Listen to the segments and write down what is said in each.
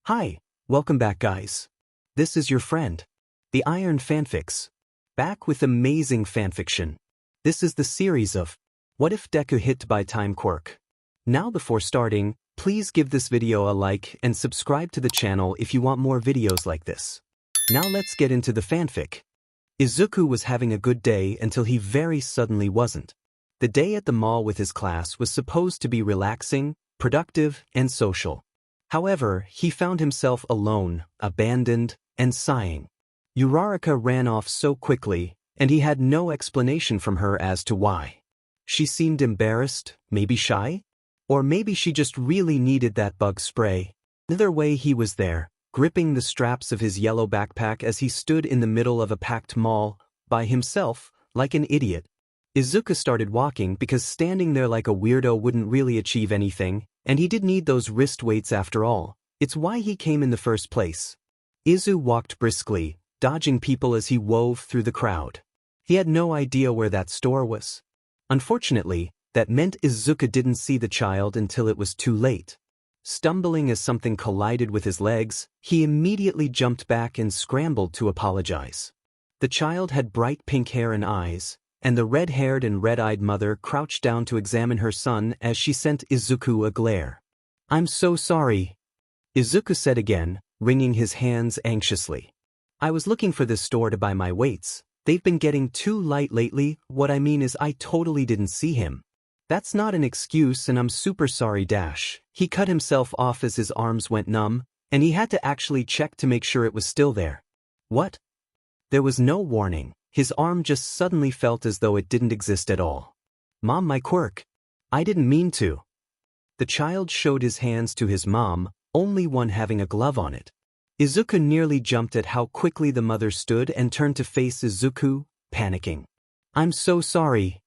Hi, welcome back guys. This is your friend, the Iron Fanfics, back with amazing fanfiction. This is the series of What If Deku Hit by Time Quirk. Now before starting, please give this video a like and subscribe to the channel if you want more videos like this. Now let's get into the fanfic. Izuku was having a good day until he very suddenly wasn't. The day at the mall with his class was supposed to be relaxing, productive, and social. However, he found himself alone, abandoned, and sighing. Uraraka ran off so quickly, and he had no explanation from her as to why. She seemed embarrassed, maybe shy? Or maybe she just really needed that bug spray. Either way, he was there, gripping the straps of his yellow backpack as he stood in the middle of a packed mall, by himself, like an idiot. Izuku started walking because standing there like a weirdo wouldn't really achieve anything, and he did need those wrist weights after all. It's why he came in the first place. Izu walked briskly, dodging people as he wove through the crowd. He had no idea where that store was. Unfortunately, that meant Izuku didn't see the child until it was too late. Stumbling as something collided with his legs, he immediately jumped back and scrambled to apologize. The child had bright pink hair and eyes, and the red-haired and red-eyed mother crouched down to examine her son as she sent Izuku a glare. "I'm so sorry," Izuku said again, wringing his hands anxiously. "I was looking for this store to buy my weights. They've been getting too light lately. What I mean is I totally didn't see him. That's not an excuse and I'm super sorry dash." He cut himself off as his arms went numb, and he had to actually check to make sure it was still there. What? There was no warning. His arm just suddenly felt as though it didn't exist at all. "Mom, my quirk. I didn't mean to." The child showed his hands to his mom, only one having a glove on it. Izuku nearly jumped at how quickly the mother stood and turned to face Izuku, panicking. "I'm so sorry,"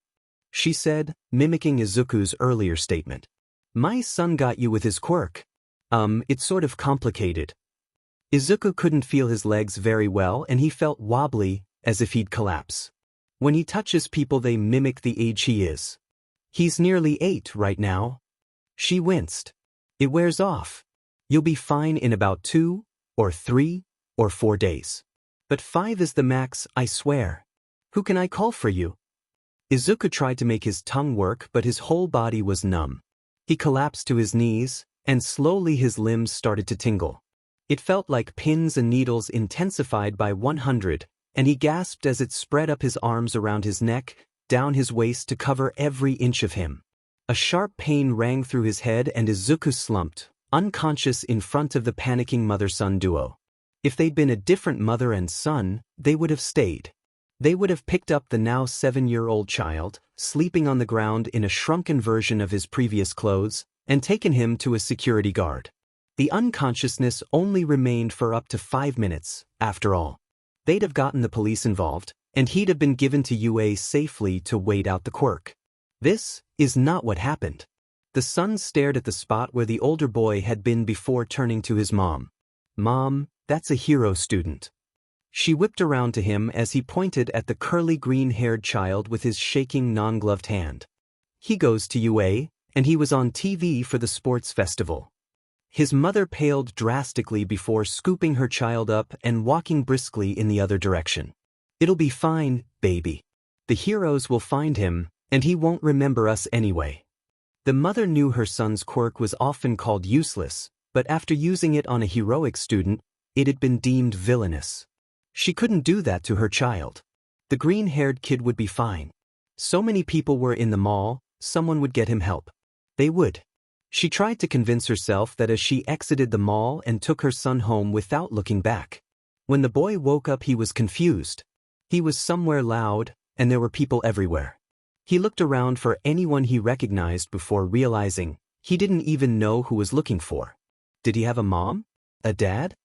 she said, mimicking Izuku's earlier statement. "My son got you with his quirk. It's sort of complicated." Izuku couldn't feel his legs very well and he felt wobbly, as if he'd collapse. When he touches people they mimic the age he is. "He's nearly 8 right now." She winced. "It wears off. You'll be fine in about 2, or 3, or 4 days. But 5 is the max, I swear. Who can I call for you?" Izuku tried to make his tongue work but his whole body was numb. He collapsed to his knees, and slowly his limbs started to tingle. It felt like pins and needles intensified by 100, and he gasped as it spread up his arms around his neck, down his waist to cover every inch of him. A sharp pain rang through his head and Izuku slumped, unconscious in front of the panicking mother-son duo. If they'd been a different mother and son, they would have stayed. They would have picked up the now 7-year-old child, sleeping on the ground in a shrunken version of his previous clothes, and taken him to a security guard. The unconsciousness only remained for up to 5 minutes, after all. They'd have gotten the police involved, and he'd have been given to UA safely to wait out the quirk. This is not what happened. The son stared at the spot where the older boy had been before turning to his mom. "Mom, that's a hero student." She whipped around to him as he pointed at the curly green-haired child with his shaking non-gloved hand. "He goes to UA, and he was on TV for the sports festival." His mother paled drastically before scooping her child up and walking briskly in the other direction. "It'll be fine, baby. The heroes will find him, and he won't remember us anyway." The mother knew her son's quirk was often called useless, but after using it on a heroic student, it had been deemed villainous. She couldn't do that to her child. The green-haired kid would be fine. So many people were in the mall, someone would get him help. They would. She tried to convince herself that as she exited the mall and took her son home without looking back. When the boy woke up he was confused. He was somewhere loud, and there were people everywhere. He looked around for anyone he recognized before realizing he didn't even know who was looking for. Did he have a mom? A dad?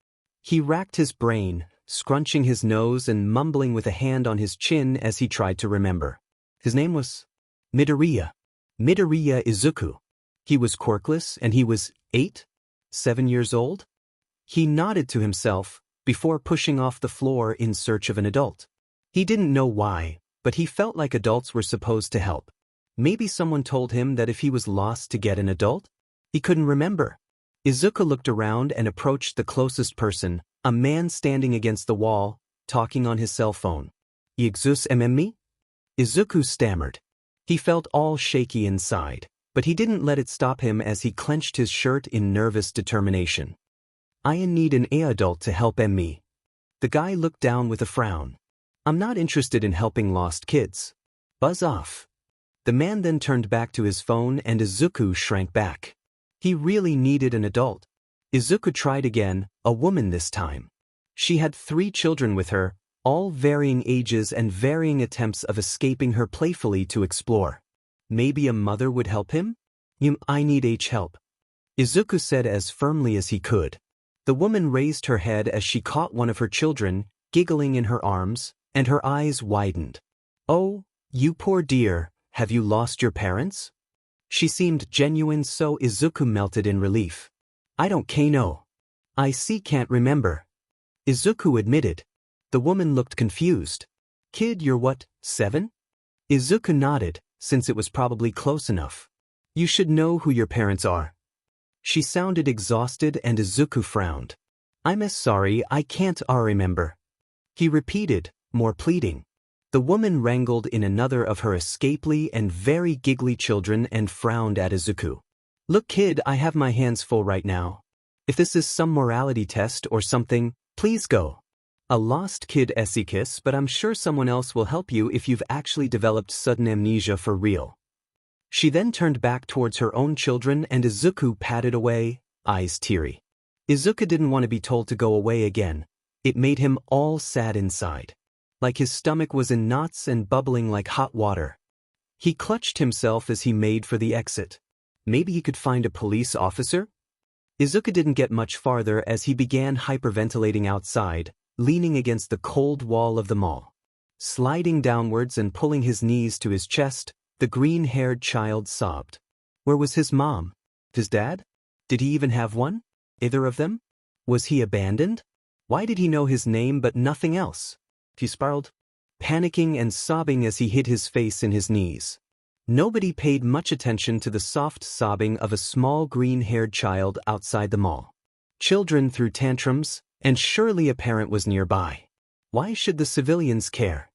He racked his brain, scrunching his nose and mumbling with a hand on his chin as he tried to remember. His name was Midoriya Izuku. He was quirkless and he was 7 years old? He nodded to himself before pushing off the floor in search of an adult. He didn't know why, but he felt like adults were supposed to help. Maybe someone told him that if he was lost to get an adult? He couldn't remember. Izuku looked around and approached the closest person, a man standing against the wall, talking on his cell phone. "Ixus MME?" Izuku stammered. He felt all shaky inside, but he didn't let it stop him as he clenched his shirt in nervous determination. "I need an adult to help me." The guy looked down with a frown. "I'm not interested in helping lost kids. Buzz off." The man then turned back to his phone and Izuku shrank back. He really needed an adult. Izuku tried again, a woman this time. She had 3 children with her, all varying ages and varying attempts of escaping her playfully to explore. Maybe a mother would help him? "I need help," Izuku said as firmly as he could. The woman raised her head as she caught one of her children, giggling in her arms, and her eyes widened. "Oh, you poor dear, have you lost your parents?" She seemed genuine, so Izuku melted in relief. "I don't know. I can't remember," Izuku admitted. The woman looked confused. "Kid, you're what, 7? Izuku nodded, since it was probably close enough. "You should know who your parents are." She sounded exhausted and Izuku frowned. "I'm sorry, I can't remember," he repeated, more pleading. The woman wrangled in another of her escapely and very giggly children and frowned at Izuku. "Look kid, I have my hands full right now. If this is some morality test or something, please go." "A lost kid kiss, but I'm sure someone else will help you if you've actually developed sudden amnesia for real." She then turned back towards her own children and Izuku padded away, eyes teary. Izuku didn't want to be told to go away again. It made him all sad inside. Like his stomach was in knots and bubbling like hot water. He clutched himself as he made for the exit. Maybe he could find a police officer? Izuku didn't get much farther as he began hyperventilating outside, leaning against the cold wall of the mall. Sliding downwards and pulling his knees to his chest, the green-haired child sobbed. Where was his mom? His dad? Did he even have one? Either of them? Was he abandoned? Why did he know his name but nothing else? He spiraled, panicking and sobbing as he hid his face in his knees. Nobody paid much attention to the soft sobbing of a small green-haired child outside the mall. Children threw tantrums, and surely a parent was nearby. Why should the civilians care?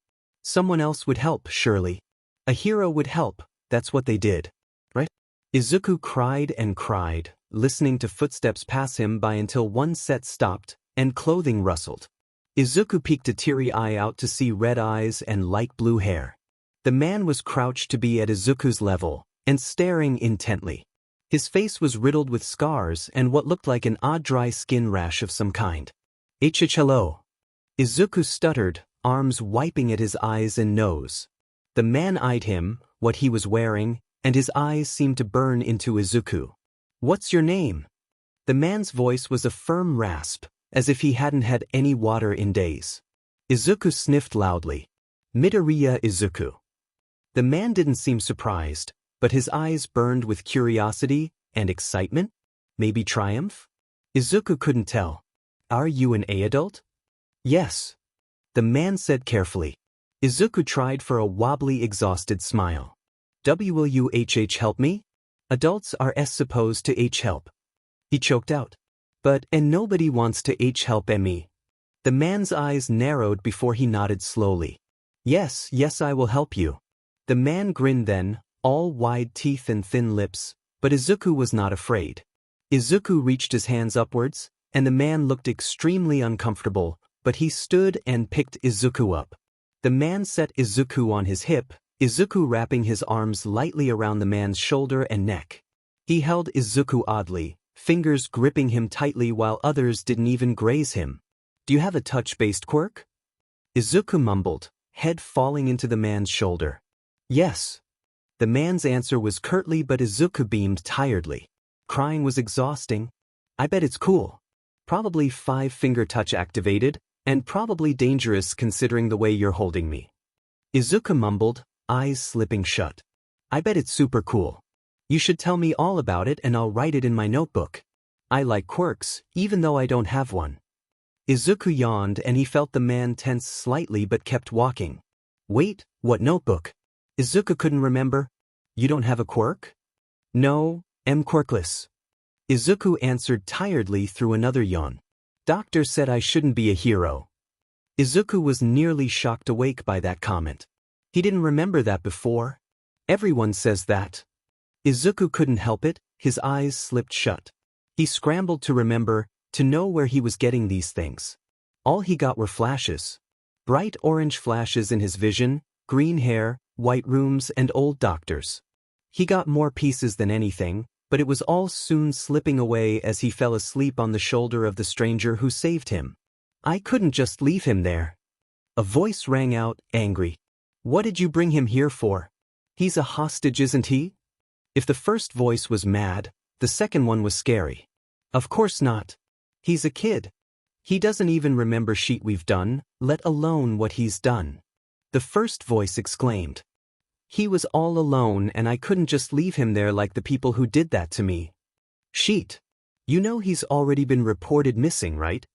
Someone else would help, surely. A hero would help, that's what they did. Right? Izuku cried and cried, listening to footsteps pass him by until one set stopped, and clothing rustled. Izuku peeked a teary eye out to see red eyes and light blue hair. The man was crouched to be at Izuku's level, and staring intently. His face was riddled with scars and what looked like an odd dry skin rash of some kind. "Hello." Izuku stuttered, arms wiping at his eyes and nose. The man eyed him, what he was wearing, and his eyes seemed to burn into Izuku. "What's your name?" The man's voice was a firm rasp, as if he hadn't had any water in days. Izuku sniffed loudly. "Midoriya Izuku." The man didn't seem surprised, but his eyes burned with curiosity and excitement, maybe triumph? Izuku couldn't tell. "Are you an adult?" "Yes," the man said carefully. Izuku tried for a wobbly, exhausted smile. "Will you help me? Adults are supposed to help." He choked out. And nobody wants to help me." The man's eyes narrowed before he nodded slowly. Yes, I will help you." The man grinned then, all wide teeth and thin lips, but Izuku was not afraid. Izuku reached his hands upwards, and the man looked extremely uncomfortable, but he stood and picked Izuku up. The man set Izuku on his hip, Izuku wrapping his arms lightly around the man's shoulder and neck. He held Izuku oddly, fingers gripping him tightly while others didn't even graze him. "Do you have a touch-based quirk?" Izuku mumbled, head falling into the man's shoulder. "Yes." The man's answer was curtly, but Izuku beamed tiredly. Crying was exhausting. "I bet it's cool. Probably 5-finger touch activated, and probably dangerous considering the way you're holding me." Izuku mumbled, eyes slipping shut. "I bet it's super cool. You should tell me all about it and I'll write it in my notebook. I like quirks, even though I don't have one." Izuku yawned and he felt the man tense slightly but kept walking. "Wait, what notebook?" Izuku couldn't remember. "You don't have a quirk?" "No, I'm quirkless." Izuku answered tiredly through another yawn. Doctor said I shouldn't be a hero. Izuku was nearly shocked awake by that comment. He didn't remember that before. Everyone says that. Izuku couldn't help it, his eyes slipped shut. He scrambled to remember, to know where he was getting these things. All he got were flashes. Bright orange flashes in his vision, green hair, white rooms, and old doctors. He got more pieces than anything, but it was all soon slipping away as he fell asleep on the shoulder of the stranger who saved him. I couldn't just leave him there. A voice rang out, angry. What did you bring him here for? He's a hostage, isn't he? If the first voice was mad, the second one was scary. Of course not. He's a kid. He doesn't even remember shit we've done, let alone what he's done. The first voice exclaimed. He was all alone and I couldn't just leave him there like the people who did that to me. Sheet. You know he's already been reported missing, right?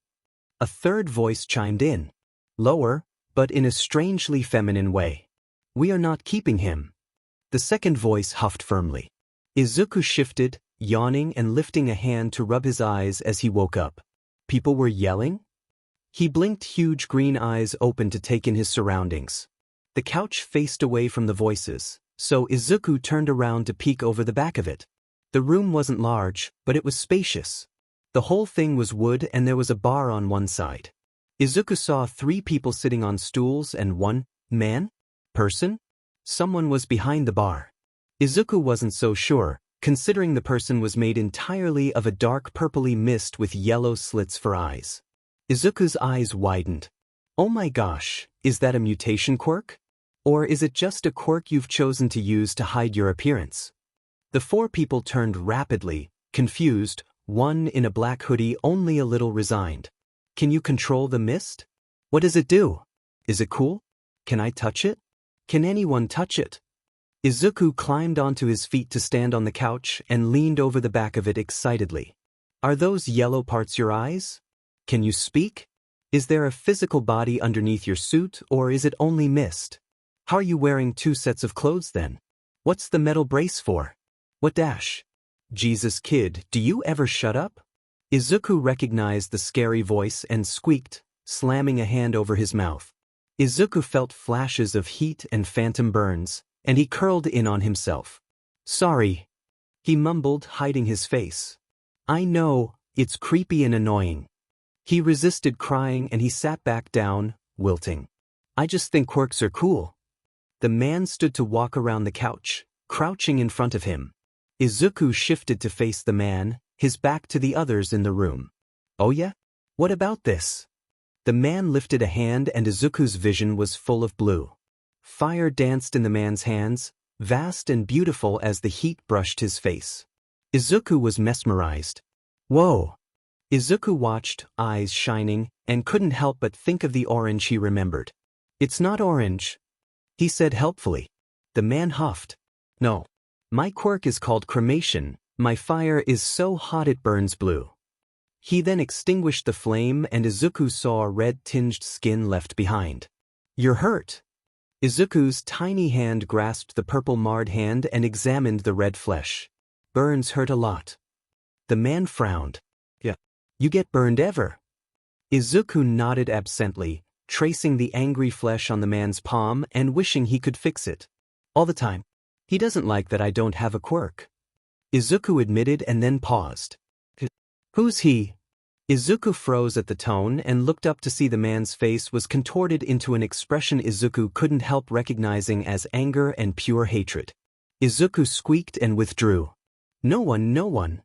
A third voice chimed in. Lower, but in a strangely feminine way. We are not keeping him. The second voice huffed firmly. Izuku shifted, yawning and lifting a hand to rub his eyes as he woke up. People were yelling? He blinked, huge green eyes open to take in his surroundings. The couch faced away from the voices, so Izuku turned around to peek over the back of it. The room wasn't large, but it was spacious. The whole thing was wood and there was a bar on one side. Izuku saw 3 people sitting on stools and one person? Someone was behind the bar. Izuku wasn't so sure, considering the person was made entirely of a dark purpley mist with yellow slits for eyes. Izuku's eyes widened. Oh my gosh, is that a mutation quirk? Or is it just a quirk you've chosen to use to hide your appearance? The 4 people turned rapidly, confused, one in a black hoodie only a little resigned. Can you control the mist? What does it do? Is it cool? Can I touch it? Can anyone touch it? Izuku climbed onto his feet to stand on the couch and leaned over the back of it excitedly. Are those yellow parts your eyes? Can you speak? Is there a physical body underneath your suit or is it only mist? How are you wearing 2 sets of clothes then? What's the metal brace for? What dash? Jesus kid, do you ever shut up? Izuku recognized the scary voice and squeaked, slamming a hand over his mouth. Izuku felt flashes of heat and phantom burns, and he curled in on himself. Sorry. He mumbled, hiding his face. I know, it's creepy and annoying. He resisted crying and he sat back down, wilting. I just think quirks are cool. The man stood to walk around the couch, crouching in front of him. Izuku shifted to face the man, his back to the others in the room. Oh yeah? What about this? The man lifted a hand and Izuku's vision was full of blue. Fire danced in the man's hands, vast and beautiful as the heat brushed his face. Izuku was mesmerized. Whoa! Izuku watched, eyes shining, and couldn't help but think of the orange he remembered. It's not orange, he said helpfully. The man huffed. No. My quirk is called cremation, my fire is so hot it burns blue. He then extinguished the flame and Izuku saw red-tinged skin left behind. You're hurt. Izuku's tiny hand grasped the purple marred hand and examined the red flesh. Burns hurt a lot. The man frowned. Yeah. You get burned ever? Izuku nodded absently, tracing the angry flesh on the man's palm and wishing he could fix it. All the time. He doesn't like that I don't have a quirk. Izuku admitted and then paused. Who's he? Izuku froze at the tone and looked up to see the man's face was contorted into an expression Izuku couldn't help recognizing as anger and pure hatred. Izuku squeaked and withdrew. No one.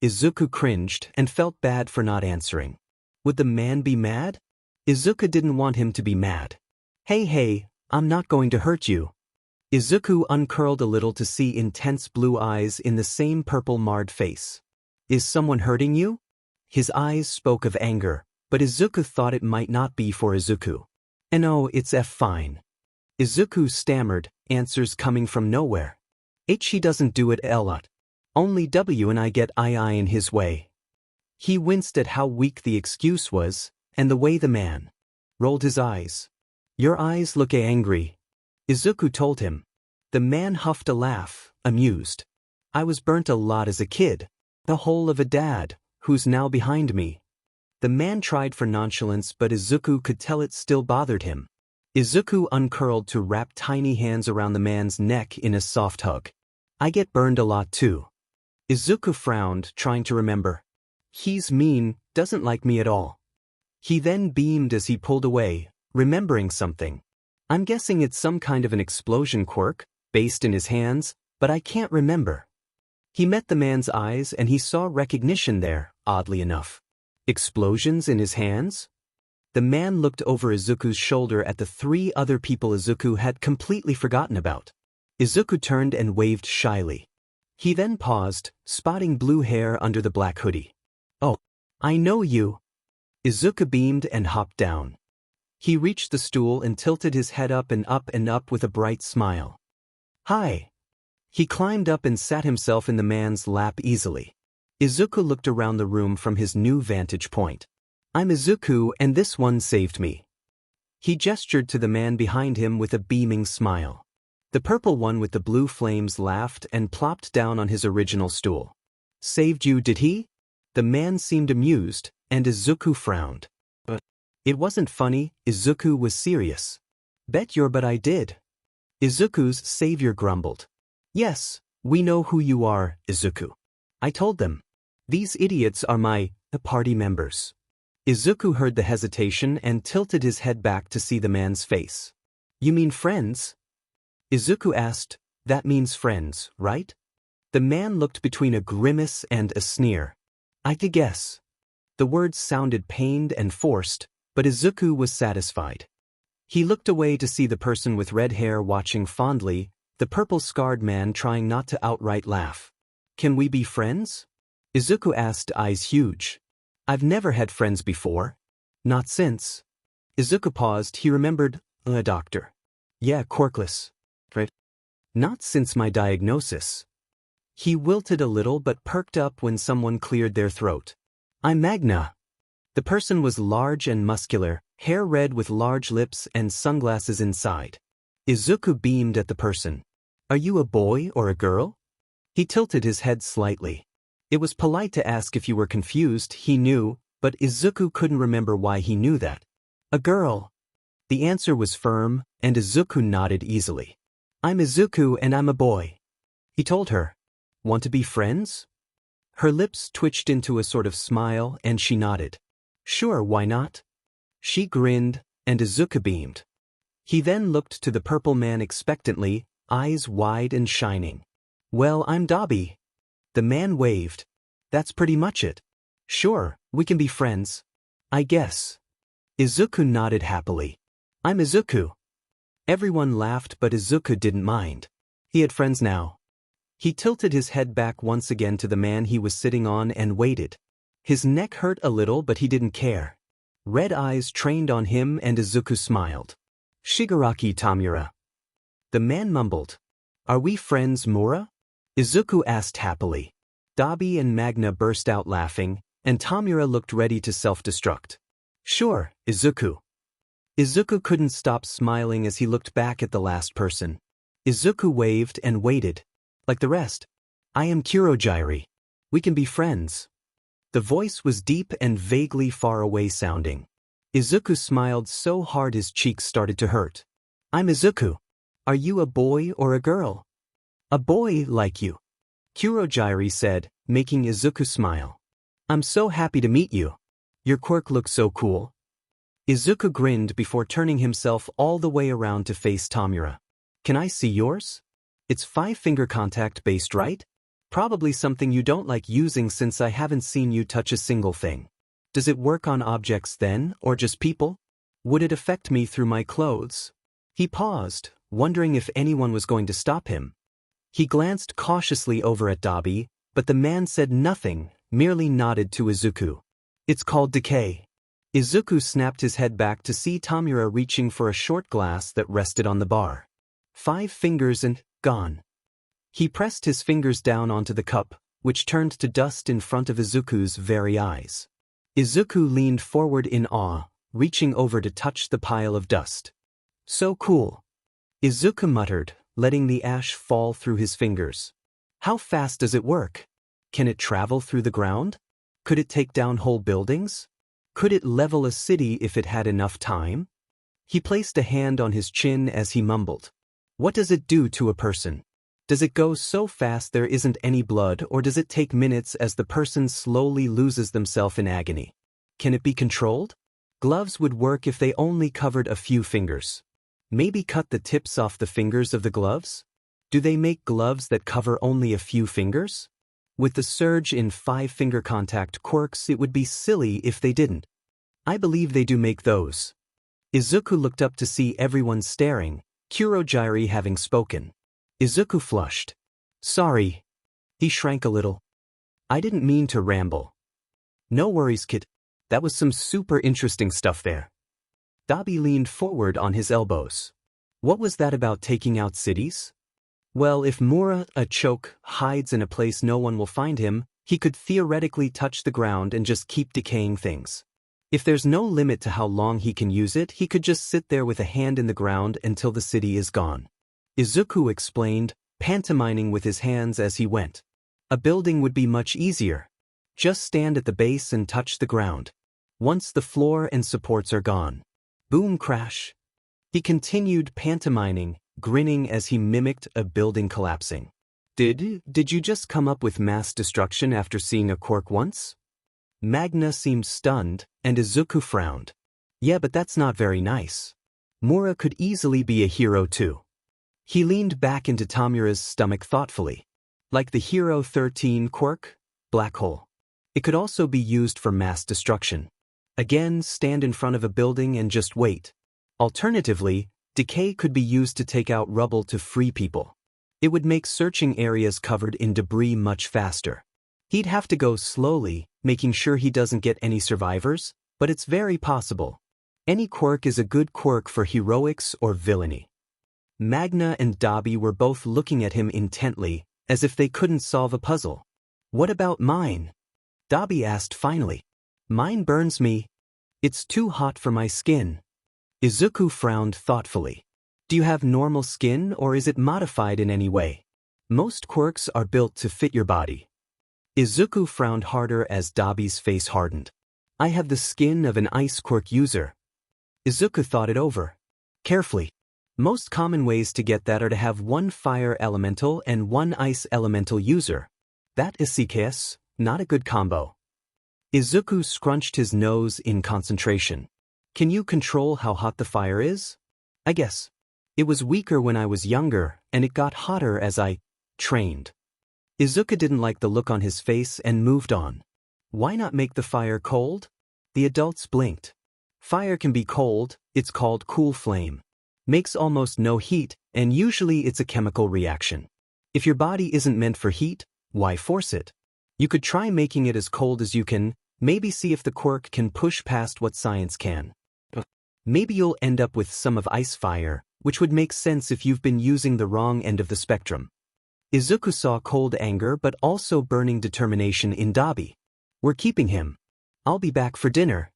Izuku cringed and felt bad for not answering. Would the man be mad? Izuku didn't want him to be mad. Hey, I'm not going to hurt you. Izuku uncurled a little to see intense blue eyes in the same purple marred face. Is someone hurting you? His eyes spoke of anger, but Izuku thought it might not be for Izuku. No, it's fine. Izuku stammered, answers coming from nowhere. He doesn't do it a lot. Only W and I get I in his way. He winced at how weak the excuse was, and the way the man rolled his eyes. Your eyes look angry, Izuku told him. The man huffed a laugh, amused. I was burnt a lot as a kid. The whole of a dad, who's now behind me. The man tried for nonchalance, but Izuku could tell it still bothered him. Izuku uncurled to wrap tiny hands around the man's neck in a soft hug. I get burned a lot too. Izuku frowned, trying to remember. He's mean, doesn't like me at all. He then beamed as he pulled away, remembering something. I'm guessing it's some kind of an explosion quirk, based in his hands, but I can't remember. He met the man's eyes and he saw recognition there, oddly enough. Explosions in his hands? The man looked over Izuku's shoulder at the 3 other people Izuku had completely forgotten about. Izuku turned and waved shyly. He then paused, spotting blue hair under the black hoodie. Oh, I know you. Izuku beamed and hopped down. He reached the stool and tilted his head up and up with a bright smile. Hi. He climbed up and sat himself in the man's lap easily. Izuku looked around the room from his new vantage point. I'm Izuku and this one saved me. He gestured to the man behind him with a beaming smile. The purple one with the blue flames laughed and plopped down on his original stool. Saved you, did he? The man seemed amused, and Izuku frowned. But it wasn't funny, Izuku was serious. Bet I did. Izuku's savior grumbled. Yes, we know who you are, Izuku. I told them. These idiots are my party members. Izuku heard the hesitation and tilted his head back to see the man's face. You mean friends? Izuku asked. That means friends, right? The man looked between a grimace and a sneer. I could guess. The words sounded pained and forced, but Izuku was satisfied. He looked away to see the person with red hair watching fondly, the purple-scarred man trying not to outright laugh. Can we be friends? Izuku asked, eyes huge. I've never had friends before. Not since. Izuku paused. He remembered, a doctor. Yeah, Quirkless. Right? Not since my diagnosis. He wilted a little but perked up when someone cleared their throat. I'm Magna. The person was large and muscular, hair red with large lips and sunglasses inside. Izuku beamed at the person. Are you a boy or a girl? He tilted his head slightly. It was polite to ask if you were confused, he knew, but Izuku couldn't remember why he knew that. A girl. The answer was firm, and Izuku nodded easily. I'm Izuku and I'm a boy. He told her. Want to be friends? Her lips twitched into a sort of smile and she nodded. Sure, why not? She grinned, and Izuku beamed. He then looked to the purple man expectantly, eyes wide and shining. Well, I'm Dobby. The man waved. That's pretty much it. Sure, we can be friends. I guess. Izuku nodded happily. I'm Izuku. Everyone laughed but Izuku didn't mind. He had friends now. He tilted his head back once again to the man he was sitting on and waited. His neck hurt a little but he didn't care. Red eyes trained on him and Izuku smiled. Shigaraki Tomura. The man mumbled. Are we friends, Mura? Izuku asked happily. Dobby and Magna burst out laughing, and Tomura looked ready to self-destruct. Sure, Izuku. Izuku couldn't stop smiling as he looked back at the last person. Izuku waved and waited. Like the rest. I am Kurogiri. We can be friends. The voice was deep and vaguely far away sounding. Izuku smiled so hard his cheeks started to hurt. I'm Izuku. Are you a boy or a girl? A boy like you. Kurogiri said, making Izuku smile. I'm so happy to meet you. Your quirk looks so cool. Izuku grinned before turning himself all the way around to face Tomura. Can I see yours? It's 5-finger contact based, right? Probably something you don't like using since I haven't seen you touch a single thing. Does it work on objects then, or just people? Would it affect me through my clothes? He paused, wondering if anyone was going to stop him. He glanced cautiously over at Dobby, but the man said nothing, merely nodded to Izuku. It's called decay. Izuku snapped his head back to see Tomura reaching for a short glass that rested on the bar. 5 fingers and gone. He pressed his fingers down onto the cup, which turned to dust in front of Izuku's very eyes. Izuku leaned forward in awe, reaching over to touch the pile of dust. So cool. Izuku muttered, letting the ash fall through his fingers. How fast does it work? Can it travel through the ground? Could it take down whole buildings? Could it level a city if it had enough time? He placed a hand on his chin as he mumbled. What does it do to a person? Does it go so fast there isn't any blood, or does it take minutes as the person slowly loses themselves in agony? Can it be controlled? Gloves would work if they only covered a few fingers. Maybe cut the tips off the fingers of the gloves? Do they make gloves that cover only a few fingers? With the surge in 5-finger contact quirks, it would be silly if they didn't. I believe they do make those. Izuku looked up to see everyone staring, Kurogiri having spoken. Izuku flushed. Sorry. He shrank a little. I didn't mean to ramble. No worries, kid. That was some super interesting stuff there. Dobby leaned forward on his elbows. What was that about taking out cities? Well, if Mura, a choke, hides in a place no one will find him, he could theoretically touch the ground and just keep decaying things. If there's no limit to how long he can use it, he could just sit there with a hand in the ground until the city is gone. Izuku explained, pantomiming with his hands as he went. A building would be much easier. Just stand at the base and touch the ground. Once the floor and supports are gone. Boom crash. He continued pantomiming, grinning as he mimicked a building collapsing. Did you just come up with mass destruction after seeing a quirk once? Magna seemed stunned, and Izuku frowned. Yeah, but that's not very nice. Mura could easily be a hero too. He leaned back into Tomura's stomach thoughtfully. Like the Hero 13 quirk, black hole. It could also be used for mass destruction. Again, stand in front of a building and just wait. Alternatively, decay could be used to take out rubble to free people. It would make searching areas covered in debris much faster. He'd have to go slowly, making sure he doesn't get any survivors, but it's very possible. Any quirk is a good quirk for heroics or villainy. Magna and Dobby were both looking at him intently, as if they couldn't solve a puzzle. What about mine? Dobby asked finally. Mine burns me. It's too hot for my skin. Izuku frowned thoughtfully. Do you have normal skin, or is it modified in any way? Most quirks are built to fit your body. Izuku frowned harder as Dobby's face hardened. I have the skin of an ice quirk user. Izuku thought it over. Carefully. Most common ways to get that are to have one fire elemental and one ice elemental user. That is CKS, not a good combo. Izuku scrunched his nose in concentration. Can you control how hot the fire is? I guess. It was weaker when I was younger, and it got hotter as I trained. Izuku didn't like the look on his face and moved on. Why not make the fire cold? The adults blinked. Fire can be cold, it's called cool flame. Makes almost no heat, and usually it's a chemical reaction. If your body isn't meant for heat, why force it? You could try making it as cold as you can, maybe see if the quirk can push past what science can. Maybe you'll end up with some of ice fire, which would make sense if you've been using the wrong end of the spectrum. Izuku saw cold anger but also burning determination in Dobby. We're keeping him. I'll be back for dinner.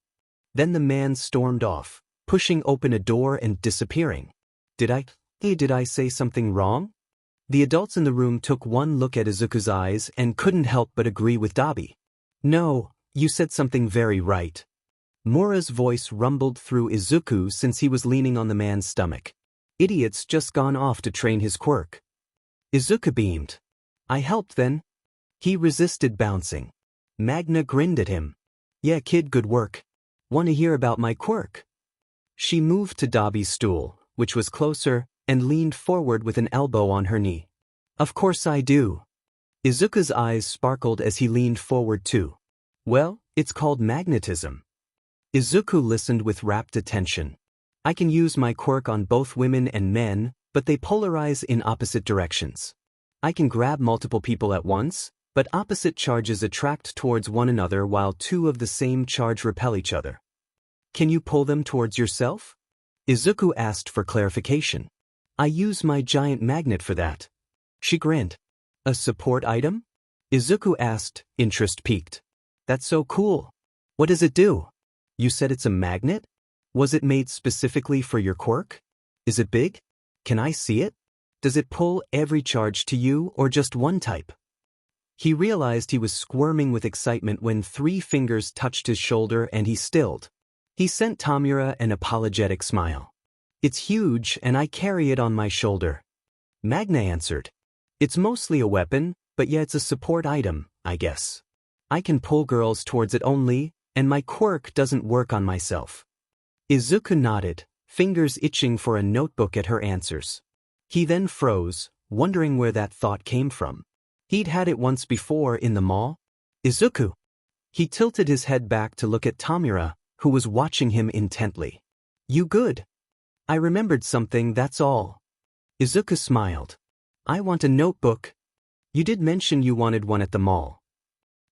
Then the man stormed off, pushing open a door and disappearing. Did I say something wrong? The adults in the room took one look at Izuku's eyes and couldn't help but agree with Dobby. No, you said something very right. Mura's voice rumbled through Izuku since he was leaning on the man's stomach. Idiot's just gone off to train his quirk. Izuku beamed. I helped then. He resisted bouncing. Magna grinned at him. Yeah, kid, good work. Want to hear about my quirk? She moved to Dobby's stool, which was closer, and leaned forward with an elbow on her knee. Of course I do. Izuku's eyes sparkled as he leaned forward too. Well, it's called magnetism. Izuku listened with rapt attention. I can use my quirk on both women and men, but they polarize in opposite directions. I can grab multiple people at once, but opposite charges attract towards one another while two of the same charge repel each other. Can you pull them towards yourself? Izuku asked for clarification. I use my giant magnet for that. She grinned. A support item? Izuku asked, interest piqued. That's so cool. What does it do? You said it's a magnet? Was it made specifically for your quirk? Is it big? Can I see it? Does it pull every charge to you or just one type? He realized he was squirming with excitement when 3 fingers touched his shoulder and he stilled. He sent Tomura an apologetic smile. "It's huge and I carry it on my shoulder." Magna answered. "It's mostly a weapon, but yeah, it's a support item, I guess. I can pull girls towards it only, and my quirk doesn't work on myself." Izuku nodded, fingers itching for a notebook at her answers. He then froze, wondering where that thought came from. He'd had it once before in the mall. "Izuku." He tilted his head back to look at Tomura, who was watching him intently. "You good?" "I remembered something, that's all." Izuku smiled. "I want a notebook." "You did mention you wanted one at the mall."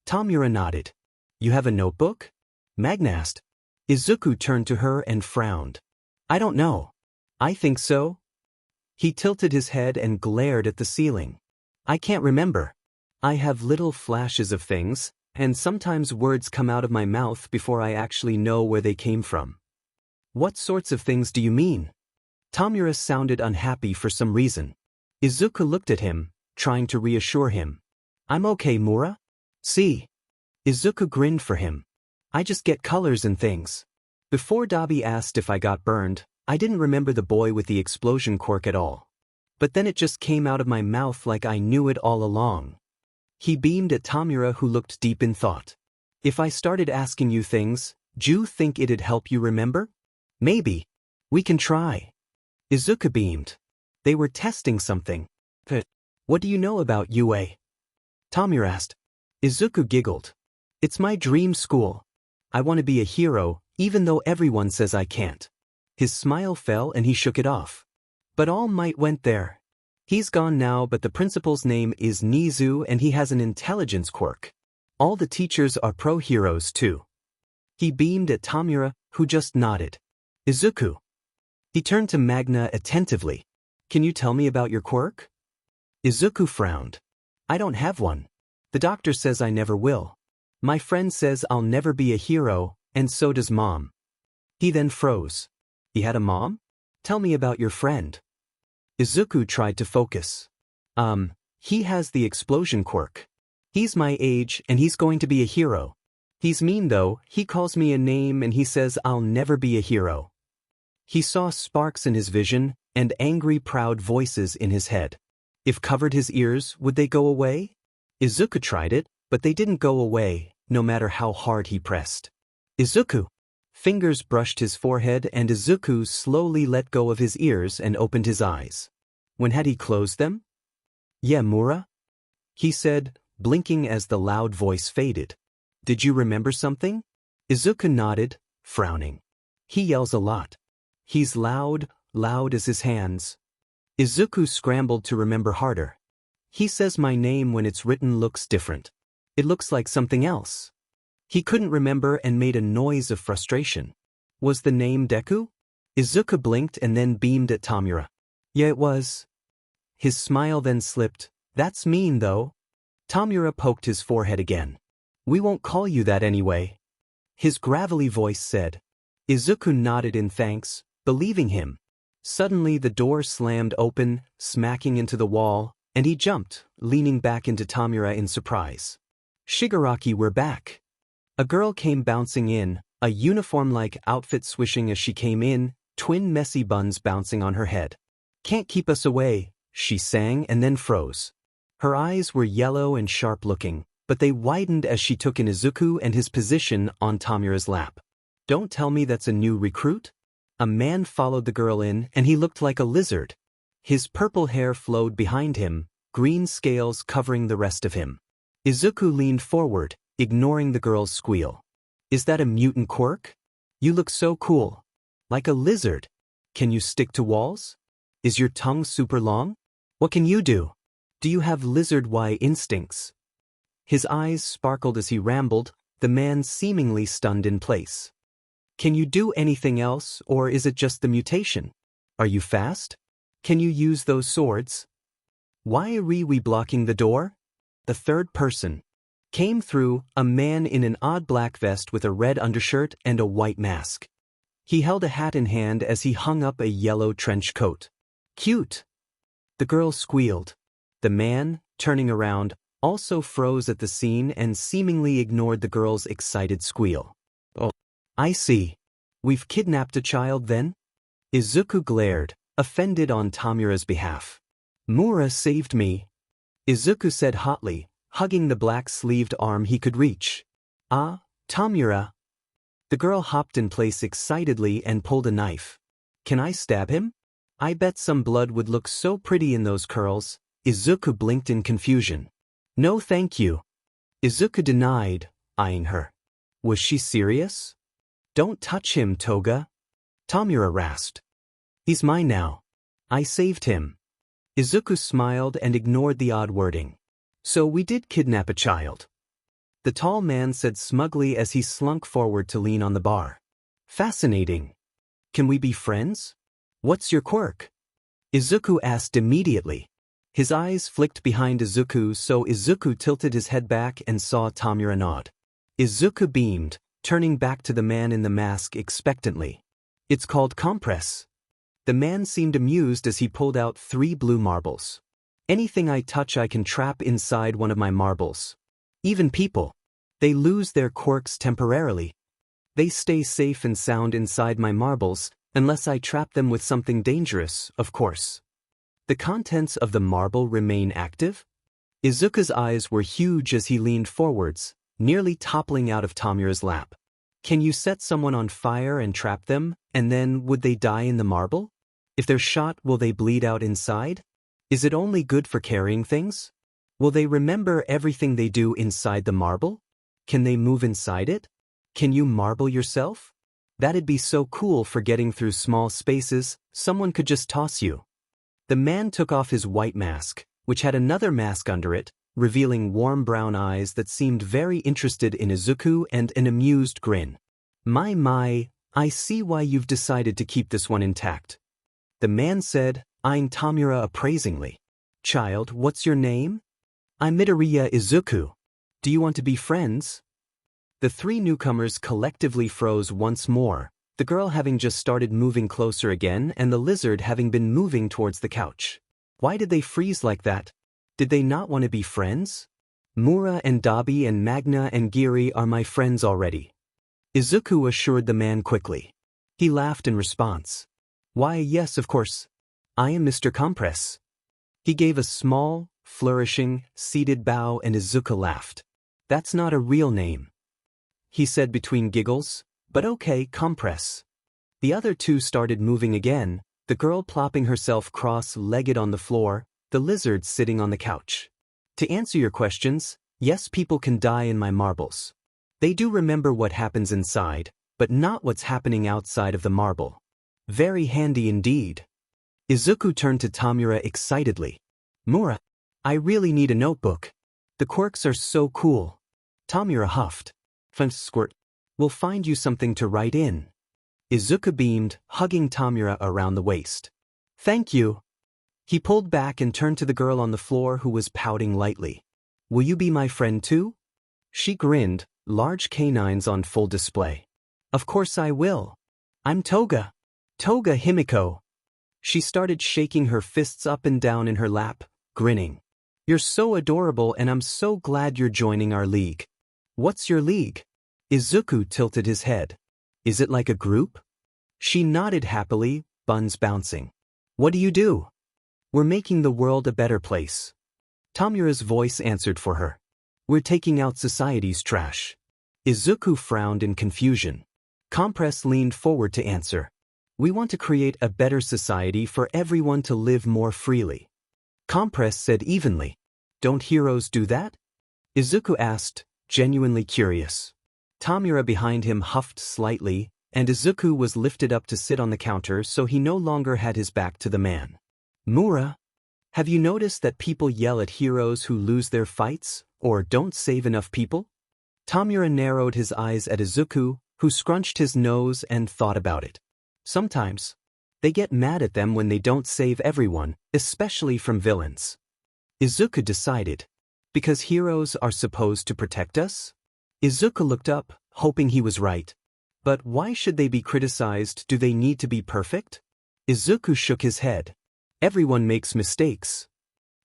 Tomura nodded. "You have a notebook?" Magna asked. Izuku turned to her and frowned. "I don't know. I think so." He tilted his head and glared at the ceiling. "I can't remember. I have little flashes of things, and sometimes words come out of my mouth before I actually know where they came from." "What sorts of things do you mean?" Tomura sounded unhappy for some reason. Izuku looked at him, trying to reassure him. "I'm okay, Mura." "See?" Izuku grinned for him. "I just get colors and things." Before Dobby asked if I got burned, I didn't remember the boy with the explosion quirk at all. But then it just came out of my mouth like I knew it all along. He beamed at Tomura, who looked deep in thought. "If I started asking you things, do you think it'd help you remember?" "Maybe. We can try." Izuku beamed. They were testing something. "What do you know about UA?" Tomura asked. Izuku giggled. "It's my dream school. I want to be a hero, even though everyone says I can't." His smile fell and he shook it off. "But All Might went there. He's gone now, but the principal's name is Nizu and he has an intelligence quirk. All the teachers are pro-heroes too." He beamed at Tomura, who just nodded. "Izuku." He turned to Magna attentively. "Can you tell me about your quirk?" Izuku frowned. "I don't have one. The doctor says I never will. My friend says I'll never be a hero, and so does Mom." He then froze. "He had a mom? Tell me about your friend." Izuku tried to focus. He has the explosion quirk. He's my age and he's going to be a hero. He's mean though, he calls me a name and he says I'll never be a hero." He saw sparks in his vision and angry, proud voices in his head. If covered his ears, would they go away? Izuku tried it, but they didn't go away, no matter how hard he pressed. "Izuku." Fingers brushed his forehead and Izuku slowly let go of his ears and opened his eyes. When had he closed them? "Yeah, Mura?" he said, blinking as the loud voice faded. "Did you remember something?" Izuku nodded, frowning. "He yells a lot. He's loud as his hands." Izuku scrambled to remember harder. "He says my name when it's written looks different. It looks like something else." He couldn't remember and made a noise of frustration. "Was the name Deku?" Izuku blinked and then beamed at Tomura. "Yeah, it was." His smile then slipped. "That's mean, though." Tomura poked his forehead again. "We won't call you that anyway." His gravelly voice said. Izuku nodded in thanks, believing him. Suddenly the door slammed open, smacking into the wall, and he jumped, leaning back into Tomura in surprise. "Shigaraki, we're back." A girl came bouncing in, a uniform-like outfit swishing as she came in, twin messy buns bouncing on her head. "Can't keep us away," she sang and then froze. Her eyes were yellow and sharp-looking, but they widened as she took in Izuku and his position on Tomura's lap. "Don't tell me that's a new recruit?" A man followed the girl in and he looked like a lizard. His purple hair flowed behind him, green scales covering the rest of him. Izuku leaned forward, ignoring the girl's squeal. "Is that a mutant quirk? You look so cool. Like a lizard. Can you stick to walls? Is your tongue super long? What can you do? Do you have lizard-y instincts?" His eyes sparkled as he rambled, the man seemingly stunned in place. "Can you do anything else, or is it just the mutation? Are you fast? Can you use those swords? Why are we blocking the door?" The third person came through, a man in an odd black vest with a red undershirt and a white mask. He held a hat in hand as he hung up a yellow trench coat. "Cute." The girl squealed. The man, turning around, also froze at the scene and seemingly ignored the girl's excited squeal. "Oh, I see. We've kidnapped a child then?" Izuku glared, offended on Tomura's behalf. "Mura saved me," Izuku said hotly, hugging the black-sleeved arm he could reach. "Ah, Tomura." The girl hopped in place excitedly and pulled a knife. "Can I stab him? I bet some blood would look so pretty in those curls." Izuku blinked in confusion. "No thank you," Izuku denied, eyeing her. Was she serious? "Don't touch him, Toga," Tomura rasped. "He's mine now. I saved him." Izuku smiled and ignored the odd wording. "So we did kidnap a child," the tall man said smugly as he slunk forward to lean on the bar. "Fascinating. Can we be friends? What's your quirk?" Izuku asked immediately. His eyes flicked behind Izuku, so Izuku tilted his head back and saw Tomura nod. Izuku beamed, turning back to the man in the mask expectantly. "It's called compress." The man seemed amused as he pulled out 3 blue marbles. "Anything I touch I can trap inside one of my marbles. Even people. They lose their quirks temporarily. They stay safe and sound inside my marbles, unless I trap them with something dangerous, of course." "The contents of the marble remain active?" Izuku's eyes were huge as he leaned forwards, nearly toppling out of Tomura's lap. "Can you set someone on fire and trap them, and then would they die in the marble? If they're shot, will they bleed out inside? Is it only good for carrying things? Will they remember everything they do inside the marble? Can they move inside it? Can you marble yourself? That'd be so cool for getting through small spaces, someone could just toss you." The man took off his white mask, which had another mask under it, revealing warm brown eyes that seemed very interested in Izuku and an amused grin. My, I see why you've decided to keep this one intact," the man said, eyeing Tomura appraisingly. "Child, what's your name?" "I'm Midoriya Izuku. Do you want to be friends?" The 3 newcomers collectively froze once more, the girl having just started moving closer again and the lizard having been moving towards the couch. Why did they freeze like that? Did they not want to be friends? "Mura and Dobby and Magna and Giri are my friends already," Izuku assured the man quickly. He laughed in response. "Why, yes, of course. I am Mr. Compress." He gave a small, flourishing, seated bow and Izuku laughed. "That's not a real name," he said between giggles, "but okay, Compress." The other 2 started moving again, the girl plopping herself cross-legged on the floor, the lizard sitting on the couch. "To answer your questions, yes, people can die in my marbles. They do remember what happens inside, but not what's happening outside of the marble." "Very handy indeed." Izuku turned to Tomura excitedly. "Mura, I really need a notebook. The quirks are so cool." Tomura huffed. "Squirt. We'll find you something to write in." Izuku beamed, hugging Tomura around the waist. "Thank you." He pulled back and turned to the girl on the floor who was pouting lightly. "Will you be my friend too?" She grinned, large canines on full display. "Of course I will. I'm Toga. Toga Himiko." She started shaking her fists up and down in her lap, grinning. "You're so adorable and I'm so glad you're joining our league." "What's your league?" Izuku tilted his head. "Is it like a group?" She nodded happily, buns bouncing. "What do you do?" "We're making the world a better place." Tomura's voice answered for her. "We're taking out society's trash." Izuku frowned in confusion. Compress leaned forward to answer. "We want to create a better society for everyone to live more freely." Compress said evenly. "Don't heroes do that?" Izuku asked, genuinely curious. Tomura behind him huffed slightly, and Izuku was lifted up to sit on the counter so he no longer had his back to the man. "Mura, have you noticed that people yell at heroes who lose their fights, or don't save enough people?" Tomura narrowed his eyes at Izuku, who scrunched his nose and thought about it. "Sometimes. They get mad at them when they don't save everyone, especially from villains." Izuku decided. "Because heroes are supposed to protect us?" Izuku looked up, hoping he was right. "But why should they be criticized? Do they need to be perfect?" Izuku shook his head. "Everyone makes mistakes."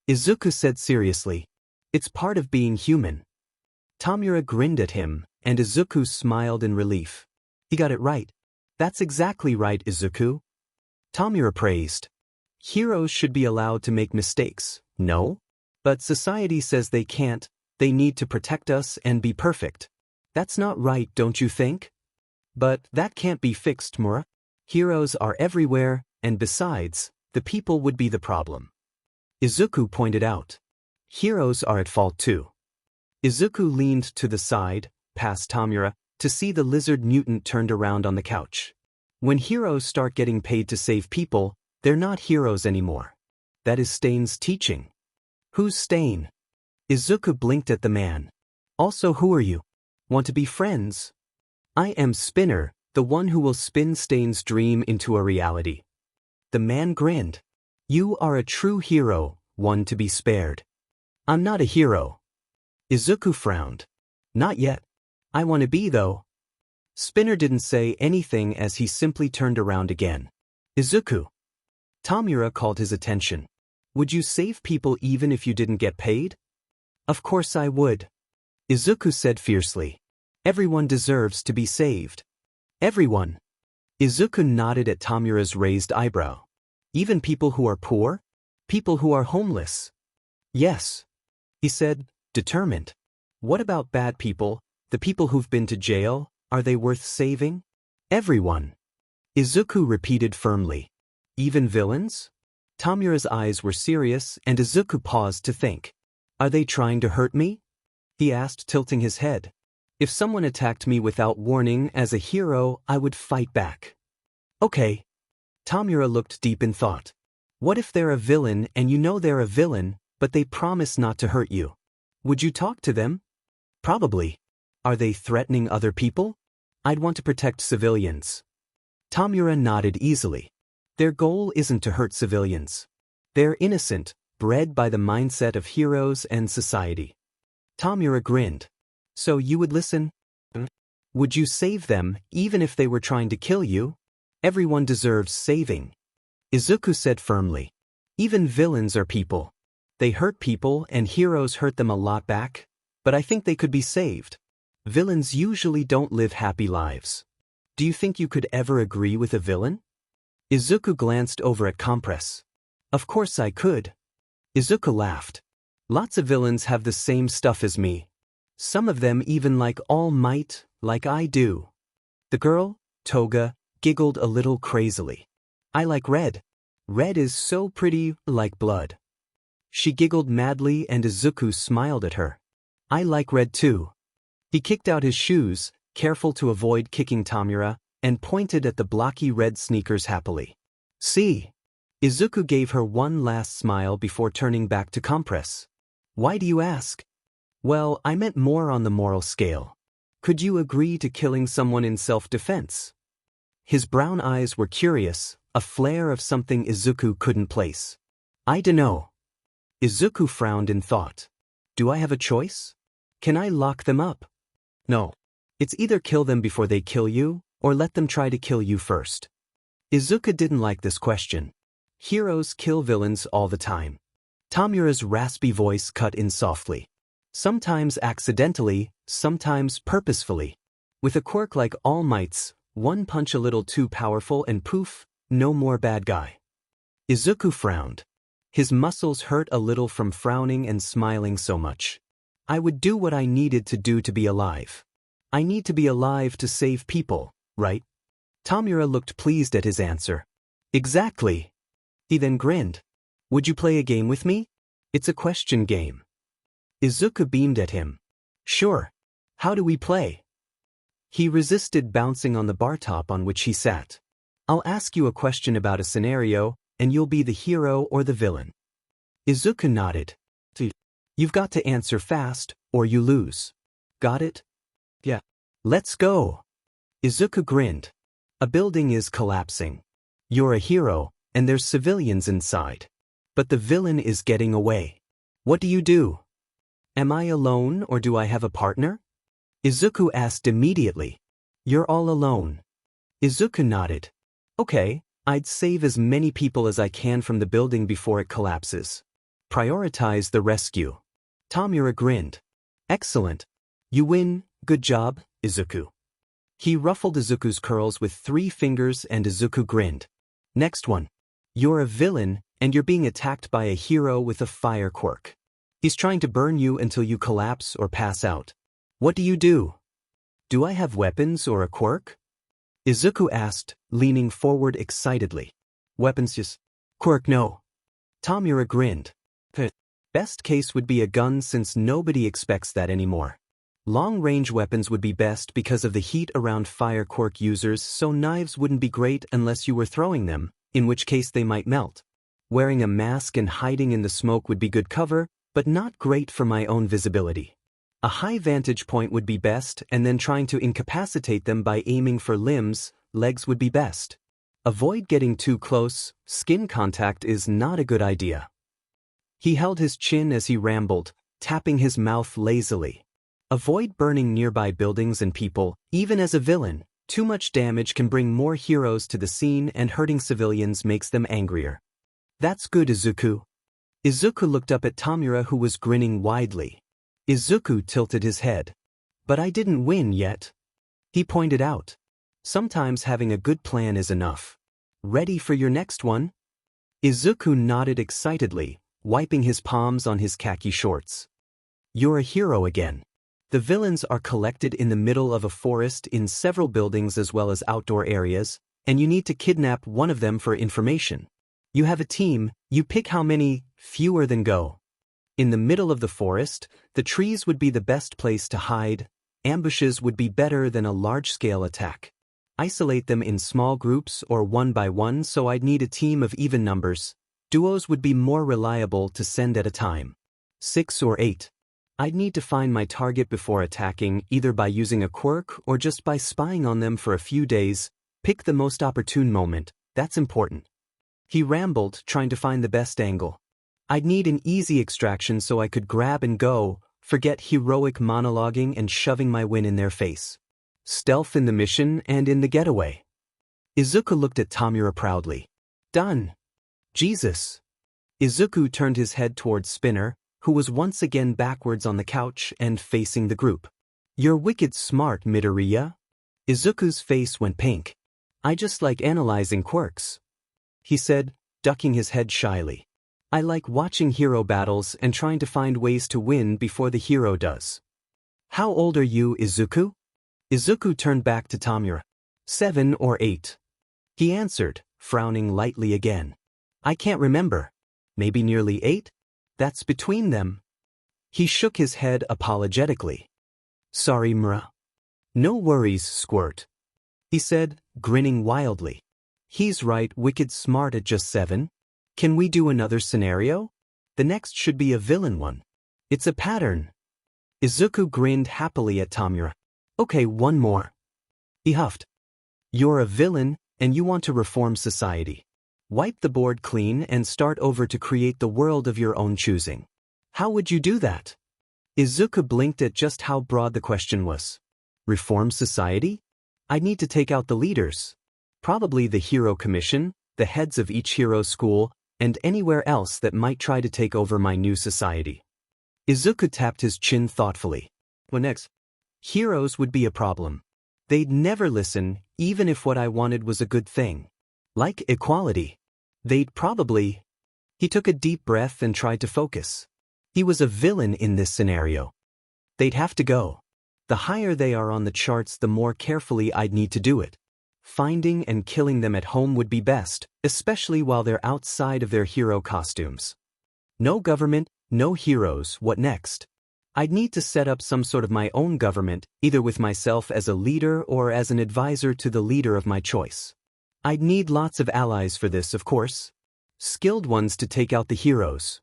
Izuku said seriously. It's part of being human. Tomura grinned at him, and Izuku smiled in relief. He got it right. That's exactly right, Izuku. Tomura praised. Heroes should be allowed to make mistakes, no? But society says they can't, they need to protect us and be perfect. That's not right, don't you think? But that can't be fixed, Mura. Heroes are everywhere, and besides, the people would be the problem. Izuku pointed out. Heroes are at fault too. Izuku leaned to the side, past Tomura, to see the lizard mutant turned around on the couch. When heroes start getting paid to save people, they're not heroes anymore. That is Stain's teaching. Who's Stain? Izuku blinked at the man. Also, who are you? Want to be friends? I am Spinner, the one who will spin Stain's dream into a reality. The man grinned. You are a true hero, one to be spared. I'm not a hero. Izuku frowned. Not yet. I want to be though. Spinner didn't say anything as he simply turned around again. Izuku. Tomura called his attention. Would you save people even if you didn't get paid? Of course I would. Izuku said fiercely. Everyone deserves to be saved. Everyone. Izuku nodded at Tomura's raised eyebrow. Even people who are poor? People who are homeless? Yes. He said, determined. What about bad people, the people who've been to jail, are they worth saving? Everyone. Izuku repeated firmly. Even villains? Tomura's eyes were serious and Izuku paused to think. Are they trying to hurt me? He asked, tilting his head. If someone attacked me without warning as a hero, I would fight back. Okay. Tomura looked deep in thought. What if they're a villain and you know they're a villain, but they promise not to hurt you? Would you talk to them? Probably. Are they threatening other people? I'd want to protect civilians. Tomura nodded easily. Their goal isn't to hurt civilians. They're innocent, bred by the mindset of heroes and society. Tomura grinned. So you would listen? Would you save them, even if they were trying to kill you? Everyone deserves saving. Izuku said firmly. Even villains are people. They hurt people and heroes hurt them a lot back, but I think they could be saved. Villains usually don't live happy lives. Do you think you could ever agree with a villain? Izuku glanced over at Compress. Of course I could. Izuku laughed. Lots of villains have the same stuff as me. Some of them even like All Might, like I do. The girl, Toga, giggled a little crazily. I like red. Red is so pretty, like blood. She giggled madly and Izuku smiled at her. I like red too. He kicked out his shoes, careful to avoid kicking Tomura, and pointed at the blocky red sneakers happily. See? Izuku gave her one last smile before turning back to Compress. Why do you ask? Well, I meant more on the moral scale. Could you agree to killing someone in self-defense? His brown eyes were curious, a flare of something Izuku couldn't place. I dunno. Izuku frowned in thought. Do I have a choice? Can I lock them up? No. It's either kill them before they kill you, or let them try to kill you first. Izuku didn't like this question. Heroes kill villains all the time. Tomura's raspy voice cut in softly. Sometimes accidentally, sometimes purposefully. With a quirk like All Might's, one punch a little too powerful and poof, no more bad guy. Izuku frowned. His muscles hurt a little from frowning and smiling so much. I would do what I needed to do to be alive. I need to be alive to save people, right? Tomura looked pleased at his answer. Exactly. He then grinned. Would you play a game with me? It's a question game. Izuku beamed at him. Sure. How do we play? He resisted bouncing on the bar top on which he sat. I'll ask you a question about a scenario, and you'll be the hero or the villain. Izuku nodded. You've got to answer fast, or you lose. Got it? Yeah. Let's go. Izuku grinned. A building is collapsing. You're a hero, and there's civilians inside. But the villain is getting away. What do you do? Am I alone or do I have a partner? Izuku asked immediately. You're all alone. Izuku nodded. Okay, I'd save as many people as I can from the building before it collapses. Prioritize the rescue. Tomura grinned. Excellent. You win, good job, Izuku. He ruffled Izuku's curls with 3 fingers and Izuku grinned. Next one. You're a villain, and you're being attacked by a hero with a fire quirk. He's trying to burn you until you collapse or pass out. What do you do? Do I have weapons or a quirk? Izuku asked, leaning forward excitedly. Weapons yes. Quirk no. Tomura grinned. Best case would be a gun since nobody expects that anymore. Long-range weapons would be best because of the heat around fire quirk users, so knives wouldn't be great unless you were throwing them, in which case they might melt. Wearing a mask and hiding in the smoke would be good cover, but not great for my own visibility. A high vantage point would be best, and then trying to incapacitate them by aiming for limbs, legs would be best. Avoid getting too close, skin contact is not a good idea. He held his chin as he rambled, tapping his mouth lazily. Avoid burning nearby buildings and people, even as a villain. Too much damage can bring more heroes to the scene and hurting civilians makes them angrier. That's good, Izuku. Izuku looked up at Tomura, who was grinning widely. Izuku tilted his head. But I didn't win yet. He pointed out. Sometimes having a good plan is enough. Ready for your next one? Izuku nodded excitedly, wiping his palms on his khaki shorts. You're a hero again. The villains are collected in the middle of a forest in several buildings as well as outdoor areas, and you need to kidnap one of them for information. You have a team, you pick how many, fewer than go. In the middle of the forest, the trees would be the best place to hide. Ambushes would be better than a large-scale attack. Isolate them in small groups or one by one, so I'd need a team of even numbers. Duos would be more reliable to send at a time. 6 or 8. I'd need to find my target before attacking, either by using a quirk or just by spying on them for a few days. Pick the most opportune moment, that's important. He rambled, trying to find the best angle. I'd need an easy extraction so I could grab and go, forget heroic monologuing and shoving my win in their face. Stealth in the mission and in the getaway. Izuku looked at Tomura proudly. Done. Jesus. Izuku turned his head towards Spinner, who was once again backwards on the couch and facing the group. You're wicked smart, Midoriya. Izuku's face went pink. I just like analyzing quirks, he said, ducking his head shyly. I like watching hero battles and trying to find ways to win before the hero does. How old are you, Izuku? Izuku turned back to Tomura. 7 or 8. He answered, frowning lightly again. I can't remember. Maybe nearly 8? That's between them. He shook his head apologetically. Sorry, Mra. No worries, Squirt. He said, grinning wildly. He's right, wicked smart at just 7. Can we do another scenario? The next should be a villain one. It's a pattern. Izuku grinned happily at Tomura. Okay, one more. He huffed. You're a villain, and you want to reform society. Wipe the board clean and start over to create the world of your own choosing. How would you do that? Izuku blinked at just how broad the question was. Reform society? I'd need to take out the leaders. Probably the Hero Commission, the heads of each hero school, and anywhere else that might try to take over my new society. Izuku tapped his chin thoughtfully. What next? Heroes would be a problem. They'd never listen, even if what I wanted was a good thing. Like equality. They'd probably... He took a deep breath and tried to focus. He was a villain in this scenario. They'd have to go. The higher they are on the charts, the more carefully I'd need to do it. Finding and killing them at home would be best, especially while they're outside of their hero costumes. No government, no heroes, what next? I'd need to set up some sort of my own government, either with myself as a leader or as an advisor to the leader of my choice. I'd need lots of allies for this, of course. Skilled ones to take out the heroes.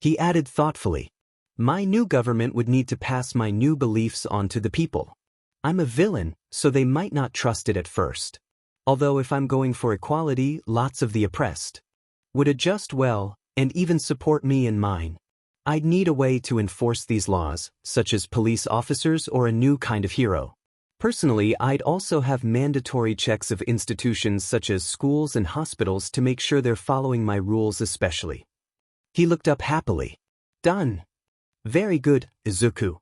He added thoughtfully. My new government would need to pass my new beliefs on to the people. I'm a villain, so they might not trust it at first. Although if I'm going for equality, lots of the oppressed would adjust well and even support me and mine. I'd need a way to enforce these laws, such as police officers or a new kind of hero. Personally, I'd also have mandatory checks of institutions such as schools and hospitals to make sure they're following my rules especially. He looked up happily. Done. Very good, Izuku.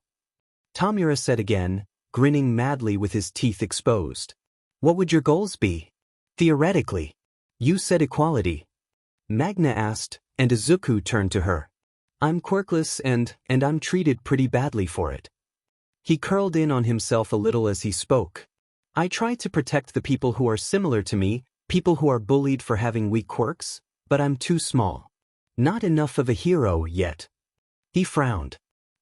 Tomura said again, grinning madly with his teeth exposed. What would your goals be? Theoretically. You said equality. Magna asked, and Izuku turned to her. I'm quirkless and I'm treated pretty badly for it. He curled in on himself a little as he spoke. I try to protect the people who are similar to me, people who are bullied for having weak quirks, but I'm too small. Not enough of a hero yet. He frowned.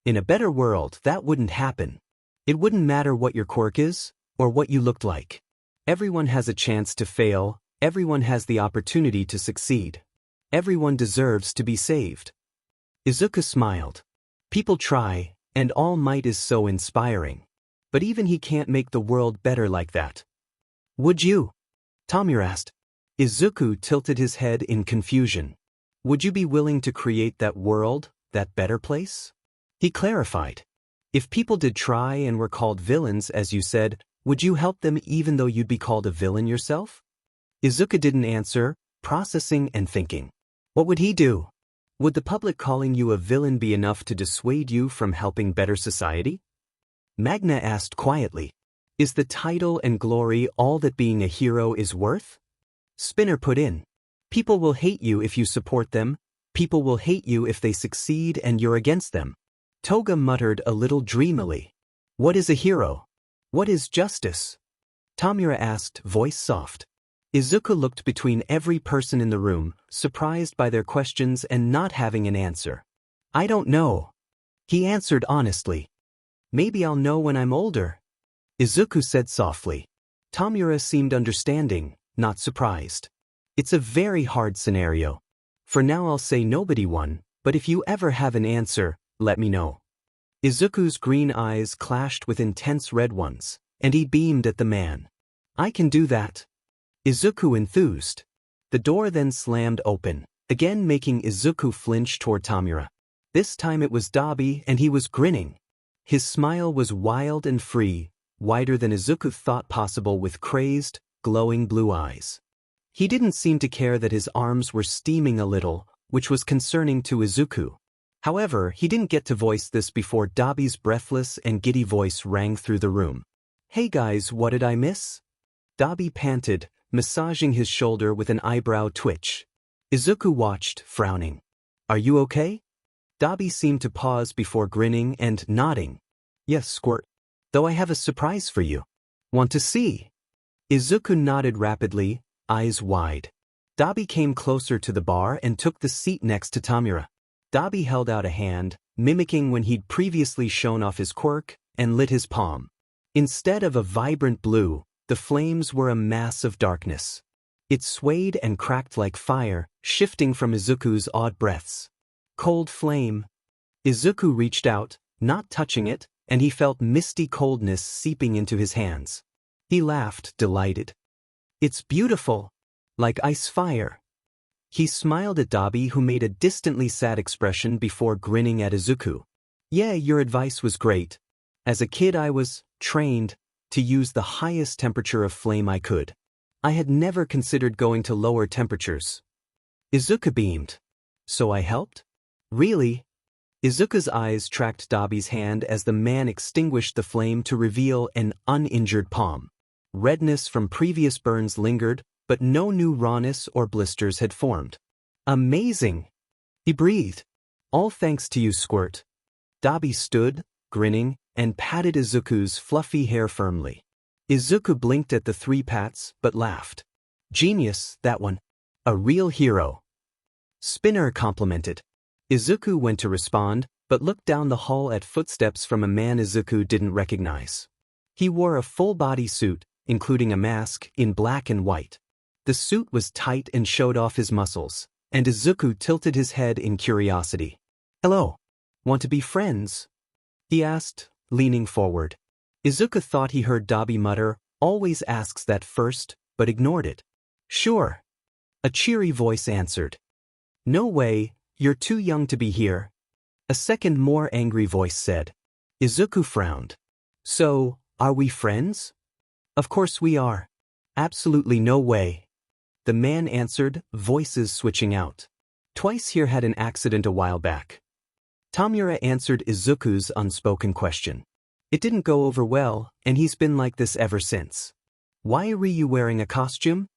In a better world, that wouldn't happen. It wouldn't matter what your quirk is, or what you looked like. Everyone has a chance to fail, everyone has the opportunity to succeed. Everyone deserves to be saved. Izuku smiled. People try, and All Might is so inspiring. But even he can't make the world better like that. Would you? Tomura asked. Izuku tilted his head in confusion. Would you be willing to create that world, that better place? He clarified. If people did try and were called villains, as you said, would you help them even though you'd be called a villain yourself? Izuku didn't answer, processing and thinking. What would he do? Would the public calling you a villain be enough to dissuade you from helping better society? Magna asked quietly. Is the title and glory all that being a hero is worth? Spinner put in. People will hate you if you support them. People will hate you if they succeed and you're against them. Toga muttered a little dreamily. What is a hero? What is justice? Tomura asked, voice soft. Izuku looked between every person in the room, surprised by their questions and not having an answer. I don't know. He answered honestly. Maybe I'll know when I'm older. Izuku said softly. Tomura seemed understanding, not surprised. It's a very hard scenario. For now I'll say nobody won, but if you ever have an answer, let me know. Izuku's green eyes clashed with intense red ones, and he beamed at the man. I can do that. Izuku enthused. The door then slammed open, again making Izuku flinch toward Tomura. This time it was Dobby and he was grinning. His smile was wild and free, wider than Izuku thought possible with crazed, glowing blue eyes. He didn't seem to care that his arms were steaming a little, which was concerning to Izuku. However, he didn't get to voice this before Dobby's breathless and giddy voice rang through the room. Hey guys, what did I miss? Dobby panted, massaging his shoulder with an eyebrow twitch. Izuku watched, frowning. Are you okay? Dobby seemed to pause before grinning and nodding. Yes, Squirt. Though I have a surprise for you. Want to see? Izuku nodded rapidly, eyes wide. Dobby came closer to the bar and took the seat next to Tomura. Dobby held out a hand, mimicking when he'd previously shown off his quirk, and lit his palm. Instead of a vibrant blue, the flames were a mass of darkness. It swayed and cracked like fire, shifting from Izuku's odd breaths. Cold flame. Izuku reached out, not touching it, and he felt misty coldness seeping into his hands. He laughed, delighted. It's beautiful. Like ice fire. He smiled at Dobby, who made a distantly sad expression before grinning at Izuku. Yeah, your advice was great. As a kid I was trained to use the highest temperature of flame I could. I had never considered going to lower temperatures. Izuku beamed. So I helped? Really? Izuku's eyes tracked Dobby's hand as the man extinguished the flame to reveal an uninjured palm. Redness from previous burns lingered, but no new rawness or blisters had formed. Amazing! He breathed. All thanks to you, Squirt. Dobby stood, grinning, and patted Izuku's fluffy hair firmly. Izuku blinked at the 3 pats, but laughed. Genius, that one. A real hero. Spinner complimented. Izuku went to respond, but looked down the hall at footsteps from a man Izuku didn't recognize. He wore a full-body suit, including a mask, in black and white. The suit was tight and showed off his muscles, and Izuku tilted his head in curiosity. Hello. Want to be friends? He asked, leaning forward. Izuku thought he heard Dobby mutter, always asks that first, but ignored it. Sure. A cheery voice answered. No way, you're too young to be here. A second more angry voice said. Izuku frowned. So, are we friends? Of course we are. Absolutely no way. The man answered, voices switching out. Twice here had an accident a while back. Tomura answered Izuku's unspoken question. It didn't go over well, and he's been like this ever since. Why are you wearing a costume?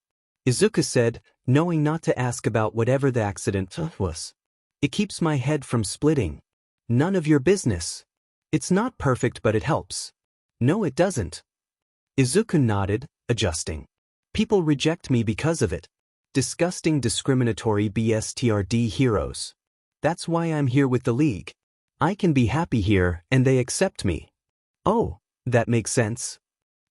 Izuku said, knowing not to ask about whatever the accident was. It keeps my head from splitting. None of your business. It's not perfect, but it helps. No, it doesn't. Izuku nodded, adjusting. People reject me because of it. Disgusting, discriminatory BSTRD heroes. That's why I'm here with the League. I can be happy here, and they accept me. Oh, that makes sense.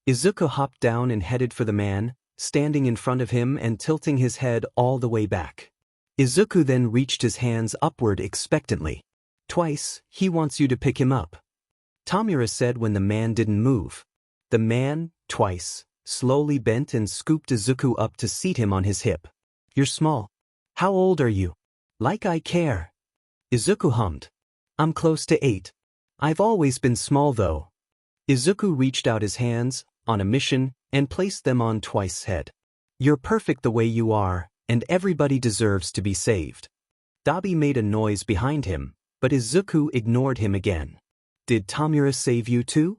Izuku hopped down and headed for the man, standing in front of him and tilting his head all the way back. Izuku then reached his hands upward expectantly. Twice, he wants you to pick him up. Tomura said when the man didn't move. The man, twice, slowly bent and scooped Izuku up to seat him on his hip. You're small. How old are you? Like I care. Izuku hummed. I'm close to 8. I've always been small though. Izuku reached out his hands, on a mission, and placed them on Twice's head. You're perfect the way you are, and everybody deserves to be saved. Dobby made a noise behind him, but Izuku ignored him again. Did Tomura save you too?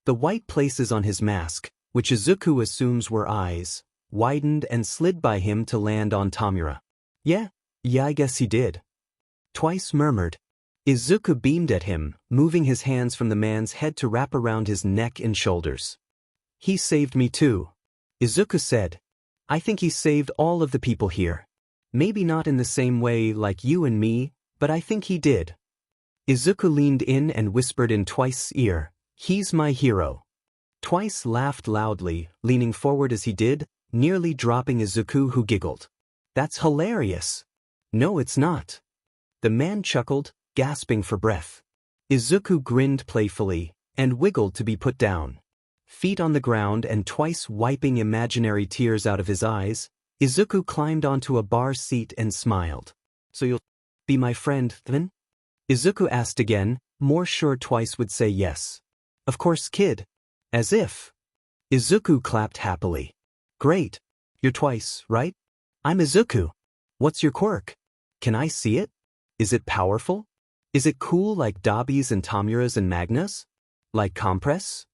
The white places on his mask, which Izuku assumes were eyes, widened and slid by him to land on Tomura. Yeah, I guess he did. Twice murmured. Izuku beamed at him, moving his hands from the man's head to wrap around his neck and shoulders. He saved me too. Izuku said. I think he saved all of the people here. Maybe not in the same way like you and me, but I think he did. Izuku leaned in and whispered in Twice's ear, He's my hero. Twice laughed loudly, leaning forward as he did, nearly dropping Izuku, who giggled. That's hilarious. No, it's not. The man chuckled, gasping for breath. Izuku grinned playfully, and wiggled to be put down. Feet on the ground and Twice wiping imaginary tears out of his eyes, Izuku climbed onto a bar seat and smiled. So you'll be my friend, then? Izuku asked again, more sure Twice would say yes. Of course, kid. As if. Izuku clapped happily. Great. You're Twice, right? I'm Izuku. What's your quirk? Can I see it? Is it powerful? Is it cool like Dobby's and Tomura's and Magna's? Like Compress?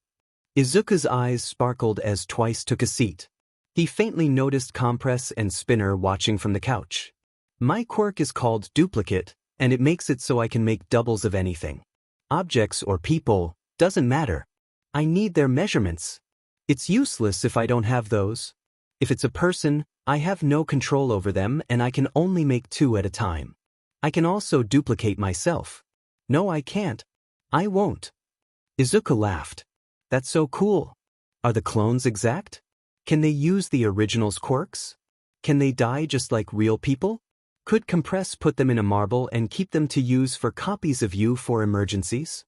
Izuku's eyes sparkled as Twice took a seat. He faintly noticed Compress and Spinner watching from the couch. My quirk is called Duplicate, and it makes it so I can make doubles of anything. Objects or people, doesn't matter. I need their measurements. It's useless if I don't have those. If it's a person, I have no control over them and I can only make 2 at a time. I can also duplicate myself. No, I can't. I won't. Izuku laughed. That's so cool. Are the clones exact? Can they use the original's quirks? Can they die just like real people? Could Compress put them in a marble and keep them to use for copies of you for emergencies?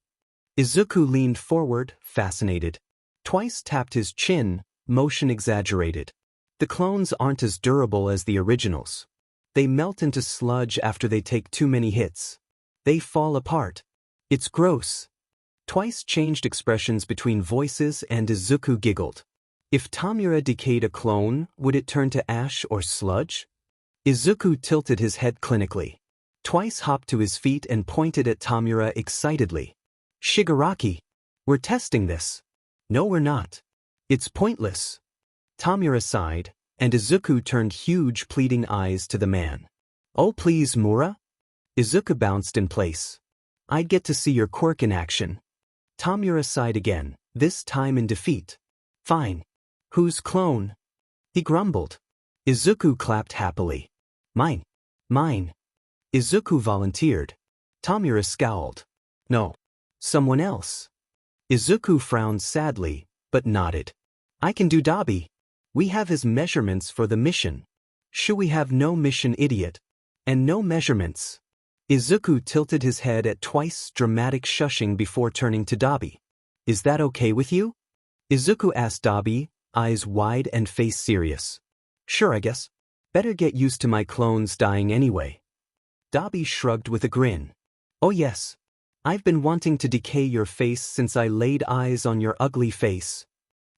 Izuku leaned forward, fascinated. Twice tapped his chin, motion exaggerated. The clones aren't as durable as the originals. They melt into sludge after they take too many hits. They fall apart. It's gross. Twice changed expressions between voices and Izuku giggled. If Tomura decayed a clone, would it turn to ash or sludge? Izuku tilted his head clinically. Twice hopped to his feet and pointed at Tomura excitedly. Shigaraki, we're testing this. No, we're not. It's pointless. Tomura sighed, and Izuku turned huge pleading eyes to the man. Oh please, Mura? Izuku bounced in place. I'd get to see your quirk in action. Tomura sighed again, this time in defeat. Fine. Whose clone? He grumbled. Izuku clapped happily. Mine. Izuku volunteered. Tomura scowled. No. Someone else. Izuku frowned sadly, but nodded. I can do Dobby. We have his measurements for the mission. Should we have no mission, idiot? And no measurements? Izuku tilted his head at Twice's dramatic shushing before turning to Dobby. Is that okay with you? Izuku asked Dobby, eyes wide and face serious. Sure, I guess. Better get used to my clones dying anyway. Dobby shrugged with a grin. Oh yes. I've been wanting to decay your face since I laid eyes on your ugly face.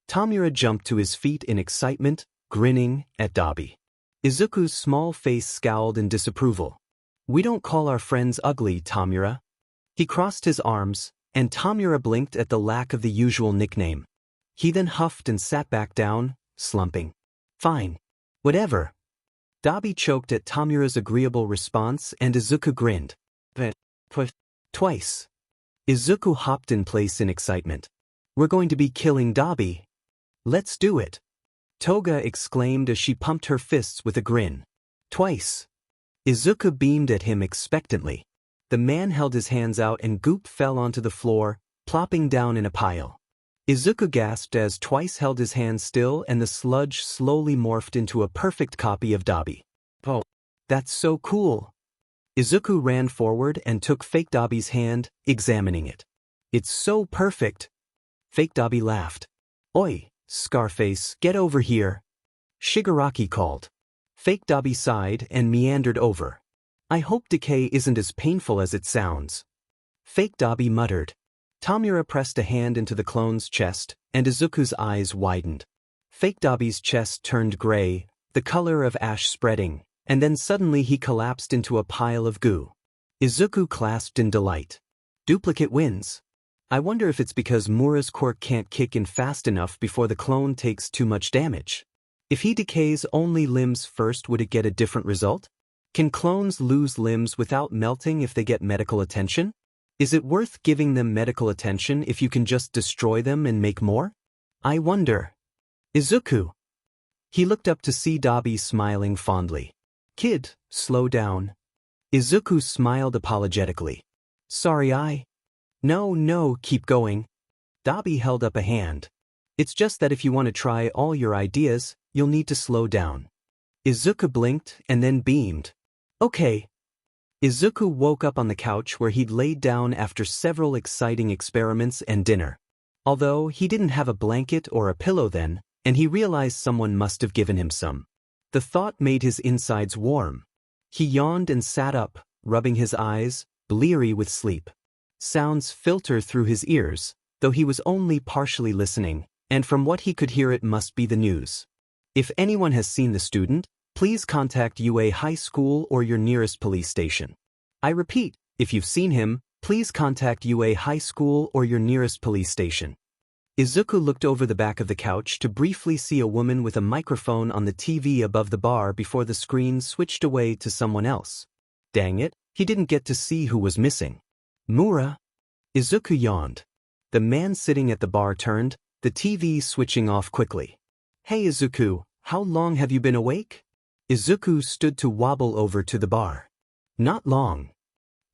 Tomura jumped to his feet in excitement, grinning at Dobby. Izuku's small face scowled in disapproval. We don't call our friends ugly, Tomura. He crossed his arms, and Tomura blinked at the lack of the usual nickname. He then huffed and sat back down, slumping. Fine. Whatever. Dobby choked at Tomura's agreeable response and Izuku grinned. Twice. Izuku hopped in place in excitement. We're going to be killing Dobby. Let's do it. Toga exclaimed as she pumped her fists with a grin. Twice. Izuku beamed at him expectantly. The man held his hands out and goop fell onto the floor, plopping down in a pile. Izuku gasped as Twice held his hands still and the sludge slowly morphed into a perfect copy of Dobby. Oh, that's so cool. Izuku ran forward and took fake Dobby's hand, examining it. It's so perfect. Fake Dobby laughed. Oi, Scarface, get over here. Shigaraki called. Fake Dobby sighed and meandered over. I hope decay isn't as painful as it sounds. Fake Dobby muttered. Tomura pressed a hand into the clone's chest, and Izuku's eyes widened. Fake Dobby's chest turned gray, the color of ash spreading, and then suddenly he collapsed into a pile of goo. Izuku clasped in delight. Duplicate wins. I wonder if it's because Mura's quirk can't kick in fast enough before the clone takes too much damage. If he decays only limbs first, would it get a different result? Can clones lose limbs without melting if they get medical attention? Is it worth giving them medical attention if you can just destroy them and make more? I wonder. Izuku. He looked up to see Dobby smiling fondly. Kid, slow down. Izuku smiled apologetically. Sorry, No, keep going. Dobby held up a hand. It's just that if you want to try all your ideas, you'll need to slow down. Izuku blinked and then beamed. Okay. Izuku woke up on the couch where he'd laid down after several exciting experiments and dinner. Although he didn't have a blanket or a pillow then, and he realized someone must have given him some. The thought made his insides warm. He yawned and sat up, rubbing his eyes, bleary with sleep. Sounds filter through his ears, though he was only partially listening, and from what he could hear it must be the news. If anyone has seen the student, please contact UA High School or your nearest police station. I repeat, if you've seen him, please contact UA High School or your nearest police station. Izuku looked over the back of the couch to briefly see a woman with a microphone on the TV above the bar before the screen switched away to someone else. Dang it, he didn't get to see who was missing. Mura? Izuku yawned. The man sitting at the bar turned, the TV switching off quickly. Hey Izuku, how long have you been awake? Izuku stood to wobble over to the bar. Not long.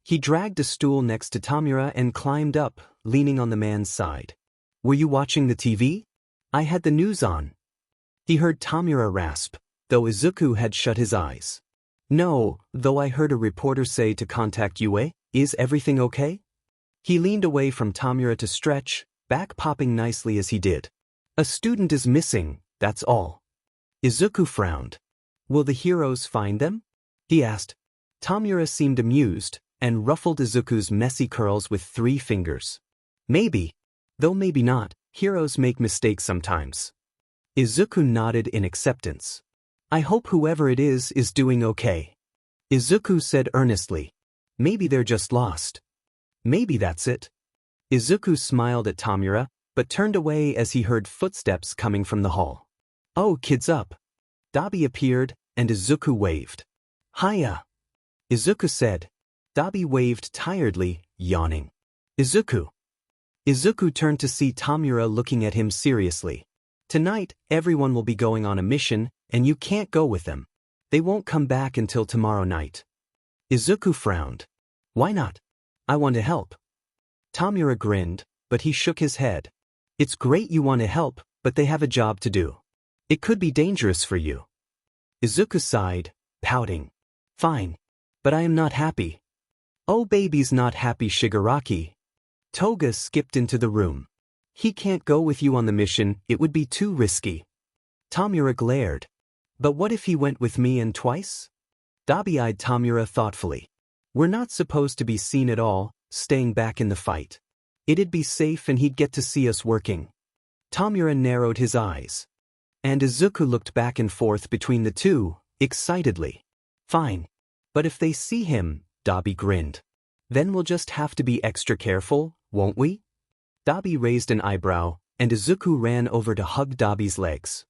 He dragged a stool next to Tomura and climbed up, leaning on the man's side. Were you watching the TV? I had the news on. He heard Tomura rasp, though Izuku had shut his eyes. No, though I heard a reporter say to contact UA. Is everything okay? He leaned away from Tomura to stretch, back popping nicely as he did. A student is missing, that's all. Izuku frowned. Will the heroes find them? He asked. Tomura seemed amused, and ruffled Izuku's messy curls with 3 fingers. Maybe. Though maybe not, heroes make mistakes sometimes. Izuku nodded in acceptance. I hope whoever it is doing okay. Izuku said earnestly. Maybe they're just lost. Maybe that's it. Izuku smiled at Tomura, but turned away as he heard footsteps coming from the hall. Oh, kids up. Dobby appeared, and Izuku waved. Hiya. Izuku said. Dobby waved tiredly, yawning. Izuku. Izuku turned to see Tomura looking at him seriously. Tonight, everyone will be going on a mission, and you can't go with them. They won't come back until tomorrow night. Izuku frowned. Why not? I want to help. Tomura grinned, but he shook his head. It's great you want to help, but they have a job to do. It could be dangerous for you. Izuku sighed, pouting. Fine. But I am not happy. Oh, baby's not happy, Shigaraki. Toga skipped into the room. He can't go with you on the mission, it would be too risky. Tomura glared. But what if he went with me and Twice? Dobby eyed Tomura thoughtfully. We're not supposed to be seen at all, staying back in the fight. It'd be safe and he'd get to see us working. Tomura narrowed his eyes. And Izuku looked back and forth between the two, excitedly. Fine. But if they see him, Dobby grinned. Then we'll just have to be extra careful, won't we? Dobby raised an eyebrow, and Izuku ran over to hug Dobby's legs.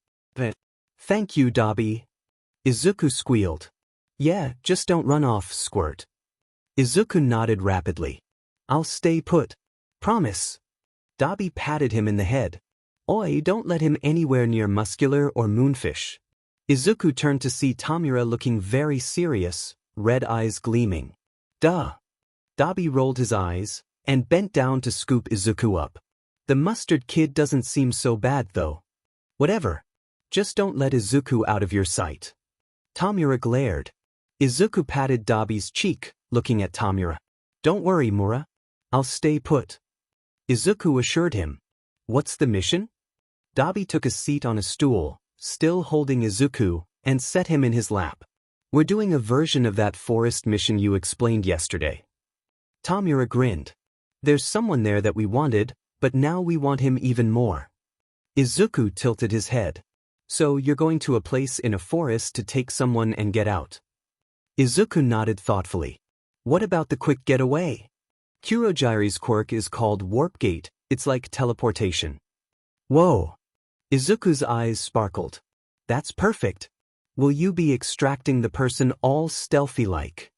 Thank you, Dobby. Izuku squealed. Yeah, just don't run off, Squirt. Izuku nodded rapidly. I'll stay put. Promise. Dobby patted him in the head. Oi, don't let him anywhere near Muscular or Moonfish. Izuku turned to see Tomura looking very serious, red eyes gleaming. Duh. Dobby rolled his eyes and bent down to scoop Izuku up. The mustard kid doesn't seem so bad though. Whatever. Just don't let Izuku out of your sight. Tomura glared. Izuku patted Dobby's cheek, looking at Tomura. Don't worry, Mura. I'll stay put. Izuku assured him. What's the mission? Dobby took a seat on a stool, still holding Izuku, and set him in his lap. We're doing a version of that forest mission you explained yesterday. Tomura grinned. There's someone there that we wanted, but now we want him even more. Izuku tilted his head. So you're going to a place in a forest to take someone and get out. Izuku nodded thoughtfully. What about the quick getaway? Kurogiri's quirk is called Warp Gate. It's like teleportation. Whoa. Izuku's eyes sparkled. That's perfect. Will you be extracting the person all stealthy-like?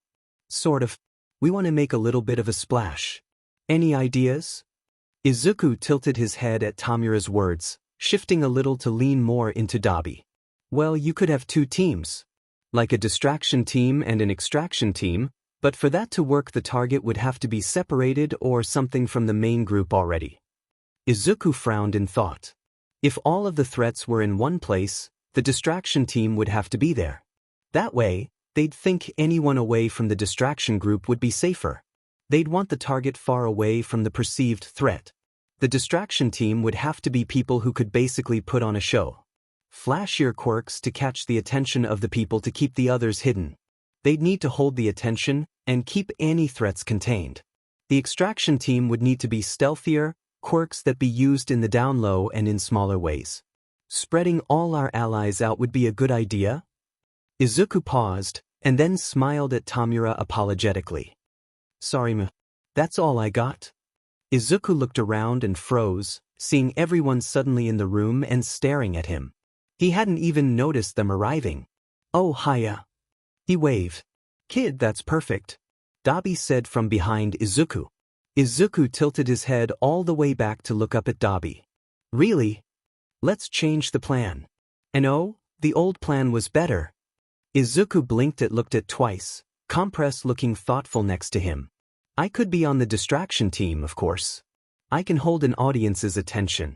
Sort of. We want to make a little bit of a splash. Any ideas? Izuku tilted his head at Tomura's words, shifting a little to lean more into Dobby. Well, you could have two teams. Like a distraction team and an extraction team, but for that to work the target would have to be separated or something from the main group already. Izuku frowned in thought. If all of the threats were in one place, the distraction team would have to be there. That way, they'd think anyone away from the distraction group would be safer. They'd want the target far away from the perceived threat. The distraction team would have to be people who could basically put on a show. Flashier quirks to catch the attention of the people to keep the others hidden. They'd need to hold the attention and keep any threats contained. The extraction team would need to be stealthier, quirks that be used in the down low and in smaller ways. Spreading all our allies out would be a good idea? Izuku paused, and then smiled at Tomura apologetically. Sorry, that's all I got. Izuku looked around and froze, seeing everyone suddenly in the room and staring at him. He hadn't even noticed them arriving. Oh, hiya. He waved. Kid, that's perfect. Dobby said from behind Izuku. Izuku tilted his head all the way back to look up at Dobby. Really? Let's change the plan. And oh, the old plan was better. Izuku blinked and looked at Twice, Compress looking thoughtful next to him. I could be on the distraction team, of course. I can hold an audience's attention.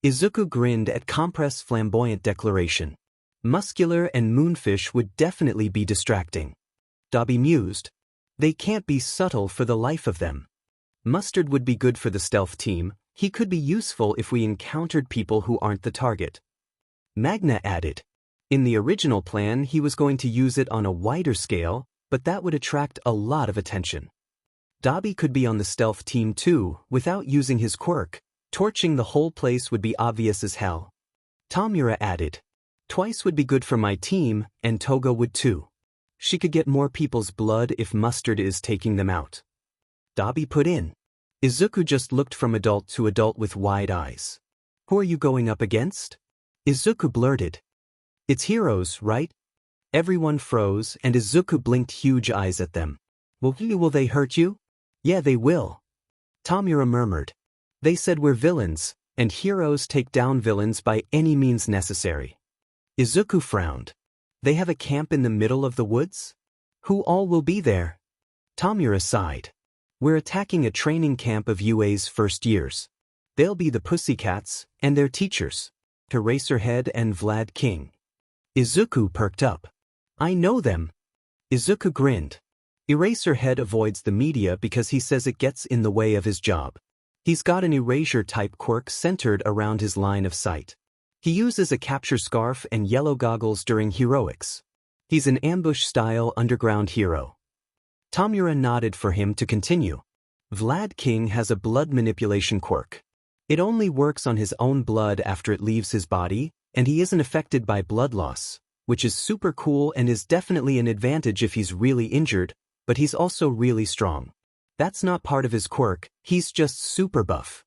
Izuku grinned at Compress' flamboyant declaration. Muscular and Moonfish would definitely be distracting. Dobby mused. They can't be subtle for the life of them. Mustard would be good for the stealth team. He could be useful if we encountered people who aren't the target. Magna added. In the original plan, he was going to use it on a wider scale, but that would attract a lot of attention. Dobby could be on the stealth team too, without using his quirk. Torching the whole place would be obvious as hell. Tomura added. Twice would be good for my team, and Toga would too. She could get more people's blood if Mustard is taking them out. Dobby put in. Izuku just looked from adult to adult with wide eyes. Who are you going up against? Izuku blurted. It's heroes, right? Everyone froze, and Izuku blinked huge eyes at them. Will they hurt you? Yeah, they will. Tomura murmured. They said we're villains, and heroes take down villains by any means necessary. Izuku frowned. They have a camp in the middle of the woods? Who all will be there? Tomura sighed. We're attacking a training camp of UA's first years. They'll be the Pussycats, and their teachers. Eraserhead and Vlad King. Izuku perked up. I know them. Izuku grinned. Eraserhead avoids the media because he says it gets in the way of his job. He's got an erasure-type quirk centered around his line of sight. He uses a capture scarf and yellow goggles during heroics. He's an ambush-style underground hero. Tomura nodded for him to continue. Vlad King has a blood manipulation quirk. It only works on his own blood after it leaves his body, and he isn't affected by blood loss, which is super cool and is definitely an advantage if he's really injured, but he's also really strong. That's not part of his quirk, he's just super buff.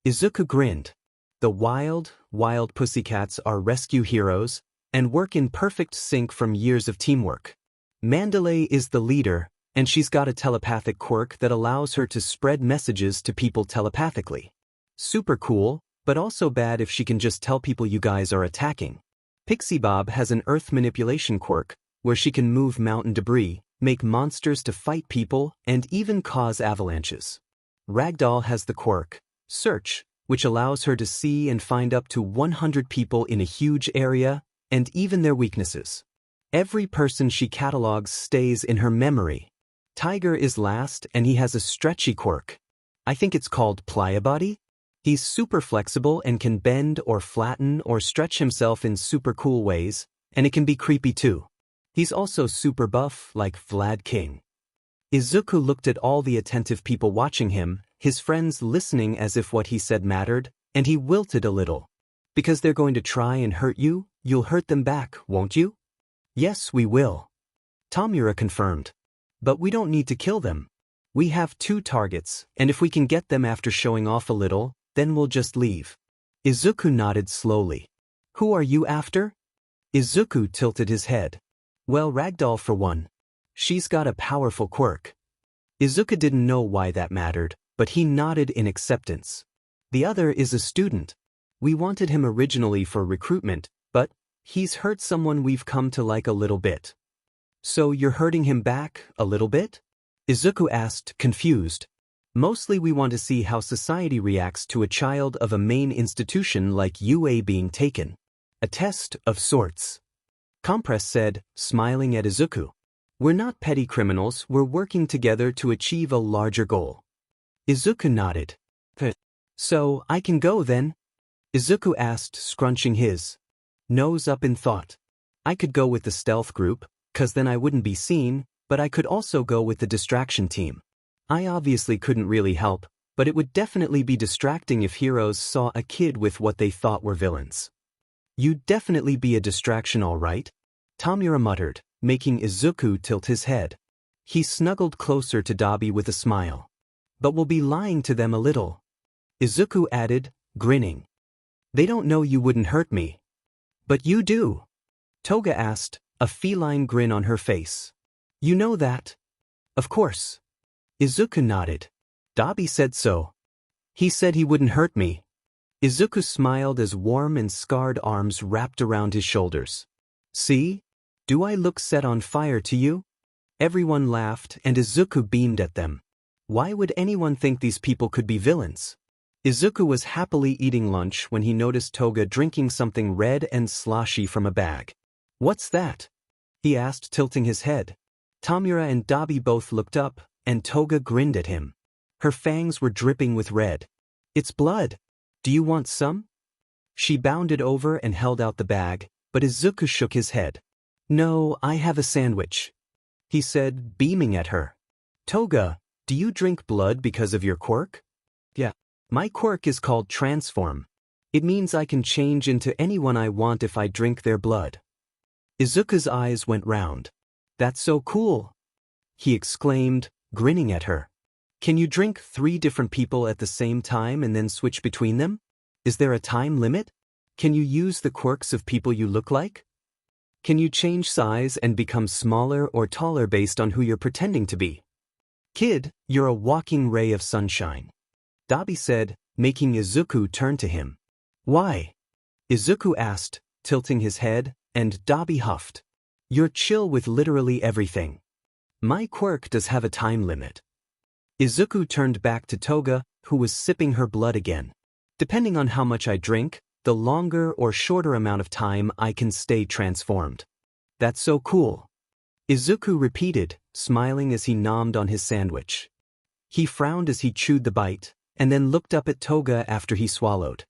Izuku grinned. The wild pussycats are rescue heroes and work in perfect sync from years of teamwork. Mandalay is the leader, and she's got a telepathic quirk that allows her to spread messages to people telepathically. Super cool, but also bad if she can just tell people you guys are attacking. Pixie Bob has an earth manipulation quirk, where she can move mountain debris, make monsters to fight people, and even cause avalanches. Ragdoll has the quirk, Search, which allows her to see and find up to 100 people in a huge area, and even their weaknesses. Every person she catalogs stays in her memory. Tiger is last, and he has a stretchy quirk. I think it's called Pliabody. He's super flexible and can bend or flatten or stretch himself in super cool ways, and it can be creepy too. He's also super buff, like Vlad King. Izuku looked at all the attentive people watching him, his friends listening as if what he said mattered, and he wilted a little. Because they're going to try and hurt you, you'll hurt them back, won't you? Yes, we will. Tomura confirmed. But we don't need to kill them. We have 2 targets, and if we can get them after showing off a little, then we'll just leave. Izuku nodded slowly. Who are you after? Izuku tilted his head. Well, Ragdoll for one. She's got a powerful quirk. Izuku didn't know why that mattered, but he nodded in acceptance. The other is a student. We wanted him originally for recruitment, but he's hurt someone we've come to like a little bit. So you're hurting him back, a little bit? Izuku asked, confused. Mostly we want to see how society reacts to a child of a main institution like UA being taken. A test of sorts. Compress said, smiling at Izuku. We're not petty criminals, we're working together to achieve a larger goal. Izuku nodded. So, I can go then? Izuku asked, scrunching his nose up in thought. I could go with the stealth group, 'cause then I wouldn't be seen, but I could also go with the distraction team. I obviously couldn't really help, but it would definitely be distracting if heroes saw a kid with what they thought were villains. You'd definitely be a distraction, all right? Tomura muttered, making Izuku tilt his head. He snuggled closer to Dobby with a smile. But we'll be lying to them a little. Izuku added, grinning. They don't know you wouldn't hurt me. But you do. Toga asked, a feline grin on her face. You know that? Of course. Izuku nodded. Dobby said so. He said he wouldn't hurt me. Izuku smiled as warm and scarred arms wrapped around his shoulders. See? Do I look set on fire to you? Everyone laughed and Izuku beamed at them. Why would anyone think these people could be villains? Izuku was happily eating lunch when he noticed Toga drinking something red and sloshy from a bag. What's that? He asked, tilting his head. Tomura and Dobby both looked up, and Toga grinned at him. Her fangs were dripping with red. It's blood. Do you want some? She bounded over and held out the bag, but Izuku shook his head. No, I have a sandwich, he said, beaming at her. Toga, do you drink blood because of your quirk? Yeah. My quirk is called Transform. It means I can change into anyone I want if I drink their blood. Izuku's eyes went round. That's so cool, he exclaimed, grinning at her. Can you drink 3 different people at the same time and then switch between them? Is there a time limit? Can you use the quirks of people you look like? Can you change size and become smaller or taller based on who you're pretending to be? Kid, you're a walking ray of sunshine, Dobby said, making Izuku turn to him. Why? Izuku asked, tilting his head, and Dobby huffed. You're chill with literally everything. My quirk does have a time limit. Izuku turned back to Toga, who was sipping her blood again. Depending on how much I drink, the longer or shorter amount of time I can stay transformed. That's so cool. Izuku repeated, smiling as he nommed on his sandwich. He frowned as he chewed the bite, and then looked up at Toga after he swallowed.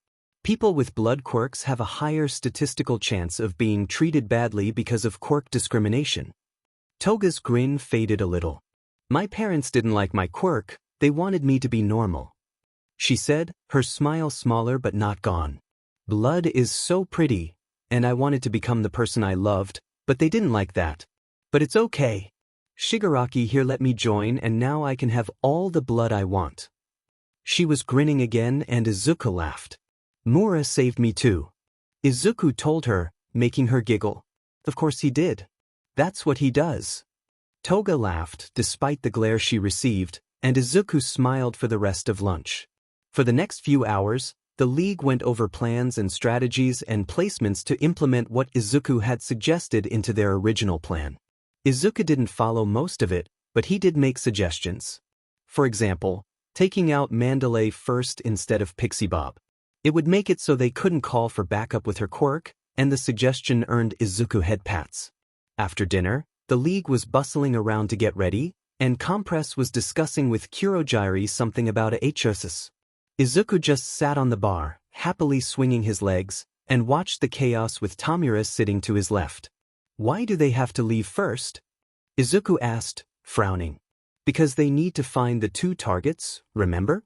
People with blood quirks have a higher statistical chance of being treated badly because of quirk discrimination. Toga's grin faded a little. My parents didn't like my quirk, they wanted me to be normal, she said, her smile smaller but not gone. Blood is so pretty, and I wanted to become the person I loved, but they didn't like that. But it's okay. Shigaraki here, let me join, and now I can have all the blood I want. She was grinning again and Izuku laughed. Mura saved me too. Izuku told her, making her giggle. Of course he did. That's what he does. Toga laughed despite the glare she received, and Izuku smiled for the rest of lunch. For the next few hours, the League went over plans and strategies and placements to implement what Izuku had suggested into their original plan. Izuku didn't follow most of it, but he did make suggestions. For example, taking out Mandalay first instead of Pixie Bob. It would make it so they couldn't call for backup with her quirk, and the suggestion earned Izuku head pats. After dinner, the League was bustling around to get ready, and Compress was discussing with Kurogiri something about ATiredAndDeadWriter. Izuku just sat on the bar, happily swinging his legs, and watched the chaos with Tomura sitting to his left. Why do they have to leave first? Izuku asked, frowning. Because they need to find the 2 targets, remember?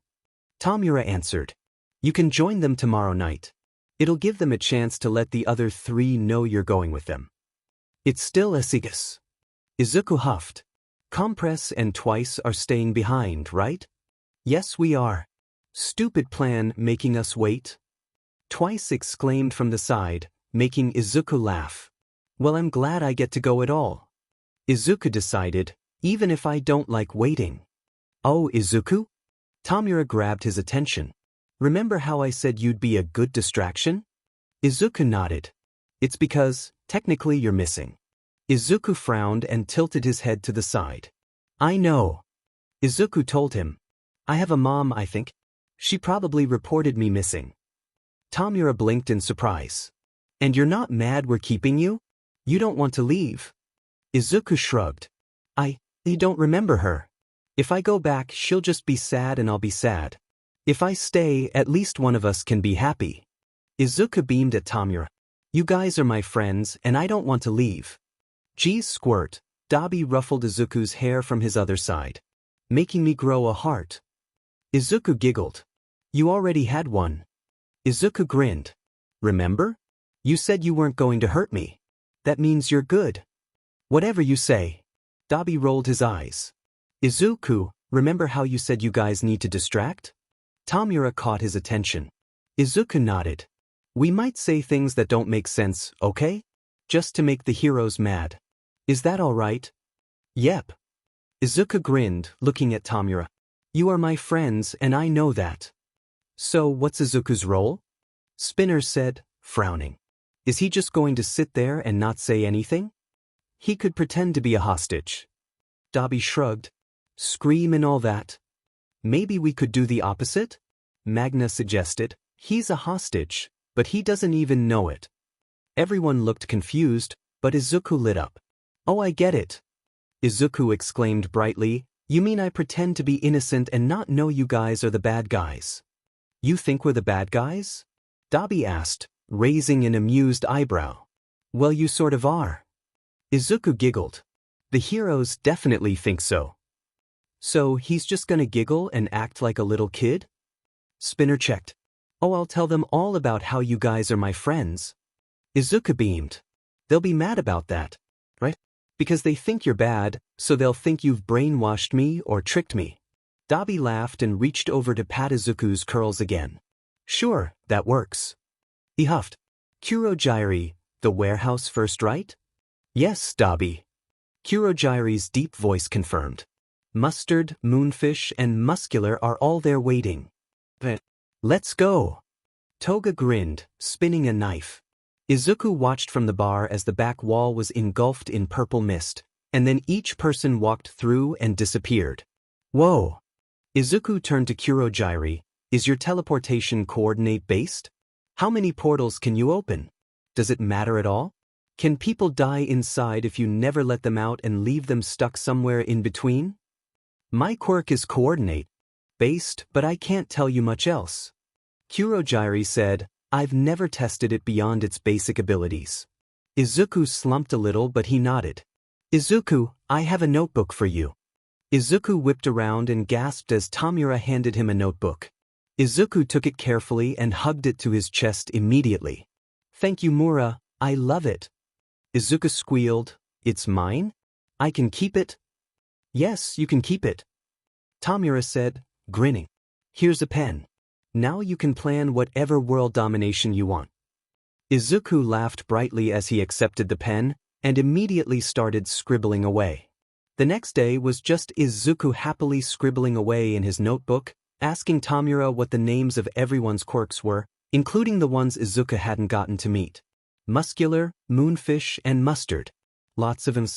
Tomura answered. You can join them tomorrow night. It'll give them a chance to let the other 3 know you're going with them. It's still Asigas. Izuku huffed. Compress and Twice are staying behind, right? Yes, we are. Stupid plan making us wait. Twice exclaimed from the side, making Izuku laugh. Well, I'm glad I get to go at all. Izuku decided, even if I don't like waiting. Oh, Izuku? Tomura grabbed his attention. Remember how I said you'd be a good distraction? Izuku nodded. It's because, technically you're missing. Izuku frowned and tilted his head to the side. I know. Izuku told him. I have a mom, I think. She probably reported me missing. Tomura blinked in surprise. And you're not mad we're keeping you? You don't want to leave. Izuku shrugged. I don't remember her. If I go back, she'll just be sad and I'll be sad. If I stay, at least one of us can be happy. Izuku beamed at Tomura. You guys are my friends, and I don't want to leave. Geez, squirt. Dobby ruffled Izuku's hair from his other side, making me grow a heart. Izuku giggled. You already had one. Izuku grinned. Remember? You said you weren't going to hurt me. That means you're good. Whatever you say. Dobby rolled his eyes. Izuku, remember how you said you guys need to distract? Tomura caught his attention. Izuku nodded. We might say things that don't make sense, okay? Just to make the heroes mad. Is that all right? Yep. Izuku grinned, looking at Tomura. You are my friends and I know that. So what's Izuku's role? Spinner said, frowning. Is he just going to sit there and not say anything? He could pretend to be a hostage. Dobby shrugged. Scream and all that. Maybe we could do the opposite? Magna suggested. He's a hostage, but he doesn't even know it. Everyone looked confused, but Izuku lit up. Oh, I get it. Izuku exclaimed brightly. You mean I pretend to be innocent and not know you guys are the bad guys? You think we're the bad guys? Dobby asked, raising an amused eyebrow. Well, you sort of are. Izuku giggled. The heroes definitely think so. So he's just gonna giggle and act like a little kid? Spinner checked. Oh, I'll tell them all about how you guys are my friends. Izuku beamed. They'll be mad about that, right? Because they think you're bad, so they'll think you've brainwashed me or tricked me. Dobby laughed and reached over to pat Izuku's curls again. Sure, that works. He huffed. Kurogiri, the warehouse first, right? Yes, Dobby. Kurogiri's deep voice confirmed. Mustard, Moonfish, and Muscular are all there waiting. Let's go. Toga grinned, spinning a knife. Izuku watched from the bar as the back wall was engulfed in purple mist, and then each person walked through and disappeared. Whoa. Izuku turned to Kurogiri. Is your teleportation coordinate-based? How many portals can you open? Does it matter at all? Can people die inside if you never let them out and leave them stuck somewhere in between? My quirk is coordinate-based, but I can't tell you much else. Kurogiri said, I've never tested it beyond its basic abilities. Izuku slumped a little, but he nodded. Izuku, I have a notebook for you. Izuku whipped around and gasped as Tomura handed him a notebook. Izuku took it carefully and hugged it to his chest immediately. Thank you, Mura, I love it. Izuku squealed, It's mine? I can keep it? Yes, you can keep it, Tomura said, grinning. Here's a pen. Now you can plan whatever world domination you want. Izuku laughed brightly as he accepted the pen, and immediately started scribbling away. The next day was just Izuku happily scribbling away in his notebook, asking Tomura what the names of everyone's quirks were, including the ones Izuku hadn't gotten to meet. Muscular, moonfish, and mustard. Lots of them.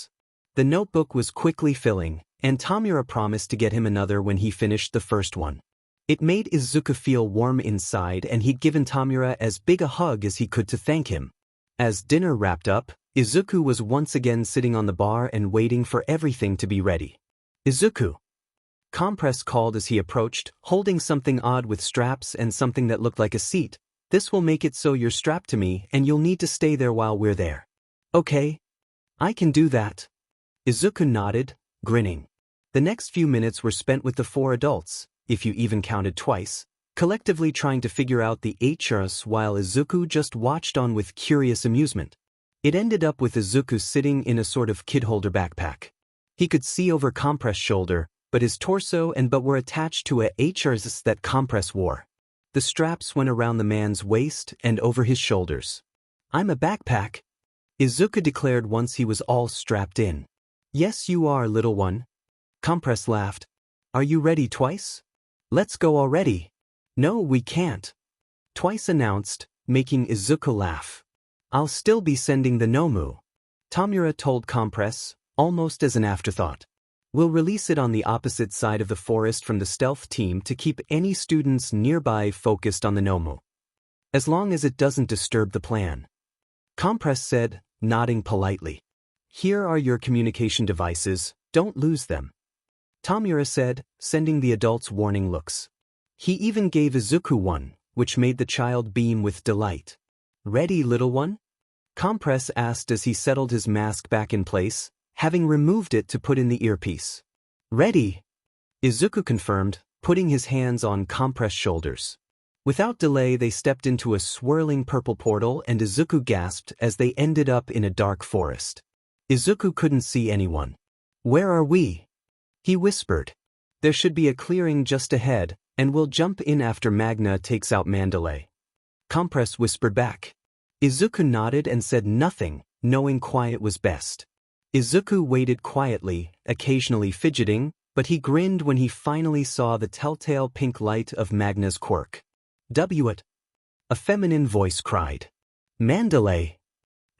The notebook was quickly filling, and Tomura promised to get him another when he finished the first one. It made Izuku feel warm inside, and he'd given Tomura as big a hug as he could to thank him. As dinner wrapped up, Izuku was once again sitting on the bar and waiting for everything to be ready. Izuku, Compress called as he approached, holding something odd with straps and something that looked like a seat. This will make it so you're strapped to me and you'll need to stay there while we're there. Okay. I can do that. Izuku nodded, grinning. The next few minutes were spent with the 4 adults, if you even counted twice, collectively trying to figure out the HRs while Izuku just watched on with curious amusement. It ended up with Izuku sitting in a sort of kid-holder backpack. He could see over Compress' shoulder, but his torso and butt were attached to a HRs that Compress wore. The straps went around the man's waist and over his shoulders. I'm a backpack, Izuku declared once he was all strapped in. Yes, you are, little one. Compress laughed. Are you ready, Twice? Let's go already. No, we can't, Twice announced, making Izuku laugh. I'll still be sending the Nomu, Tomura told Compress, almost as an afterthought. We'll release it on the opposite side of the forest from the stealth team to keep any students nearby focused on the Nomu. As long as it doesn't disturb the plan. Compress said, nodding politely. Here are your communication devices, don't lose them. Tomura said, sending the adults warning looks. He even gave Izuku one, which made the child beam with delight. Ready, little one? Compress asked as he settled his mask back in place, having removed it to put in the earpiece. Ready, Izuku confirmed, putting his hands on Compress' shoulders. Without delay they stepped into a swirling purple portal and Izuku gasped as they ended up in a dark forest. Izuku couldn't see anyone. Where are we? He whispered. There should be a clearing just ahead, and we'll jump in after Magna takes out Mandalay. Compress whispered back. Izuku nodded and said nothing, knowing quiet was best. Izuku waited quietly, occasionally fidgeting, but he grinned when he finally saw the telltale pink light of Magna's quirk. W it! A feminine voice cried. Mandalay!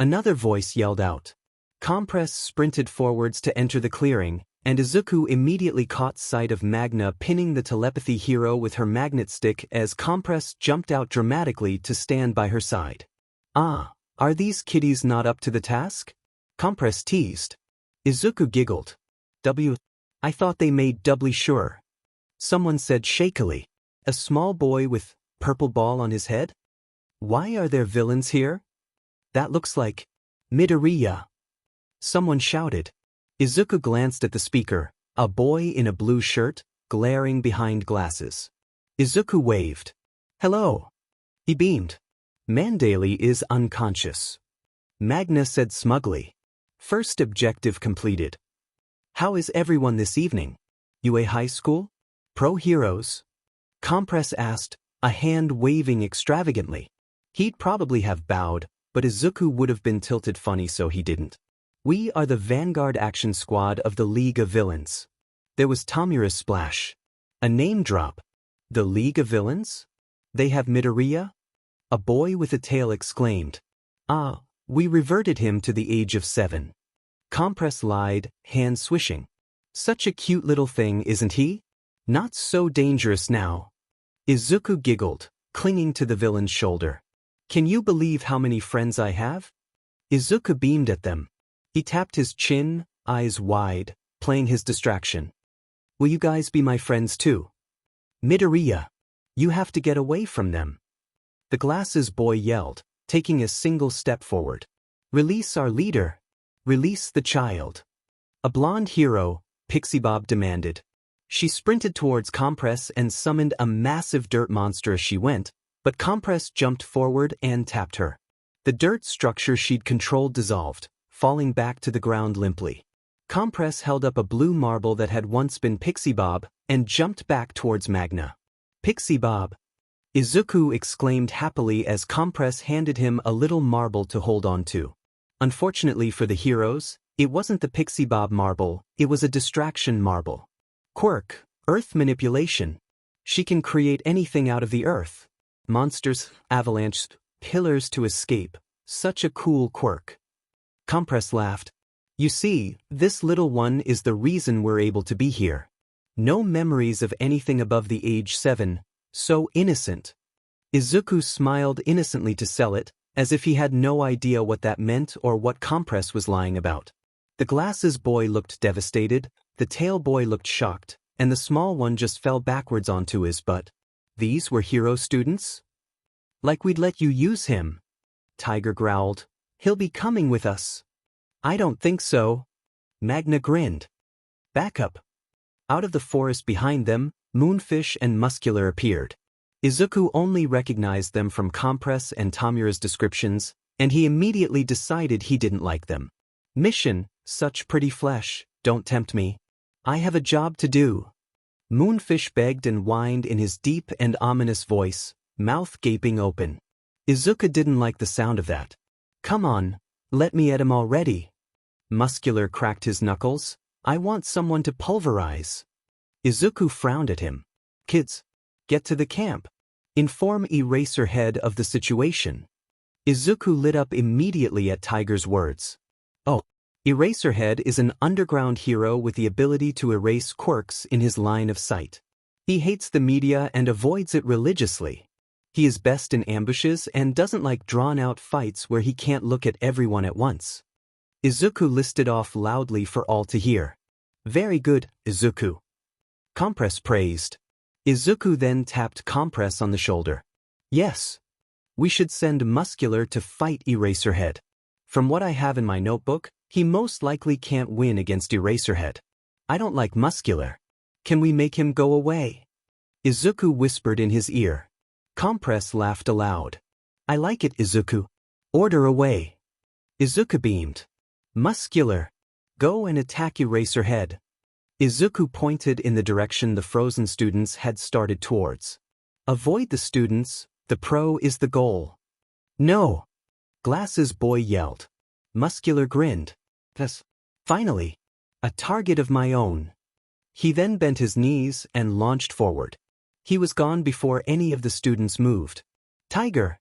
Another voice yelled out. Compress sprinted forwards to enter the clearing, and Izuku immediately caught sight of Magna pinning the telepathy hero with her magnet stick as Compress jumped out dramatically to stand by her side. Ah, are these kiddies not up to the task? Compress teased. Izuku giggled. I thought they made doubly sure. Someone said shakily. A small boy with purple ball on his head? Why are there villains here? That looks like Midoriya. Someone shouted. Izuku glanced at the speaker, a boy in a blue shirt, glaring behind glasses. Izuku waved. Hello. He beamed. Mandalay is unconscious. Magna said smugly. First objective completed. How is everyone this evening? UA High School? Pro heroes? Compress asked, a hand waving extravagantly. He'd probably have bowed, but Izuku would have been tilted funny so he didn't. We are the Vanguard Action Squad of the League of Villains. There was Tomura's splash. A name drop. The League of Villains? They have Midoriya? A boy with a tail exclaimed. Ah, we reverted him to the age of 7. Compress lied, hand swishing. Such a cute little thing, isn't he? Not so dangerous now. Izuku giggled, clinging to the villain's shoulder. Can you believe how many friends I have? Izuku beamed at them. He tapped his chin, eyes wide, playing his distraction. Will you guys be my friends too? Midoriya, you have to get away from them. The glasses boy yelled, taking a single step forward. Release our leader. Release the child. A blonde hero, Pixie Bob demanded. She sprinted towards Compress and summoned a massive dirt monster as she went, but Compress jumped forward and tapped her. The dirt structure she'd controlled dissolved, falling back to the ground limply. Compress held up a blue marble that had once been Pixie Bob and jumped back towards Magna. Pixie Bob! Izuku exclaimed happily as Compress handed him a little marble to hold on to. Unfortunately for the heroes, it wasn't the Pixie Bob marble, it was a distraction marble. Quirk, Earth manipulation. She can create anything out of the earth. Monsters, avalanches, pillars to escape. Such a cool quirk. Compress laughed. You see, this little one is the reason we're able to be here. No memories of anything above the age 7, so innocent. Izuku smiled innocently to sell it, as if he had no idea what that meant or what Compress was lying about. The glasses boy looked devastated, the tail boy looked shocked, and the small one just fell backwards onto his butt. These were hero students? Like we'd let you use him. Tiger growled. He'll be coming with us. I don't think so. Magna grinned. Back up. Out of the forest behind them, Moonfish and Muscular appeared. Izuku only recognized them from Compress and Tomura's descriptions, and he immediately decided he didn't like them. Mission, such pretty flesh, don't tempt me. I have a job to do. Moonfish begged and whined in his deep and ominous voice, mouth gaping open. Izuku didn't like the sound of that. Come on, let me at him already. Muscular cracked his knuckles. I want someone to pulverize. Izuku frowned at him. Kids, get to the camp. Inform Eraserhead of the situation. Izuku lit up immediately at Tiger's words. Oh, Eraserhead is an underground hero with the ability to erase quirks in his line of sight. He hates the media and avoids it religiously. He is best in ambushes and doesn't like drawn-out fights where he can't look at everyone at once. Izuku listed off loudly for all to hear. Very good, Izuku. Compress praised. Izuku then tapped Compress on the shoulder. Yes. We should send Muscular to fight Eraserhead. From what I have in my notebook, he most likely can't win against Eraserhead. I don't like Muscular. Can we make him go away? Izuku whispered in his ear. Compress laughed aloud. I like it, Izuku. Order away. Izuku beamed. Muscular. Go and attack Eraserhead. Izuku pointed in the direction the frozen students had started towards. Avoid the students, the pro is the goal. No. Glasses boy yelled. Muscular grinned. Thus, finally, a target of my own. He then bent his knees and launched forward. He was gone before any of the students moved. Tiger.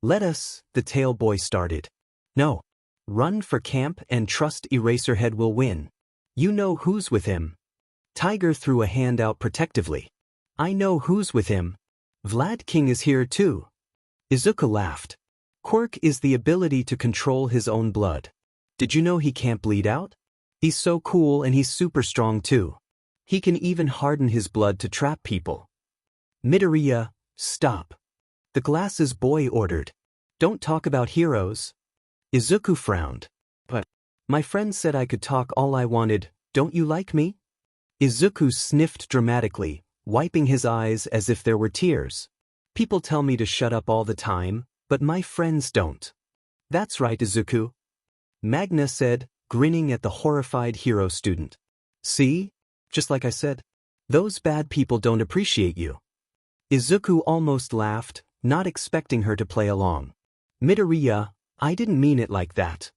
Let us, the tail boy started. No. Run for camp and trust Eraserhead will win. You know who's with him. Tiger threw a hand out protectively. I know who's with him. Vlad King is here too. Izuku laughed. Quirk is the ability to control his own blood. Did you know he can't bleed out? He's so cool and he's super strong too. He can even harden his blood to trap people. Midoriya, stop. The glasses boy ordered. Don't talk about heroes. Izuku frowned. But my friend said I could talk all I wanted, don't you like me? Izuku sniffed dramatically, wiping his eyes as if there were tears. People tell me to shut up all the time, but my friends don't. That's right, Izuku. Magna said, grinning at the horrified hero student. See? Just like I said. Those bad people don't appreciate you. Izuku almost laughed, not expecting her to play along. Midoriya, I didn't mean it like that.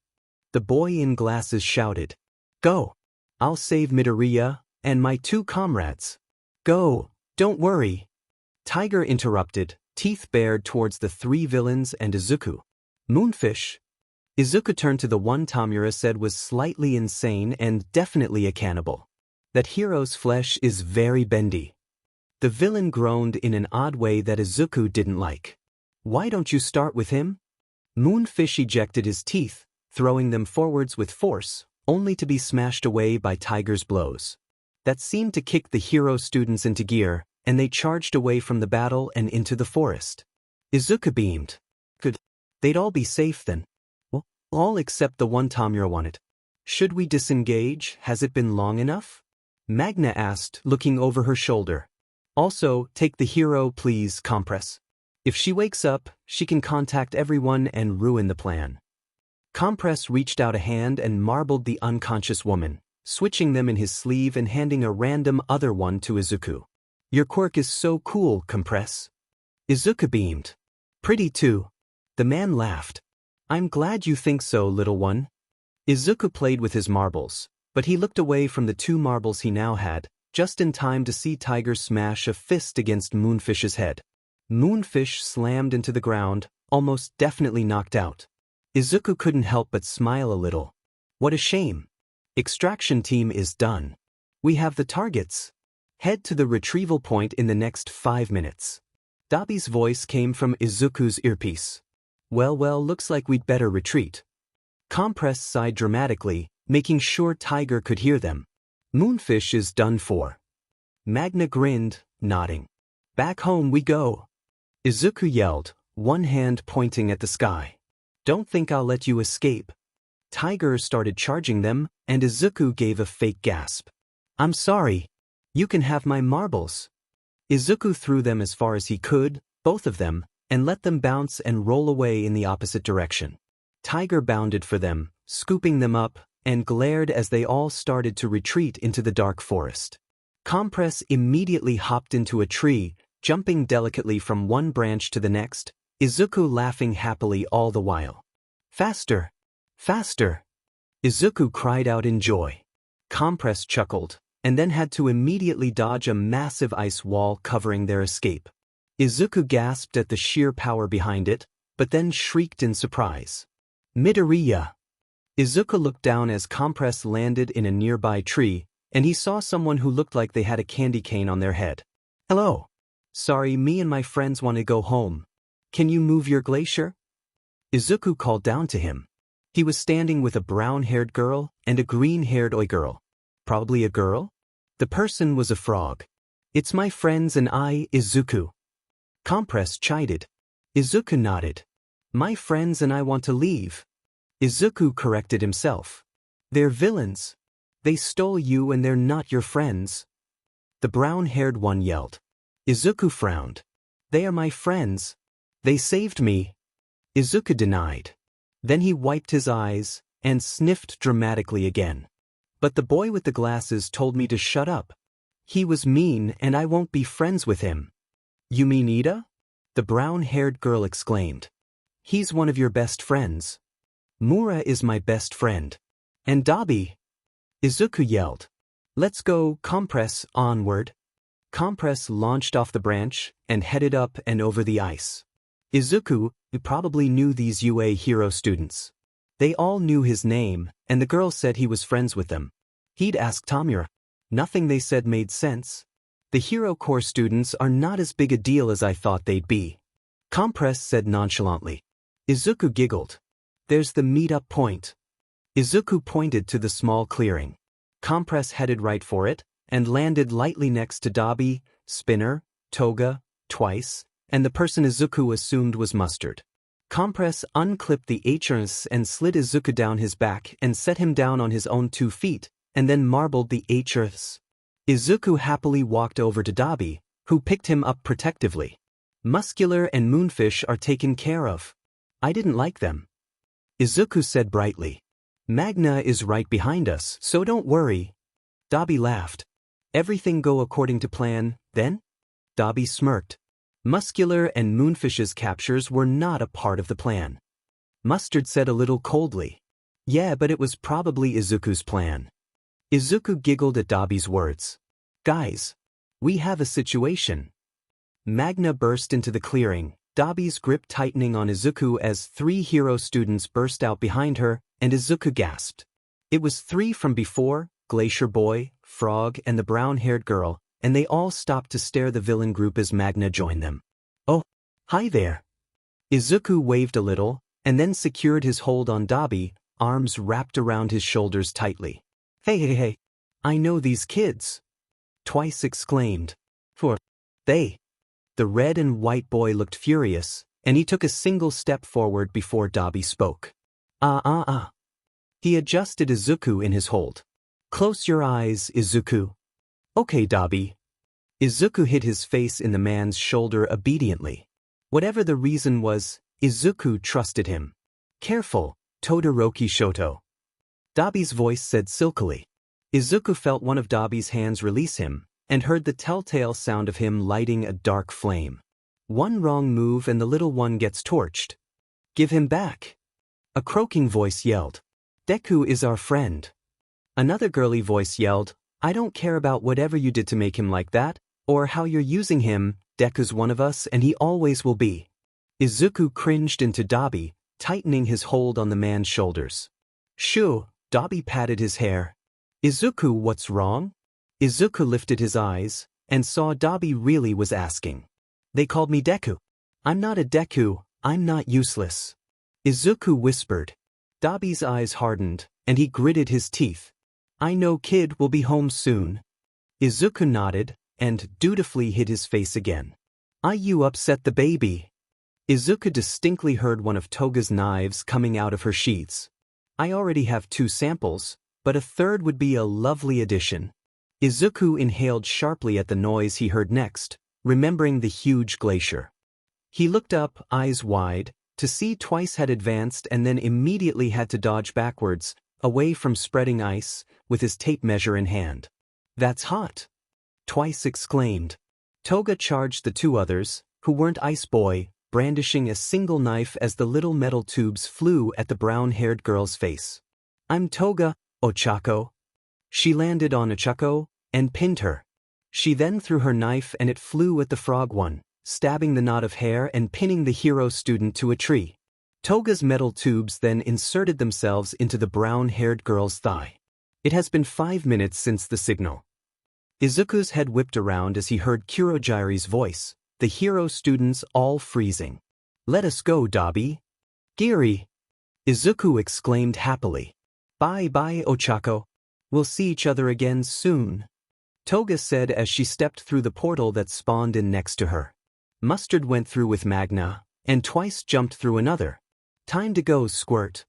The boy in glasses shouted. Go. I'll save Midoriya and my 2 comrades. Go, don't worry. Tiger interrupted, teeth bared towards the 3 villains and Izuku. Moonfish. Izuku turned to the one Tomura said was slightly insane and definitely a cannibal. That hero's flesh is very bendy. The villain groaned in an odd way that Izuku didn't like. Why don't you start with him? Moonfish ejected his teeth, throwing them forwards with force, only to be smashed away by Tiger's blows. That seemed to kick the hero students into gear, and they charged away from the battle and into the forest. Izuku beamed. Good. They'd all be safe then. Well, all except the one Tomura wanted. Should we disengage? Has it been long enough? Magna asked, looking over her shoulder. Also, take the hero, please, Compress. If she wakes up, she can contact everyone and ruin the plan. Compress reached out a hand and marbled the unconscious woman. switching them in his sleeve and handing a random other one to Izuku. Your quirk is so cool, Compress. Izuku beamed. Pretty too. The man laughed. I'm glad you think so, little one. Izuku played with his marbles, but he looked away from the 2 marbles he now had, just in time to see Tiger smash a fist against Moonfish's head. Moonfish slammed into the ground, almost definitely knocked out. Izuku couldn't help but smile a little. What a shame. Extraction team is done. We have the targets. Head to the retrieval point in the next 5 minutes. Dobby's voice came from Izuku's earpiece. Well, looks like we'd better retreat. Compress sighed dramatically, making sure Tiger could hear them. Moonfish is done for. Magna grinned, nodding. Back home we go. Izuku yelled, one hand pointing at the sky. Don't think I'll let you escape. Tiger started charging them, and Izuku gave a fake gasp. I'm sorry. You can have my marbles. Izuku threw them as far as he could, both of them, and let them bounce and roll away in the opposite direction. Tiger bounded for them, scooping them up, and glared as they all started to retreat into the dark forest. Compress immediately hopped into a tree, jumping delicately from one branch to the next, Izuku laughing happily all the while. Faster! Faster! Izuku cried out in joy. Compress chuckled, and then had to immediately dodge a massive ice wall covering their escape. Izuku gasped at the sheer power behind it, but then shrieked in surprise. Midoriya! Izuku looked down as Compress landed in a nearby tree, and he saw someone who looked like they had a candy cane on their head. Hello. Sorry, me and my friends want to go home. Can you move your glacier? Izuku called down to him. He was standing with a brown-haired girl and a green-haired oi girl. Probably a girl? The person was a frog. It's my friends and I, Izuku. Compress chided. Izuku nodded. My friends and I want to leave. Izuku corrected himself. They're villains. They stole you and they're not your friends. The brown-haired one yelled. Izuku frowned. They are my friends. They saved me. Izuku denied. Then he wiped his eyes and sniffed dramatically again. But the boy with the glasses told me to shut up. He was mean and I won't be friends with him. You mean Ida? The brown-haired girl exclaimed. He's one of your best friends. Mura is my best friend. And Dobby. Izuku yelled. Let's go, Compress, onward. Compress launched off the branch and headed up and over the ice. Izuku probably knew these UA hero students. They all knew his name, and the girl said he was friends with them. He'd asked Tomura. Nothing they said made sense. The Hero Corps students are not as big a deal as I thought they'd be. Compress said nonchalantly. Izuku giggled. There's the meet-up point. Izuku pointed to the small clearing. Compress headed right for it, and landed lightly next to Dobby, Spinner, Toga, Twice, and the person Izuku assumed was Mustard. Compress unclipped the HRS and slid Izuku down his back and set him down on his own 2 feet, and then marbled the HRS. Izuku happily walked over to Dobby, who picked him up protectively. Muscular and Moonfish are taken care of. I didn't like them. Izuku said brightly. Magna is right behind us, so don't worry. Dobby laughed. Everything go according to plan, then? Dobby smirked. Muscular and Moonfish's captures were not a part of the plan. Mustard said a little coldly. Yeah, but it was probably Izuku's plan. Izuku giggled at Dobby's words. Guys, we have a situation. Magna burst into the clearing, Dobby's grip tightening on Izuku as 3 hero students burst out behind her, and Izuku gasped. It was 3 from before, Glacier Boy, Frog, and the brown-haired girl, and they all stopped to stare the villain group as Magna joined them. Oh, hi there. Izuku waved a little, and then secured his hold on Dobby, arms wrapped around his shoulders tightly. Hey, I know these kids. Twice exclaimed. For they. The red and white boy looked furious, and he took a single step forward before Dobby spoke. He adjusted Izuku in his hold. Close your eyes, Izuku. Okay, Dobby. Izuku hid his face in the man's shoulder obediently. Whatever the reason was, Izuku trusted him. Careful, Todoroki Shoto. Dobby's voice said silkily. Izuku felt one of Dobby's hands release him, and heard the telltale sound of him lighting a dark flame. One wrong move and the little one gets torched. Give him back. A croaking voice yelled. Deku is our friend. Another girly voice yelled, I don't care about whatever you did to make him like that, or how you're using him, Deku's one of us and he always will be. Izuku cringed into Dobby, tightening his hold on the man's shoulders. Shoo, Dobby patted his hair. Izuku, what's wrong? Izuku lifted his eyes, and saw Dobby really was asking. They called me Deku. I'm not a Deku, I'm not useless. Izuku whispered. Dobby's eyes hardened, and he gritted his teeth. I know kid will be home soon. Izuku nodded, and dutifully hid his face again. You upset the baby. Izuku distinctly heard one of Toga's knives coming out of her sheaths. I already have 2 samples, but a third would be a lovely addition. Izuku inhaled sharply at the noise he heard next, remembering the huge glacier. He looked up, eyes wide, to see Twice had advanced and then immediately had to dodge backwards, away from spreading ice, with his tape measure in hand. That's hot! Twice exclaimed. Toga charged the 2 others, who weren't Ice Boy, brandishing a single knife as the little metal tubes flew at the brown-haired girl's face. I'm Toga, Ochako. She landed on Ochako, and pinned her. She then threw her knife and it flew at the frog one, stabbing the knot of hair and pinning the hero student to a tree. Toga's metal tubes then inserted themselves into the brown-haired girl's thigh. It has been 5 minutes since the signal. Izuku's head whipped around as he heard Kurogiri's voice, the hero students all freezing. Let us go, Dobby. Giri! Izuku exclaimed happily. Bye-bye, Ochako. We'll see each other again soon. Toga said as she stepped through the portal that spawned in next to her. Mustard went through with Magna, and Twice jumped through another. Time to go, Squirt.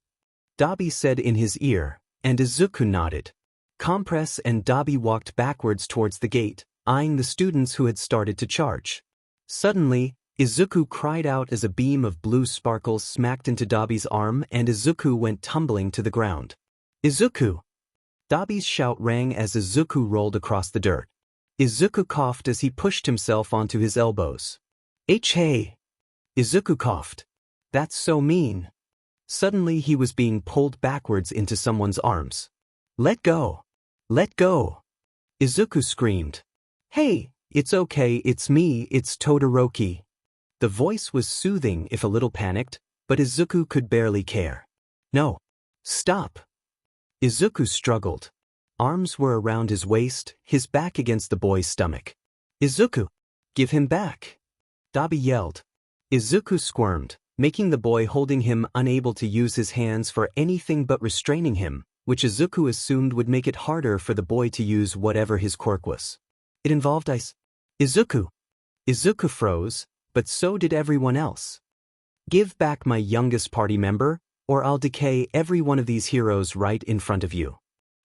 Dobby said in his ear, and Izuku nodded. Compress and Dobby walked backwards towards the gate, eyeing the students who had started to charge. Suddenly, Izuku cried out as a beam of blue sparkles smacked into Dobby's arm and Izuku went tumbling to the ground. Izuku! Dobby's shout rang as Izuku rolled across the dirt. Izuku coughed as he pushed himself onto his elbows. Hey! Izuku coughed. That's so mean. Suddenly he was being pulled backwards into someone's arms. Let go! Let go! Izuku screamed. Hey, it's okay, it's me, it's Todoroki. The voice was soothing if a little panicked, but Izuku could barely care. No. Stop! Izuku struggled. Arms were around his waist, his back against the boy's stomach. Izuku! Give him back! Dobby yelled. Izuku squirmed, making the boy holding him unable to use his hands for anything but restraining him, which Izuku assumed would make it harder for the boy to use whatever his quirk was. It involved ice. Izuku! Izuku froze, but so did everyone else. Give back my youngest party member, or I'll decay every one of these heroes right in front of you.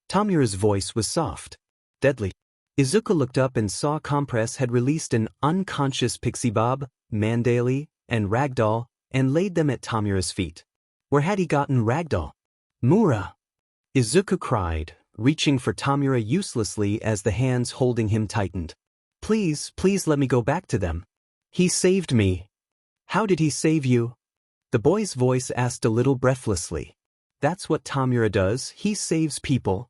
Tomura's voice was soft. Deadly. Izuku looked up and saw Compress had released an unconscious Pixie Bob, Mandaly, and Ragdoll, and laid them at Tomura's feet. Where had he gotten Ragdoll? Mura! Izuku cried, reaching for Tomura uselessly as the hands holding him tightened. Please, please let me go back to them. He saved me. How did he save you? The boy's voice asked a little breathlessly. That's what Tomura does, he saves people.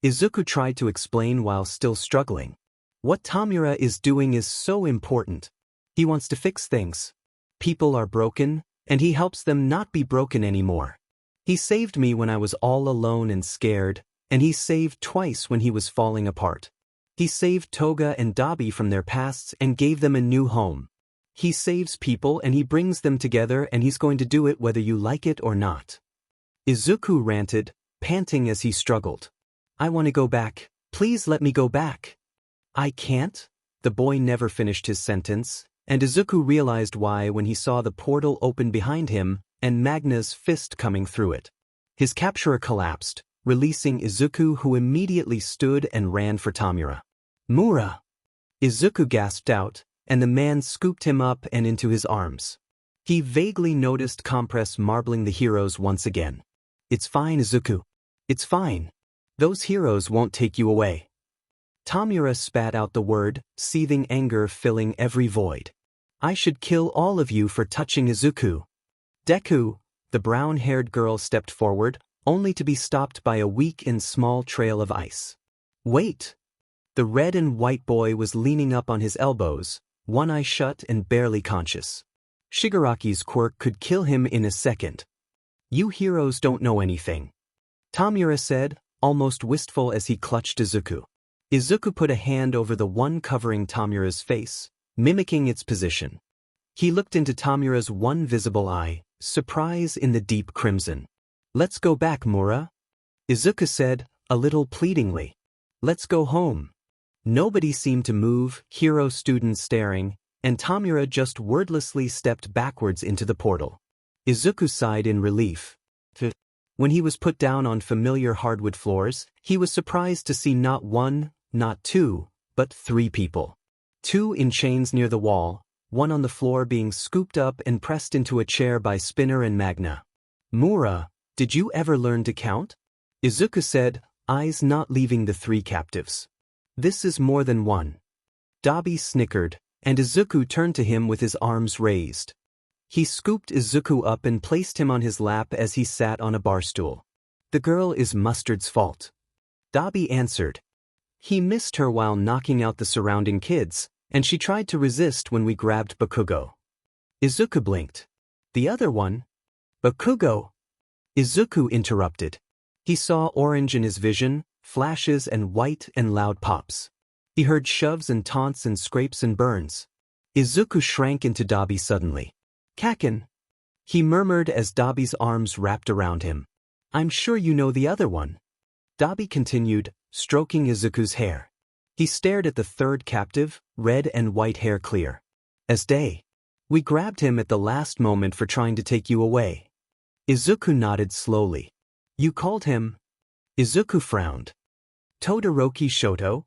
Izuku tried to explain while still struggling. What Tomura is doing is so important. He wants to fix things. People are broken, and he helps them not be broken anymore. He saved me when I was all alone and scared, and he saved Twice when he was falling apart. He saved Toga and Dobby from their pasts and gave them a new home. He saves people and he brings them together and he's going to do it whether you like it or not. Izuku ranted, panting as he struggled. I want to go back. Please let me go back. I can't? The boy never finished his sentence, and Izuku realized why when he saw the portal open behind him and Magna's fist coming through it. His capturer collapsed, releasing Izuku, who immediately stood and ran for Tomura. Mura! Izuku gasped out, and the man scooped him up and into his arms. He vaguely noticed Compress marbling the heroes once again. It's fine, Izuku. It's fine. Those heroes won't take you away. Tomura spat out the word, seething anger filling every void. I should kill all of you for touching Izuku. Deku, the brown-haired girl stepped forward, only to be stopped by a weak and small trail of ice. Wait! The red and white boy was leaning up on his elbows, one eye shut and barely conscious. Shigaraki's quirk could kill him in a second. You heroes don't know anything, Tomura said, almost wistful as he clutched Izuku. Izuku put a hand over the one covering Tomura's face, mimicking its position. He looked into Tomura's one visible eye, surprise in the deep crimson. Let's go back, Mura, Izuku said, a little pleadingly. Let's go home. Nobody seemed to move, hero students staring, and Tomura just wordlessly stepped backwards into the portal. Izuku sighed in relief. When he was put down on familiar hardwood floors, he was surprised to see not one, not two, but 3 people. 2 in chains near the wall, 1 on the floor being scooped up and pressed into a chair by Spinner and Magna. Mura, did you ever learn to count? Izuku said, eyes not leaving the 3 captives. This is more than 1. Dobby snickered, and Izuku turned to him with his arms raised. He scooped Izuku up and placed him on his lap as he sat on a bar stool. The girl is Mustard's fault, Dobby answered. He missed her while knocking out the surrounding kids, and she tried to resist when we grabbed Bakugo. Izuku blinked. The other one? Bakugo? Izuku interrupted. He saw orange in his vision, flashes and white and loud pops. He heard shoves and taunts and scrapes and burns. Izuku shrank into Dobby suddenly. Kaken, he murmured as Dobby's arms wrapped around him. I'm sure you know the other one. Dobby continued, stroking Izuku's hair. He stared at the 3rd captive, red and white hair clear as day. We grabbed him at the last moment for trying to take you away. Izuku nodded slowly. You called him? Izuku frowned. Todoroki Shoto?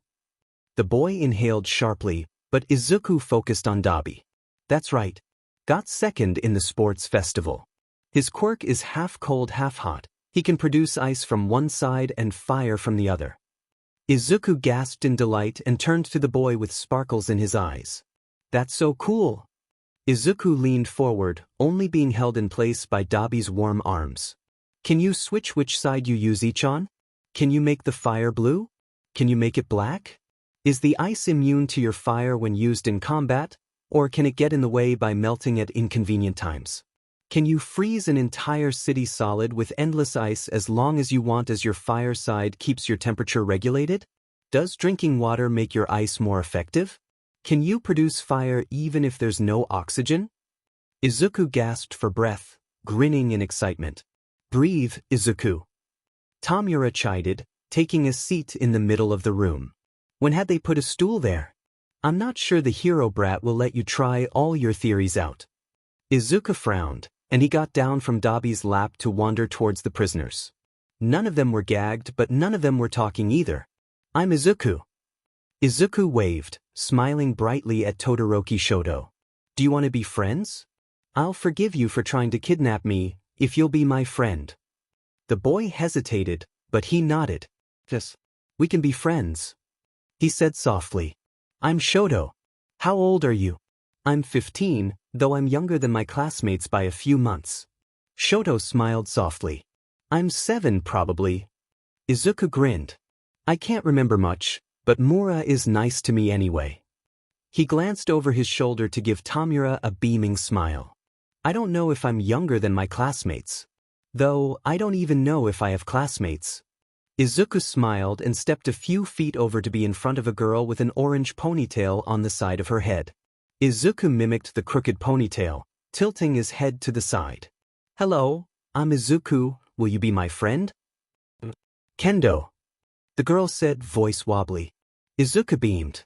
The boy inhaled sharply, but Izuku focused on Dobby. That's right. Got 2nd in the sports festival. His quirk is half cold, half hot. He can produce ice from one side and fire from the other. Izuku gasped in delight and turned to the boy with sparkles in his eyes. That's so cool. Izuku leaned forward, only being held in place by Dobby's warm arms. Can you switch which side you use each on? Can you make the fire blue? Can you make it black? Is the ice immune to your fire when used in combat? Or can it get in the way by melting at inconvenient times? Can you freeze an entire city solid with endless ice as long as you want as your fire side keeps your temperature regulated? Does drinking water make your ice more effective? Can you produce fire even if there's no oxygen? Izuku gasped for breath, grinning in excitement. Breathe, Izuku. Tomura chided, taking a seat in the middle of the room. When had they put a stool there? I'm not sure the hero brat will let you try all your theories out. Izuku frowned, and he got down from Dobby's lap to wander towards the prisoners. None of them were gagged, but none of them were talking either. I'm Izuku. Izuku waved, smiling brightly at Todoroki Shoto. Do you want to be friends? I'll forgive you for trying to kidnap me, if you'll be my friend. The boy hesitated, but he nodded. Yes, we can be friends, he said softly. I'm Shoto. How old are you? I'm 15, though I'm younger than my classmates by a few months. Shoto smiled softly. I'm 7 probably. Izuku grinned. I can't remember much, but Mura is nice to me anyway. He glanced over his shoulder to give Tomura a beaming smile. I don't know if I'm younger than my classmates. Though, I don't even know if I have classmates. Izuku smiled and stepped a few feet over to be in front of a girl with an orange ponytail on the side of her head. Izuku mimicked the crooked ponytail, tilting his head to the side. Hello, I'm Izuku, will you be my friend? Kendo. The girl said, voice wobbly. Izuku beamed.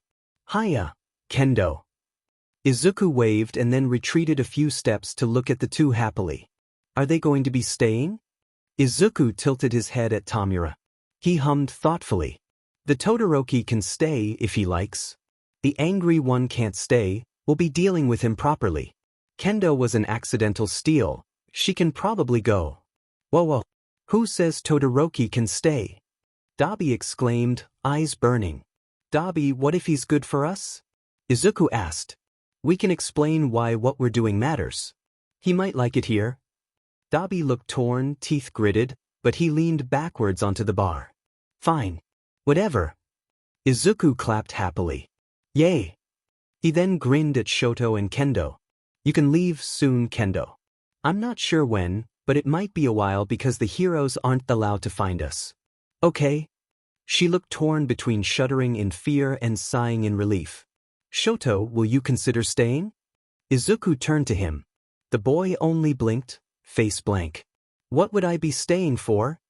Hiya, Kendo. Izuku waved and then retreated a few steps to look at the two happily. Are they going to be staying? Izuku tilted his head at Tomura. He hummed thoughtfully. The Todoroki can stay if he likes. The angry one can't stay, we'll be dealing with him properly. Kendo was an accidental steal, she can probably go. Whoa, who says Todoroki can stay? Dobby exclaimed, eyes burning. Dobby, what if he's good for us? Izuku asked. We can explain why what we're doing matters. He might like it here. Dobby looked torn, teeth gritted, but he leaned backwards onto the bar. Fine. Whatever. Izuku clapped happily. Yay. He then grinned at Shoto and Kendo. You can leave soon, Kendo. I'm not sure when, but it might be a while because the heroes aren't allowed to find us. Okay. She looked torn between shuddering in fear and sighing in relief. Shoto, will you consider staying? Izuku turned to him. The boy only blinked, face blank. What would I be staying for?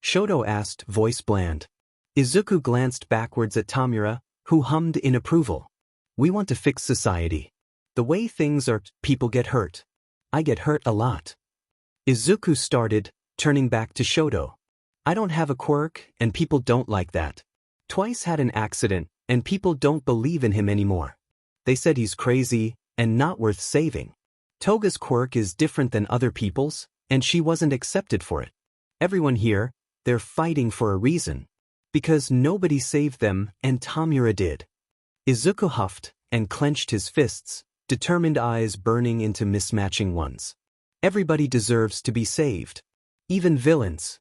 Shoto asked, voice bland. Izuku glanced backwards at Tomura, who hummed in approval. We want to fix society. The way things are, people get hurt. I get hurt a lot. Izuku started, turning back to Shoto. I don't have a quirk, and people don't like that. Twice had an accident, and people don't believe in him anymore. They said he's crazy, and not worth saving. Toga's quirk is different than other people's, and she wasn't accepted for it. Everyone here, they're fighting for a reason. Because nobody saved them, and Tomura did. Izuku huffed, and clenched his fists, determined eyes burning into mismatching ones. Everybody deserves to be saved. Even villains.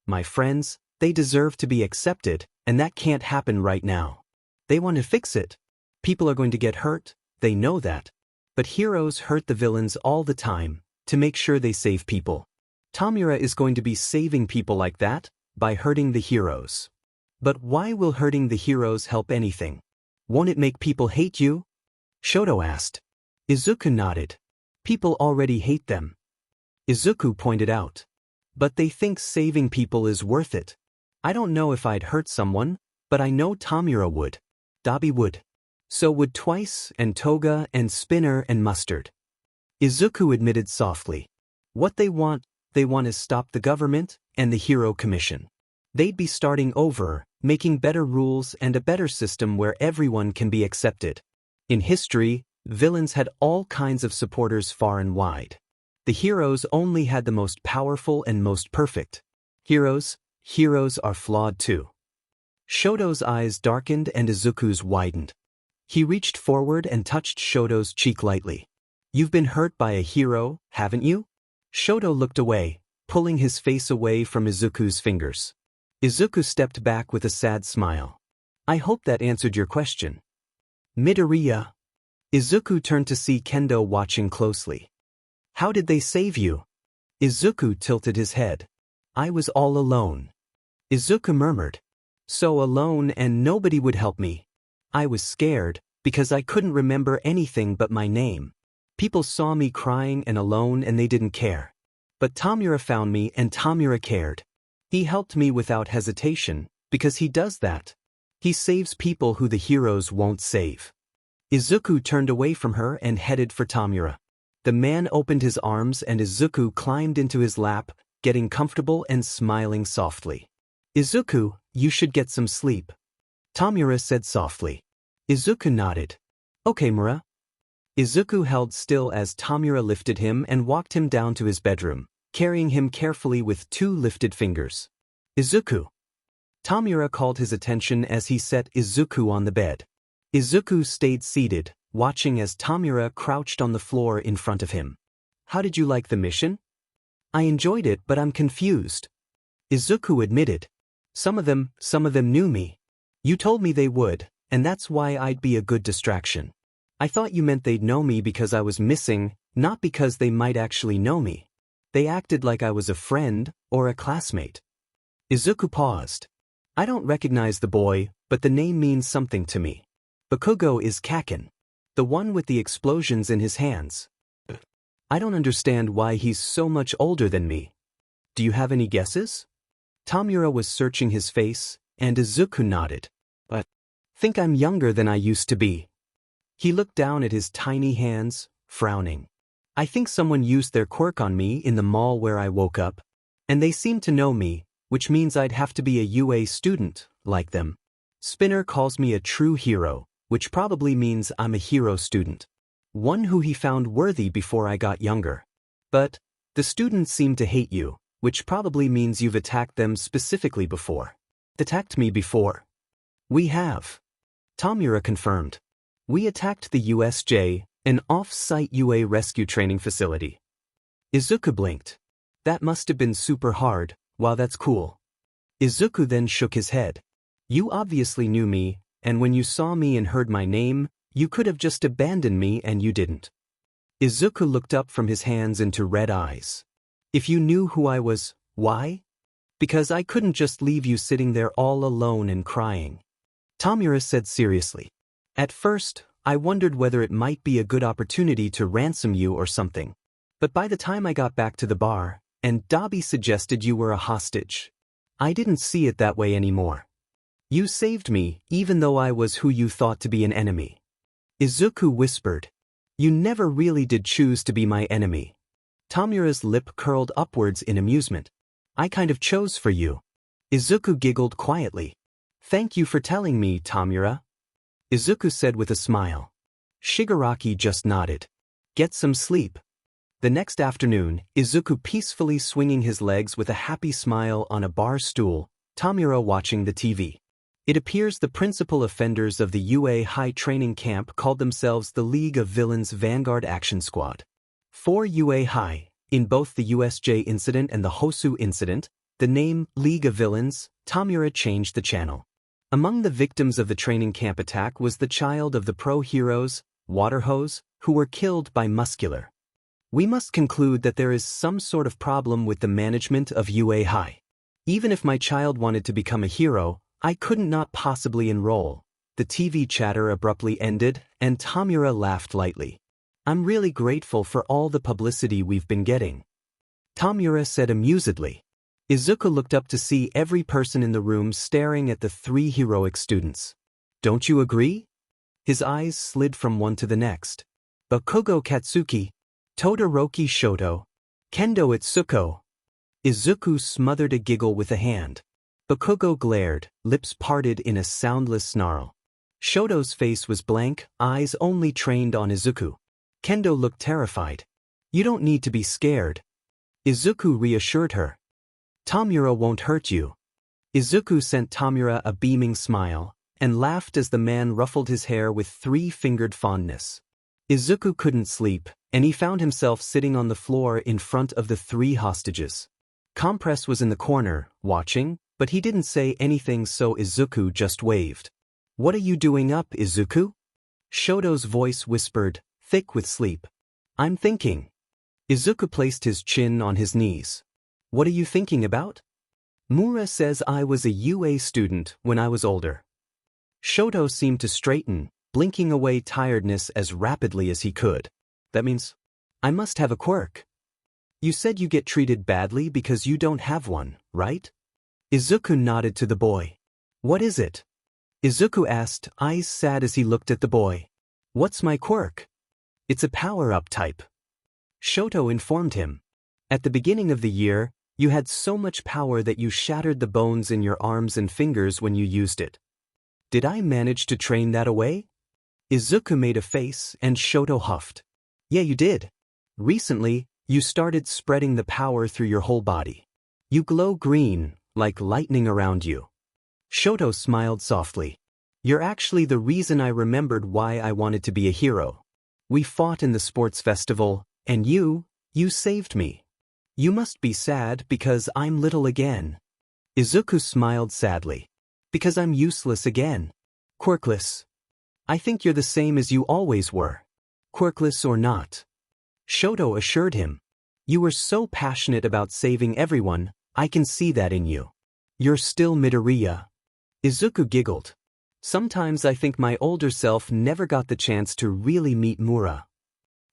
My friends, they deserve to be accepted, and that can't happen right now. They want to fix it. People are going to get hurt, they know that. But heroes hurt the villains all the time, to make sure they save people. Tomura is going to be saving people like that, by hurting the heroes. But why will hurting the heroes help anything? Won't it make people hate you? Shoto asked. Izuku nodded. People already hate them. Izuku pointed out. But they think saving people is worth it. I don't know if I'd hurt someone, but I know Tomura would. Dobby would. So would Twice and Toga and Spinner and Mustard. Izuku admitted softly. What they want is stop the government and the Hero Commission. They'd be starting over, making better rules and a better system where everyone can be accepted. In history, villains had all kinds of supporters far and wide. The heroes only had the most powerful and most perfect. Heroes are flawed too. Shoto's eyes darkened and Izuku's widened. He reached forward and touched Shoto's cheek lightly. You've been hurt by a hero, haven't you? Shoto looked away, pulling his face away from Izuku's fingers. Izuku stepped back with a sad smile. I hope that answered your question. Midoriya. Izuku turned to see Kendo watching closely. How did they save you? Izuku tilted his head. I was all alone. Izuku murmured. So alone and nobody would help me. I was scared, because I couldn't remember anything but my name. People saw me crying and alone and they didn't care. But Tomura found me and Tomura cared. He helped me without hesitation, because he does that. He saves people who the heroes won't save. Izuku turned away from her and headed for Tomura. The man opened his arms and Izuku climbed into his lap, getting comfortable and smiling softly. Izuku, you should get some sleep. Tomura said softly. Izuku nodded. Okay, Mura. Izuku held still as Tomura lifted him and walked him down to his bedroom, carrying him carefully with 2 lifted fingers. Izuku. Tomura called his attention as he set Izuku on the bed. Izuku stayed seated, watching as Tomura crouched on the floor in front of him. How did you like the mission? I enjoyed it, but I'm confused. Izuku admitted. Some of them knew me. You told me they would, and that's why I'd be a good distraction. I thought you meant they'd know me because I was missing, not because they might actually know me. They acted like I was a friend or a classmate. Izuku paused. I don't recognize the boy, but the name means something to me. Bakugo is Kaken. The one with the explosions in his hands. I don't understand why he's so much older than me. Do you have any guesses? Tomura was searching his face, and Izuku nodded. But think I'm younger than I used to be. He looked down at his tiny hands, frowning. I think someone used their quirk on me in the mall where I woke up, and they seem to know me, which means I'd have to be a UA student, like them. Spinner calls me a true hero, which probably means I'm a hero student. One who he found worthy before I got younger. But the students seem to hate you, which probably means you've attacked them specifically before. Attacked me before. We have. Tomura confirmed. We attacked the USJ, an off-site UA rescue training facility. Izuku blinked. That must have been super hard. Wow, that's cool. Izuku then shook his head. You obviously knew me, and when you saw me and heard my name, you could have just abandoned me and you didn't. Izuku looked up from his hands into red eyes. If you knew who I was, why? Because I couldn't just leave you sitting there all alone and crying. Tomura said seriously. At first, I wondered whether it might be a good opportunity to ransom you or something. But by the time I got back to the bar, and Dobby suggested you were a hostage, I didn't see it that way anymore. You saved me, even though I was who you thought to be an enemy. Izuku whispered. You never really did choose to be my enemy. Tomura's lip curled upwards in amusement. I kind of chose for you. Izuku giggled quietly. Thank you for telling me, Tomura. Izuku said with a smile. Shigaraki just nodded. Get some sleep. The next afternoon, Izuku peacefully swinging his legs with a happy smile on a bar stool, Tomura watching the TV. It appears the principal offenders of the UA High training camp called themselves the League of Villains Vanguard Action Squad. For UA High, in both the USJ incident and the Hosu incident, the name League of Villains, Tomura changed the channel. Among the victims of the training camp attack was the child of the pro heroes, Waterhose, who were killed by Muscular. We must conclude that there is some sort of problem with the management of UA High. Even if my child wanted to become a hero, I couldn't not possibly enroll. The TV chatter abruptly ended, and Tomura laughed lightly. I'm really grateful for all the publicity we've been getting. Tomura said amusedly. Izuku looked up to see every person in the room staring at the three heroic students. Don't you agree? His eyes slid from one to the next. Bakugo Katsuki, Todoroki Shoto, Kendo Itsuko. Izuku smothered a giggle with a hand. Bakugo glared, lips parted in a soundless snarl. Shoto's face was blank, eyes only trained on Izuku. Kendo looked terrified. You don't need to be scared. Izuku reassured her. Tomura won't hurt you. Izuku sent Tomura a beaming smile, and laughed as the man ruffled his hair with three-fingered fondness. Izuku couldn't sleep, and he found himself sitting on the floor in front of the three hostages. Compress was in the corner, watching, but he didn't say anything, so Izuku just waved. What are you doing up, Izuku? Shoto's voice whispered, thick with sleep. I'm thinking. Izuku placed his chin on his knees. What are you thinking about? Mura says I was a UA student when I was older. Shoto seemed to straighten, blinking away tiredness as rapidly as he could. That means, I must have a quirk. You said you get treated badly because you don't have one, right? Izuku nodded to the boy. What is it? Izuku asked, eyes sad as he looked at the boy. What's my quirk? It's a power-up type. Shoto informed him. At the beginning of the year, you had so much power that you shattered the bones in your arms and fingers when you used it. Did I manage to train that away? Izuku made a face and Shoto huffed. Yeah, you did. Recently, you started spreading the power through your whole body. You glow green, like lightning around you. Shoto smiled softly. You're actually the reason I remembered why I wanted to be a hero. We fought in the sports festival, and you saved me. You must be sad because I'm little again. Izuku smiled sadly. Because I'm useless again. Quirkless. I think you're the same as you always were. Quirkless or not. Shoto assured him. You were so passionate about saving everyone, I can see that in you. You're still Midoriya. Izuku giggled. Sometimes I think my older self never got the chance to really meet Mura.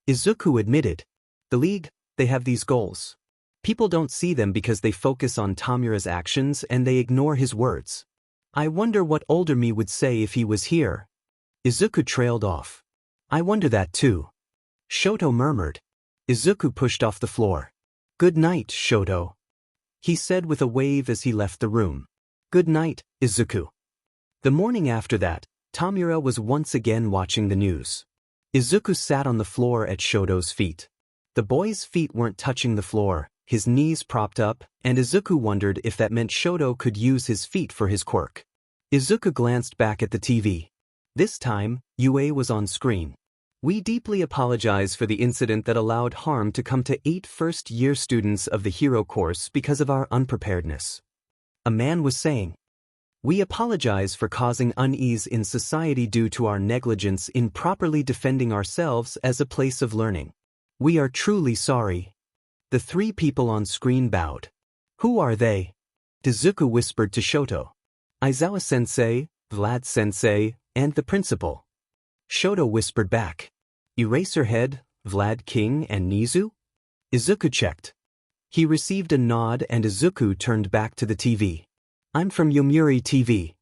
Izuku admitted. The League, they have these goals. People don't see them because they focus on Tomura's actions and they ignore his words. I wonder what older me would say if he was here. Izuku trailed off. I wonder that too. Shoto murmured. Izuku pushed off the floor. Good night, Shoto. He said with a wave as he left the room. Good night, Izuku. The morning after that, Tomura was once again watching the news. Izuku sat on the floor at Shoto's feet. The boy's feet weren't touching the floor, his knees propped up, and Izuku wondered if that meant Shoto could use his feet for his quirk. Izuku glanced back at the TV. This time, Yue was on screen. We deeply apologize for the incident that allowed harm to come to 8 first-year students of the hero course because of our unpreparedness. A man was saying, "We apologize for causing unease in society due to our negligence in properly defending ourselves as a place of learning. We are truly sorry." The 3 people on screen bowed. "Who are they?" Izuku whispered to Shoto. "Aizawa-sensei, Vlad-sensei, and the principal." Shoto whispered back. "Eraserhead, Vlad King, and Nizu?" Izuku checked. He received a nod and Izuku turned back to the TV. "I'm from Yomiuri TV."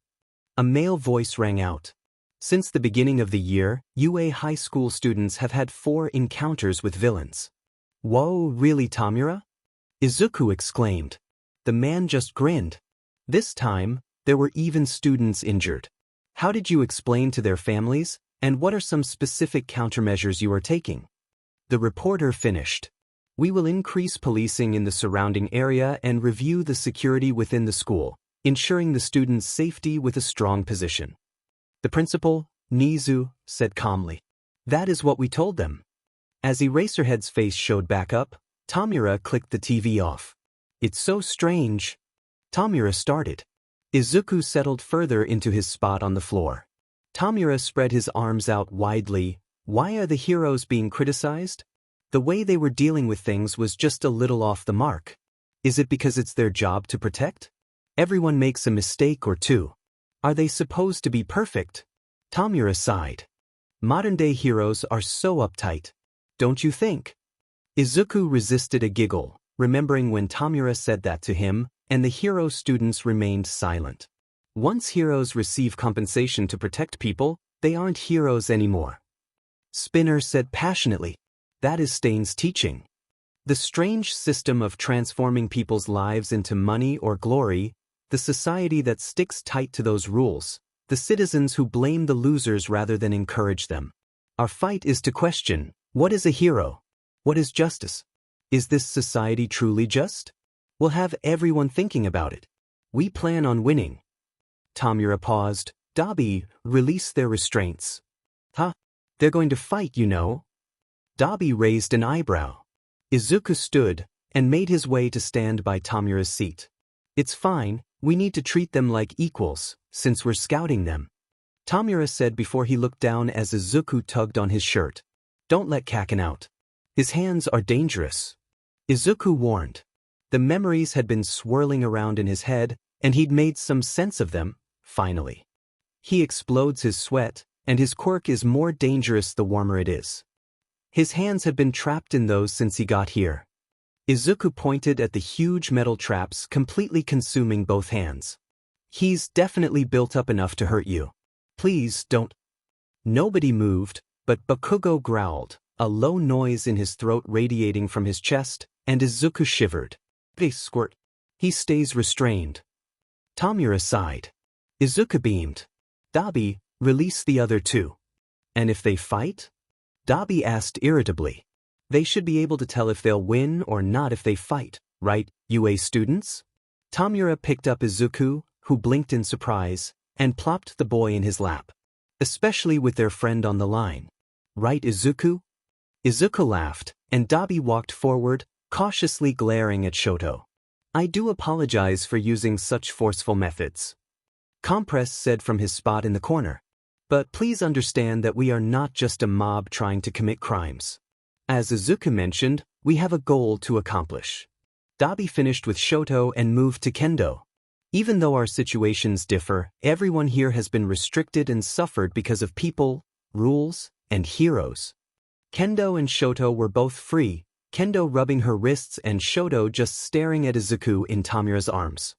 A male voice rang out. Since the beginning of the year, UA high school students have had 4 encounters with villains. "Whoa, really, Tomura?" Izuku exclaimed. The man just grinned. This time, there were even students injured. "How did you explain to their families, and what are some specific countermeasures you are taking?" The reporter finished. "We will increase policing in the surrounding area and review the security within the school, ensuring the students' safety with a strong position." The principal, Nizu, said calmly. "That is what we told them." As Eraserhead's face showed back up, Tomura clicked the TV off. "It's so strange." Tomura started. Izuku settled further into his spot on the floor. Tomura spread his arms out widely. "Why are the heroes being criticized? The way they were dealing with things was just a little off the mark. Is it because it's their job to protect? Everyone makes a mistake or two. Are they supposed to be perfect?" Tomura sighed. "Modern-day heroes are so uptight. Don't you think?" Izuku resisted a giggle, remembering when Tomura said that to him, and the hero students remained silent. Once heroes receive compensation to protect people, they aren't heroes anymore. Spinner said passionately. "That is Stain's teaching. The strange system of transforming people's lives into money or glory, the society that sticks tight to those rules, the citizens who blame the losers rather than encourage them. Our fight is to question, what is a hero? What is justice? Is this society truly just? We'll have everyone thinking about it. We plan on winning." Tomura paused. "Dobby, release their restraints." "Huh? They're going to fight, you know." Dobby raised an eyebrow. Izuku stood and made his way to stand by Tomura's seat. "It's fine, we need to treat them like equals, since we're scouting them," Tomura said before he looked down as Izuku tugged on his shirt. "Don't let Kaken out. His hands are dangerous." Izuku warned. The memories had been swirling around in his head, and he'd made some sense of them, finally. He explodes his sweat, and his quirk is more dangerous the warmer it is. His hands had been trapped in those since he got here. Izuku pointed at the huge metal traps completely consuming both hands. "He's definitely built up enough to hurt you. Please don't." Nobody moved, but Bakugo growled, a low noise in his throat radiating from his chest, and Izuku shivered. "Please squirt. He stays restrained." Tomura sighed. Izuku beamed. "Dobby, release the other 2. "And if they fight?" Dobby asked irritably. "They should be able to tell if they'll win or not if they fight, right, UA students?" Tomura picked up Izuku, who blinked in surprise, and plopped the boy in his lap. "Especially with their friend on the line. Right, Izuku?" Izuku laughed, and Dobby walked forward, cautiously glaring at Shoto. "I do apologize for using such forceful methods," Compress said from his spot in the corner. "But please understand that we are not just a mob trying to commit crimes. As Izuku mentioned, we have a goal to accomplish." Dobby finished with Shoto and moved to Kendo. "Even though our situations differ, everyone here has been restricted and suffered because of people, rules, and heroes." Kendo and Shoto were both free, Kendo rubbing her wrists and Shoto just staring at Izuku in Tomura's arms.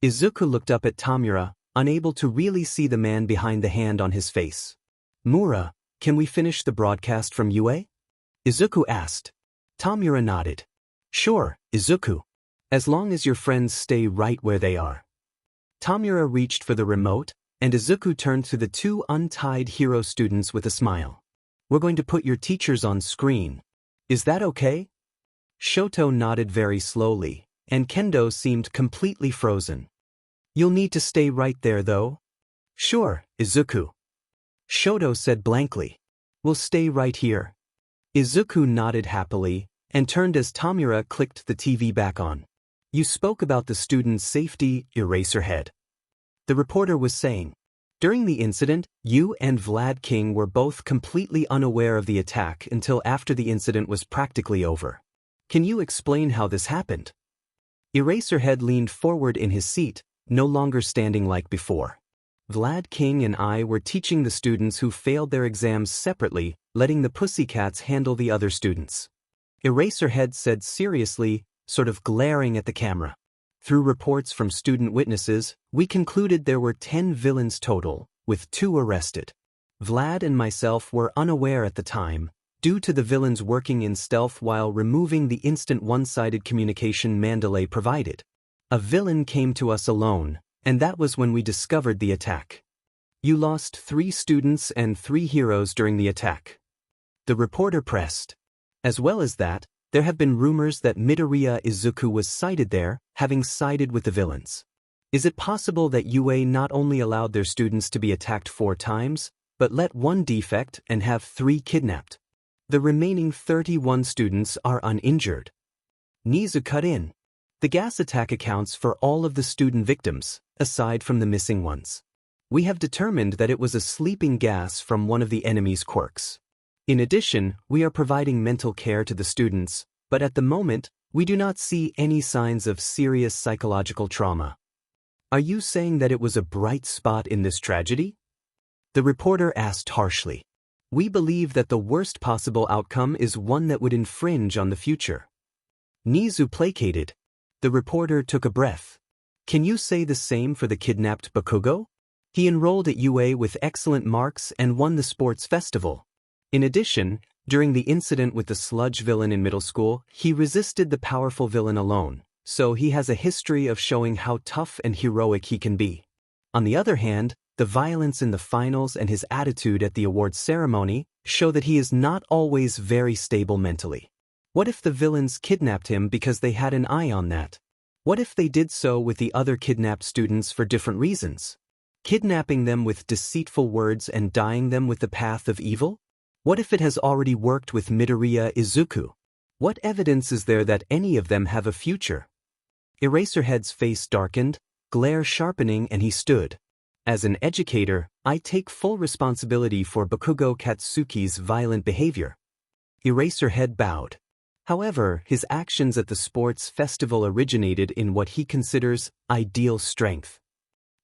Izuku looked up at Tomura, unable to really see the man behind the hand on his face. "Mura, can we finish the broadcast from UA?" Izuku asked. Tomura nodded. "Sure, Izuku. As long as your friends stay right where they are." Tomura reached for the remote, and Izuku turned to the 2 untied hero students with a smile. "We're going to put your teachers on screen. Is that okay?" Shoto nodded very slowly, and Kendo seemed completely frozen. You'll need to stay right there though. Sure, Izuku. Shoto said blankly. We'll stay right here. Izuku nodded happily, and turned as Tomura clicked the TV back on. You spoke about the student's safety, Eraserhead. The reporter was saying. During the incident, you and Vlad King were both completely unaware of the attack until after the incident was practically over. Can you explain how this happened? Eraserhead leaned forward in his seat, no longer standing like before. Vlad King and I were teaching the students who failed their exams separately, letting the Pussycats handle the other students. Eraserhead said seriously, sort of glaring at the camera. Through reports from student witnesses, we concluded there were 10 villains total, with 2 arrested. Vlad and myself were unaware at the time, due to the villains working in stealth while removing the instant one-sided communication Mandalay provided. A villain came to us alone, and that was when we discovered the attack. You lost 3 students and 3 heroes during the attack. The reporter pressed. As well as that, there have been rumors that Midoriya Izuku was sighted there, having sided with the villains. Is it possible that UA not only allowed their students to be attacked 4 times, but let 1 defect and have 3 kidnapped? The remaining 31 students are uninjured. Nizu cut in. The gas attack accounts for all of the student victims, aside from the missing ones. We have determined that it was a sleeping gas from one of the enemy's quirks. In addition, we are providing mental care to the students, but at the moment, we do not see any signs of serious psychological trauma. Are you saying that it was a bright spot in this tragedy? The reporter asked harshly. We believe that the worst possible outcome is one that would infringe on the future. Nizu placated. The reporter took a breath. Can you say the same for the kidnapped Bakugo? He enrolled at UA with excellent marks and won the sports festival. In addition, during the incident with the sludge villain in middle school, he resisted the powerful villain alone, so he has a history of showing how tough and heroic he can be. On the other hand, the violence in the finals and his attitude at the awards ceremony show that he is not always very stable mentally. What if the villains kidnapped him because they had an eye on that? What if they did so with the other kidnapped students for different reasons? Kidnapping them with deceitful words and dyeing them with the path of evil? What if it has already worked with Midoriya Izuku? What evidence is there that any of them have a future? Eraserhead's face darkened, glare sharpening, and he stood. As an educator, I take full responsibility for Bakugo Katsuki's violent behavior. Eraserhead bowed. However, his actions at the sports festival originated in what he considers ideal strength.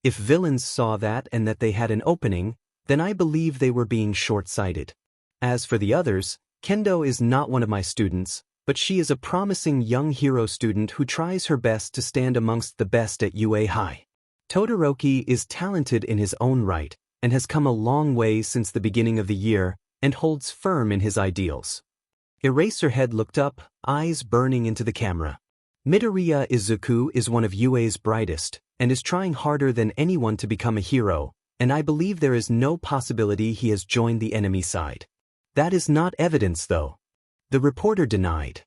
If villains saw that and that they had an opening, then I believe they were being short-sighted. As for the others, Kendo is not one of my students, but she is a promising young hero student who tries her best to stand amongst the best at UA High. Todoroki is talented in his own right, and has come a long way since the beginning of the year, and holds firm in his ideals. Eraserhead looked up, eyes burning into the camera. Midoriya Izuku is one of UA's brightest, and is trying harder than anyone to become a hero, and I believe there is no possibility he has joined the enemy side. That is not evidence, though. The reporter denied.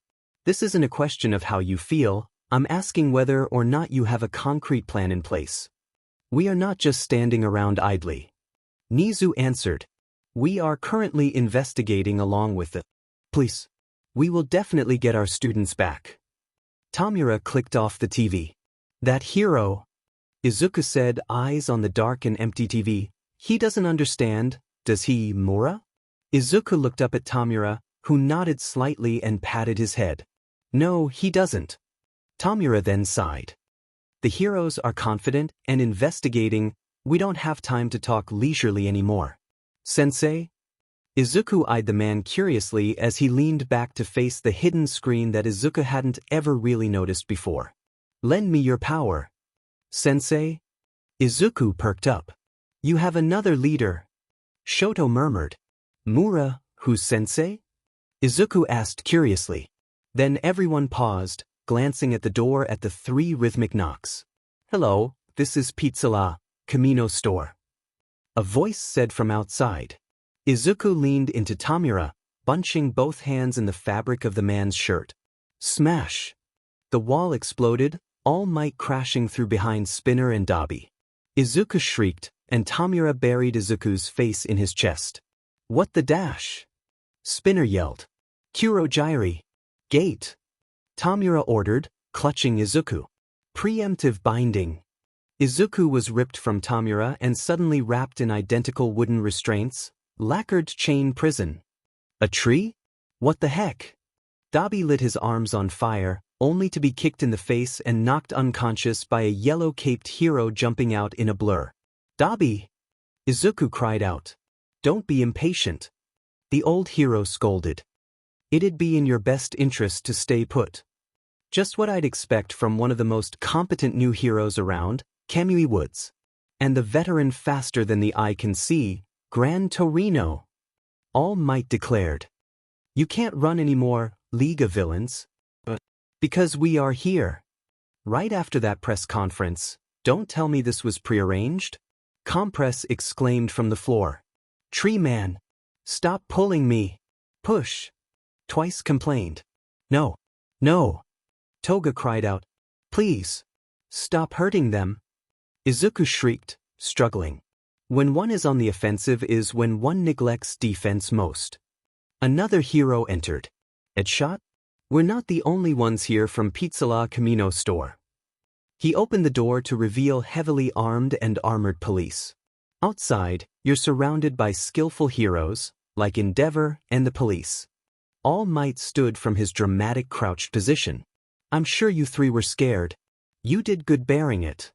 This isn't a question of how you feel, I'm asking whether or not you have a concrete plan in place. We are not just standing around idly. Nizu answered. We are currently investigating along with the police. We will definitely get our students back. Tomura clicked off the TV. That hero, Izuku said, eyes on the dark and empty TV. He doesn't understand, does he, Mura? Izuku looked up at Tomura, who nodded slightly and patted his head. No, he doesn't. Tomura then sighed. The heroes are confident and investigating. We don't have time to talk leisurely anymore. Sensei? Izuku eyed the man curiously as he leaned back to face the hidden screen that Izuku hadn't ever really noticed before. Lend me your power. Sensei? Izuku perked up. You have another leader. Shoto murmured. Mura, who's sensei? Izuku asked curiously. Then everyone paused, glancing at the door at the 3 rhythmic knocks. Hello, this is Pizza Camino store. A voice said from outside. Izuku leaned into Tomura, bunching both hands in the fabric of the man's shirt. Smash! The wall exploded, All Might crashing through behind Spinner and Dobby. Izuku shrieked, and Tomura buried Izuku's face in his chest. What the dash? Spinner yelled. Kurogyri! Gate! Tomura ordered, clutching Izuku. Preemptive binding. Izuku was ripped from Tomura and suddenly wrapped in identical wooden restraints, lacquered chain prison. A tree? What the heck? Dobby lit his arms on fire, only to be kicked in the face and knocked unconscious by a yellow-caped hero jumping out in a blur. Dobby! Izuku cried out. Don't be impatient. The old hero scolded. It'd be in your best interest to stay put. Just what I'd expect from one of the most competent new heroes around, Kamui Woods. And the veteran faster than the eye can see, Gran Torino. All Might declared. You can't run anymore, League of Villains. But because we are here. Right after that press conference, don't tell me this was prearranged? Compress exclaimed from the floor. Tree Man! Stop pulling me! Push! Twice complained. No! No! Toga cried out. Please! Stop hurting them! Izuku shrieked, struggling. When one is on the offensive is when one neglects defense most. Another hero entered. Edshot? We're not the only ones here from Pizzala Camino store. He opened the door to reveal heavily armed and armored police. Outside, you're surrounded by skillful heroes, like Endeavor and the police. All Might stood from his dramatic crouched position. I'm sure you three were scared. You did good bearing it.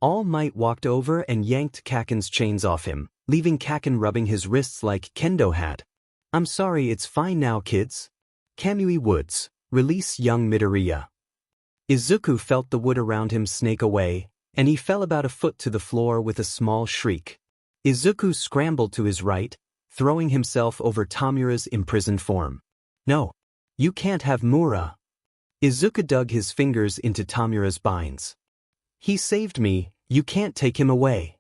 All Might walked over and yanked Kaken's chains off him, leaving Kaken rubbing his wrists like Kendo had. I'm sorry, it's fine now, kids. Kamui Woods, release young Midoriya. Izuku felt the wood around him snake away, and he fell about a foot to the floor with a small shriek. Izuku scrambled to his right, throwing himself over Tomura's imprisoned form. No, you can't have Mura. Izuku dug his fingers into Tomura's binds. He saved me, you can't take him away.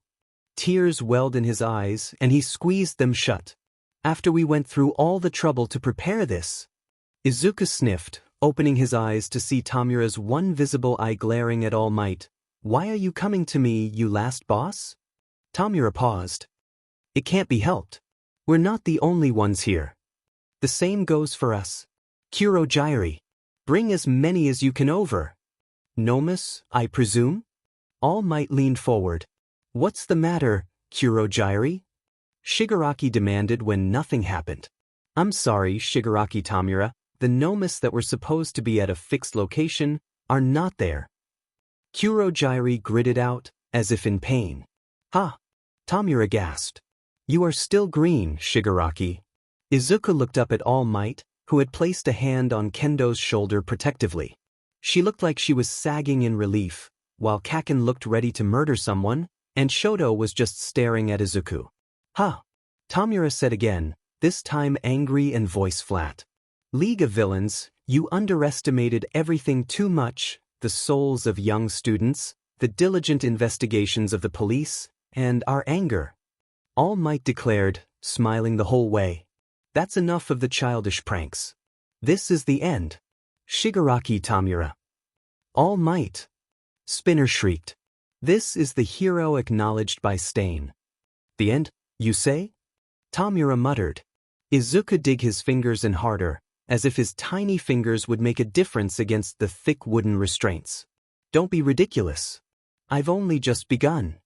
Tears welled in his eyes and he squeezed them shut. After we went through all the trouble to prepare this. Izuku sniffed, opening his eyes to see Tomura's one visible eye glaring at All Might. Why are you coming to me, you last boss? Tomura paused. It can't be helped. We're not the only ones here. The same goes for us. Kurogyri. Bring as many as you can over. Nomus, I presume? All Might leaned forward. What's the matter, Kurogyri? Shigaraki demanded when nothing happened. I'm sorry, Shigaraki Tomura, the Nomus that were supposed to be at a fixed location are not there. Kurogyri gritted out, as if in pain. Ha! Tomura gasped. You are still green, Shigaraki. Izuku looked up at All Might, who had placed a hand on Kendo's shoulder protectively. She looked like she was sagging in relief, while Kaken looked ready to murder someone, and Shoto was just staring at Izuku. Ha! Tomura said again, this time angry and voice flat. League of Villains, you underestimated everything too much, the souls of young students, the diligent investigations of the police, and our anger. All Might declared, smiling the whole way. That's enough of the childish pranks. This is the end. Shigaraki Tomura. All Might. Spinner shrieked. This is the hero acknowledged by Stain. The end, you say? Tomura muttered. Izuku dug his fingers in harder, as if his tiny fingers would make a difference against the thick wooden restraints. Don't be ridiculous. I've only just begun.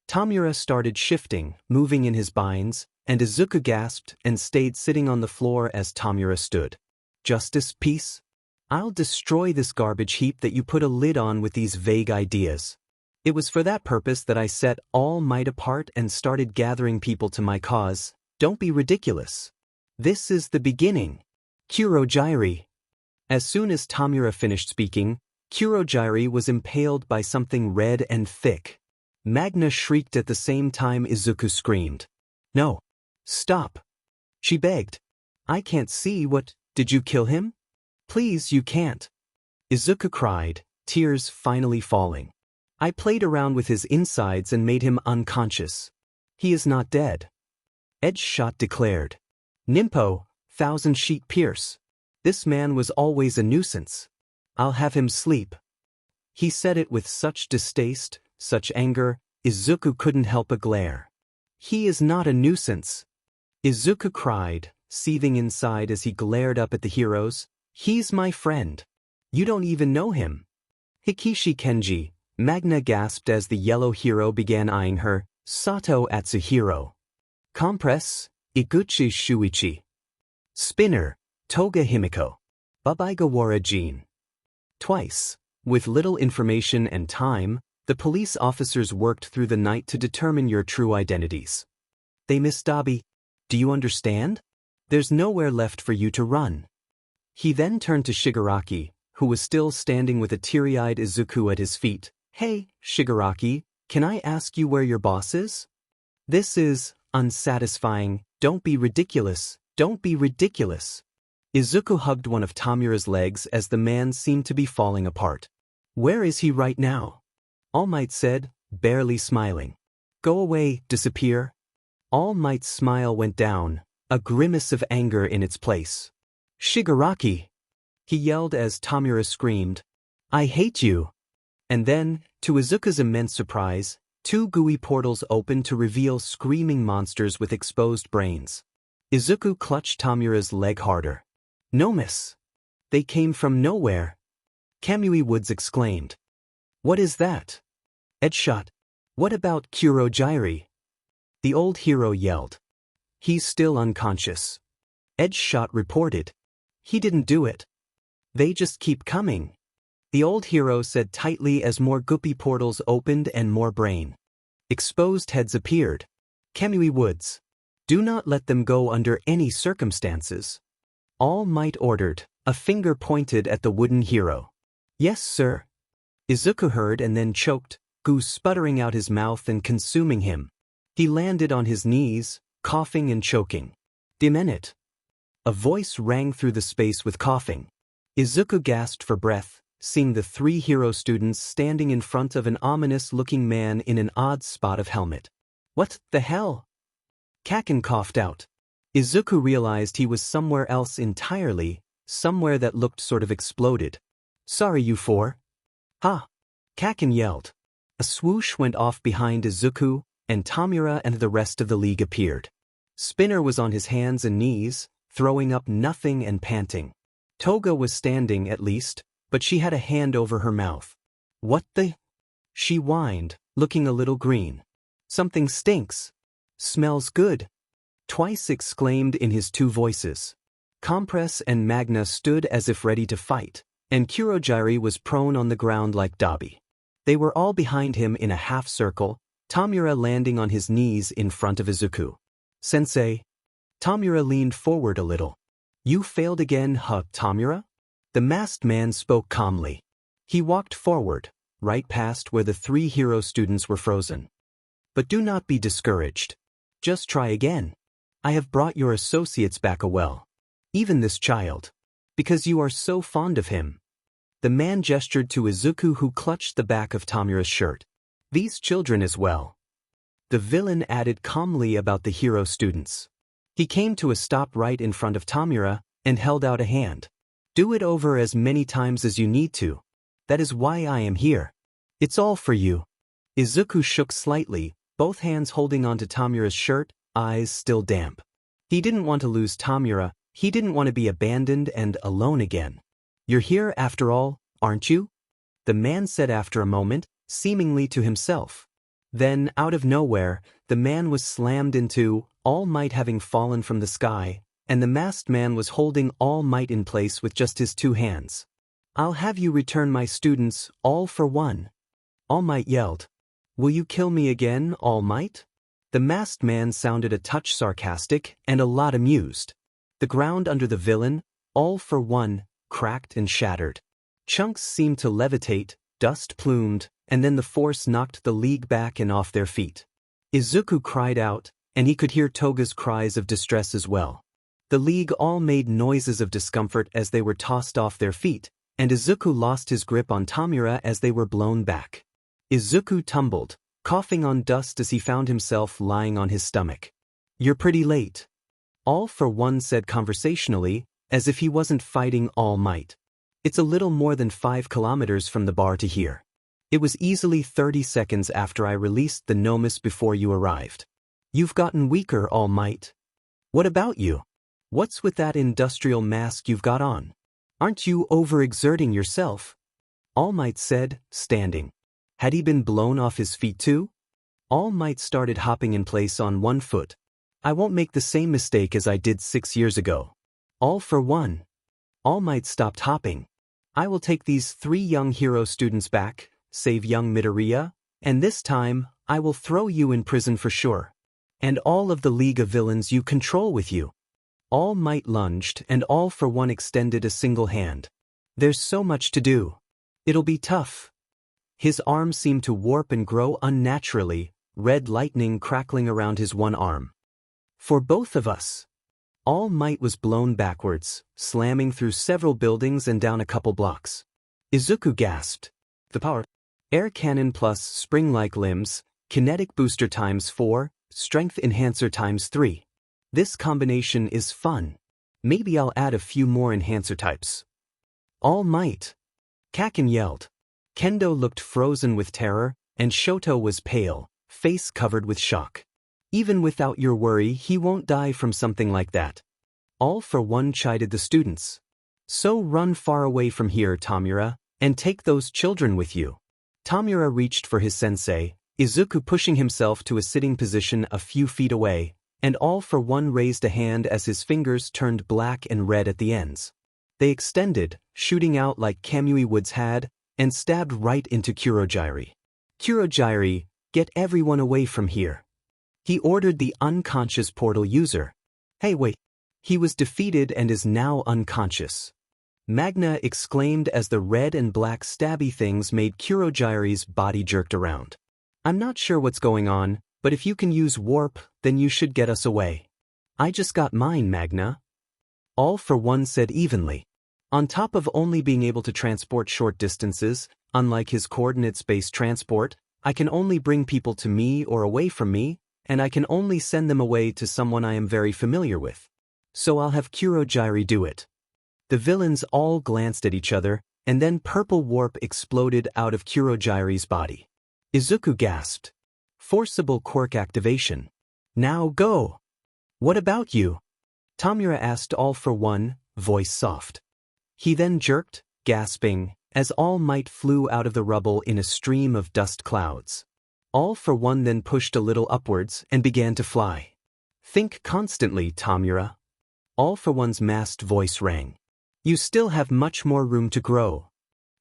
Tomura started shifting, moving in his binds, and Izuku gasped and stayed sitting on the floor as Tomura stood. Justice, peace? I'll destroy this garbage heap that you put a lid on with these vague ideas. It was for that purpose that I set All Might apart and started gathering people to my cause. Don't be ridiculous. This is the beginning. Kurogyri. As soon as Tomura finished speaking, Kurogyri was impaled by something red and thick. Magna shrieked at the same time Izuku screamed. No. Stop. She begged. I can't see what, did you kill him? Please, you can't. Izuku cried, tears finally falling. I played around with his insides and made him unconscious. He is not dead. Edgeshot declared. Nimpo, Thousand Sheet Pierce. This man was always a nuisance. I'll have him sleep. He said it with such distaste, such anger, Izuku couldn't help but glare. He is not a nuisance. Izuku cried, seething inside as he glared up at the heroes. He's my friend. You don't even know him. Hikishi Kenji, Magna gasped as the yellow hero began eyeing her. Sato Atsuhiro. Compress, Iguchi Shuichi. Spinner, Toga Himiko. Babaigawara Jean. Twice, with little information and time, the police officers worked through the night to determine your true identities. They missed Dobby. Do you understand? There's nowhere left for you to run. He then turned to Shigaraki, who was still standing with a teary-eyed Izuku at his feet. Hey, Shigaraki, can I ask you where your boss is? This is unsatisfying. Don't be ridiculous. Don't be ridiculous. Izuku hugged one of Tomura's legs as the man seemed to be falling apart. Where is he right now? All Might said, barely smiling. Go away, disappear. All Might's smile went down, a grimace of anger in its place. Shigaraki! He yelled as Tomura screamed. I hate you! And then, to Izuku's immense surprise, two gooey portals opened to reveal screaming monsters with exposed brains. Izuku clutched Tomura's leg harder. No miss. They came from nowhere. Kamui Woods exclaimed. What is that? Edshot. What about Kurogyri? The old hero yelled. He's still unconscious. Edshot reported. He didn't do it. They just keep coming. The old hero said tightly as more goopy portals opened and more brain. Exposed heads appeared. Kamui Woods. Do not let them go under any circumstances. All Might ordered, a finger pointed at the wooden hero. Yes, sir. Izuku heard and then choked, goo sputtering out his mouth and consuming him. He landed on his knees, coughing and choking. Demenit. A voice rang through the space with coughing. Izuku gasped for breath, seeing the three hero students standing in front of an ominous-looking man in an odd spot of helmet. What the hell? Kaken coughed out. Izuku realized he was somewhere else entirely, somewhere that looked sort of exploded. Sorry, you four. Ha! Kaken yelled. A swoosh went off behind Izuku, and Tomura and the rest of the league appeared. Spinner was on his hands and knees, throwing up nothing and panting. Toga was standing, at least, but she had a hand over her mouth. What the? She whined, looking a little green. Something stinks. Smells good. Twice exclaimed in his two voices. Compress and Magna stood as if ready to fight, and Kurogyri was prone on the ground like Dobby. They were all behind him in a half-circle, Tomura landing on his knees in front of Izuku. Sensei. Tomura leaned forward a little. You failed again, huh, Tomura? The masked man spoke calmly. He walked forward, right past where the three hero students were frozen. But do not be discouraged. Just try again. I have brought your associates back a well. Even this child. Because you are so fond of him. The man gestured to Izuku, who clutched the back of Tomura's shirt. These children as well. The villain added calmly about the hero students. He came to a stop right in front of Tomura and held out a hand. Do it over as many times as you need to. That is why I am here. It's all for you. Izuku shook slightly, both hands holding onto Tomura's shirt, eyes still damp. He didn't want to lose Tomura, he didn't want to be abandoned and alone again. You're here after all, aren't you? The man said after a moment, seemingly to himself. Then, out of nowhere, the man was slammed into, All Might having fallen from the sky, and the masked man was holding All Might in place with just his two hands. I'll have you return my students, all for one. All Might yelled. Will you kill me again, All Might? The masked man sounded a touch sarcastic and a lot amused. The ground under the villain, all for one, cracked and shattered. Chunks seemed to levitate, dust plumed, and then the force knocked the league back and off their feet. Izuku cried out, and he could hear Toga's cries of distress as well. The league all made noises of discomfort as they were tossed off their feet, and Izuku lost his grip on Tomura as they were blown back. Izuku tumbled, coughing on dust as he found himself lying on his stomach. You're pretty late. All for one said conversationally, as if he wasn't fighting All Might. It's a little more than 5 kilometers from the bar to here. It was easily 30 seconds after I released the Nomus before you arrived. You've gotten weaker, All Might. What about you? What's with that industrial mask you've got on? Aren't you overexerting yourself? All Might said, standing. Had he been blown off his feet too? All Might started hopping in place on one foot. I won't make the same mistake as I did 6 years ago. All for one. All Might stopped hopping. I will take these 3 young hero students back, save young Midoriya, and this time, I will throw you in prison for sure. And all of the League of Villains you control with you. All Might lunged and All for One extended a single hand. There's so much to do. It'll be tough. His arm seemed to warp and grow unnaturally, red lightning crackling around his one arm. For both of us. All Might was blown backwards, slamming through several buildings and down a couple blocks. Izuku gasped. The power. Air cannon plus spring-like limbs, kinetic booster times 4, strength enhancer times 3. This combination is fun. Maybe I'll add a few more enhancer types. All Might. Kaken yelled. Kendo looked frozen with terror, and Shoto was pale, face covered with shock. Even without your worry, he won't die from something like that. All for One chided the students. So run far away from here, Tomura, and take those children with you. Tomura reached for his sensei, Izuku pushing himself to a sitting position a few feet away, and All for One raised a hand as his fingers turned black and red at the ends. They extended, shooting out like Kamui Woods had, and stabbed right into Kurogiri. Kurogiri, get everyone away from here. He ordered the unconscious portal user. Hey wait. He was defeated and is now unconscious. Magna exclaimed as the red and black stabby things made Kurogiri's body jerked around. I'm not sure what's going on, but if you can use warp, then you should get us away. I just got mine, Magna. All for One said evenly. On top of only being able to transport short distances, unlike his coordinates-based transport, I can only bring people to me or away from me, and I can only send them away to someone I am very familiar with. So I'll have Kurogiri do it. The villains all glanced at each other, and then purple warp exploded out of Kurogiri's body. Izuku gasped. Forcible quirk activation. Now go! What about you? Tomura asked All for One, voice soft. He then jerked, gasping, as All Might flew out of the rubble in a stream of dust clouds. All for One then pushed a little upwards and began to fly. Think constantly, Tomura. All for One's masked voice rang. You still have much more room to grow.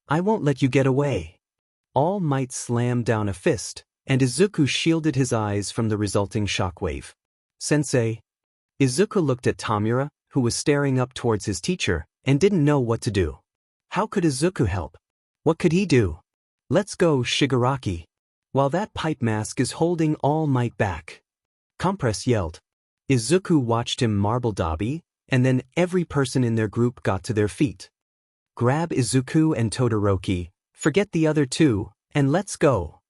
I won't let you get away. All Might slammed down a fist, and Izuku shielded his eyes from the resulting shockwave. Sensei. Izuku looked at Tomura, who was staring up towards his teacher, and didn't know what to do. How could Izuku help? What could he do? Let's go, Shigaraki. While that pipe mask is holding All Might back. Compress yelled. Izuku watched him marble Dobby, and then every person in their group got to their feet. Grab Izuku and Todoroki, forget the other two, and let's go.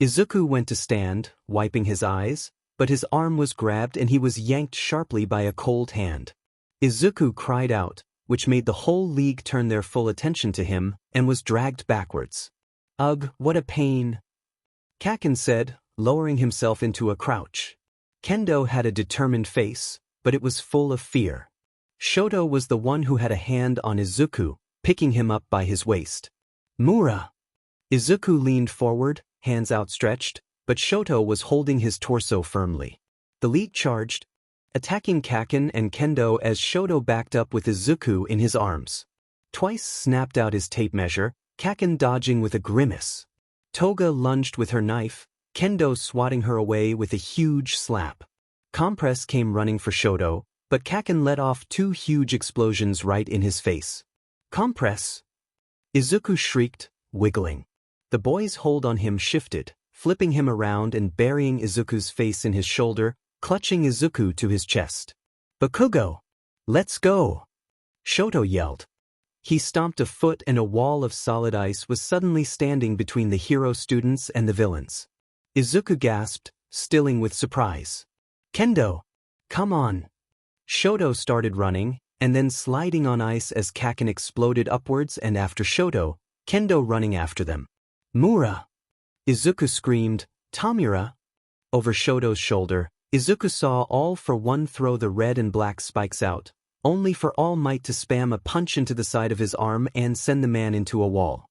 Izuku went to stand, wiping his eyes, but his arm was grabbed and he was yanked sharply by a cold hand. Izuku cried out, which made the whole league turn their full attention to him, and was dragged backwards. Ugh, what a pain. Kaken said, lowering himself into a crouch. Kendo had a determined face, but it was full of fear. Shoto was the one who had a hand on Izuku, picking him up by his waist. Mura! Izuku leaned forward, hands outstretched, but Shoto was holding his torso firmly. The league charged, attacking Kaken and Kendo as Shoto backed up with Izuku in his arms. Twice snapped out his tape measure, Kaken dodging with a grimace. Toga lunged with her knife, Kendo swatting her away with a huge slap. Compress came running for Shoto, but Kaken let off 2 huge explosions right in his face. Compress! Izuku shrieked, wiggling. The boy's hold on him shifted, flipping him around and burying Izuku's face in his shoulder, clutching Izuku to his chest. Bakugo! Let's go! Shoto yelled. He stomped a foot and a wall of solid ice was suddenly standing between the hero students and the villains. Izuku gasped, stilling with surprise. Kendo! Come on! Shoto started running, and then sliding on ice as Kaken exploded upwards and after Shoto, Kendo running after them. Mura! Izuku screamed, Tomura! Over Shoto's shoulder, Izuku saw All for One throw the red and black spikes out, only for All Might to spam a punch into the side of his arm and send the man into a wall.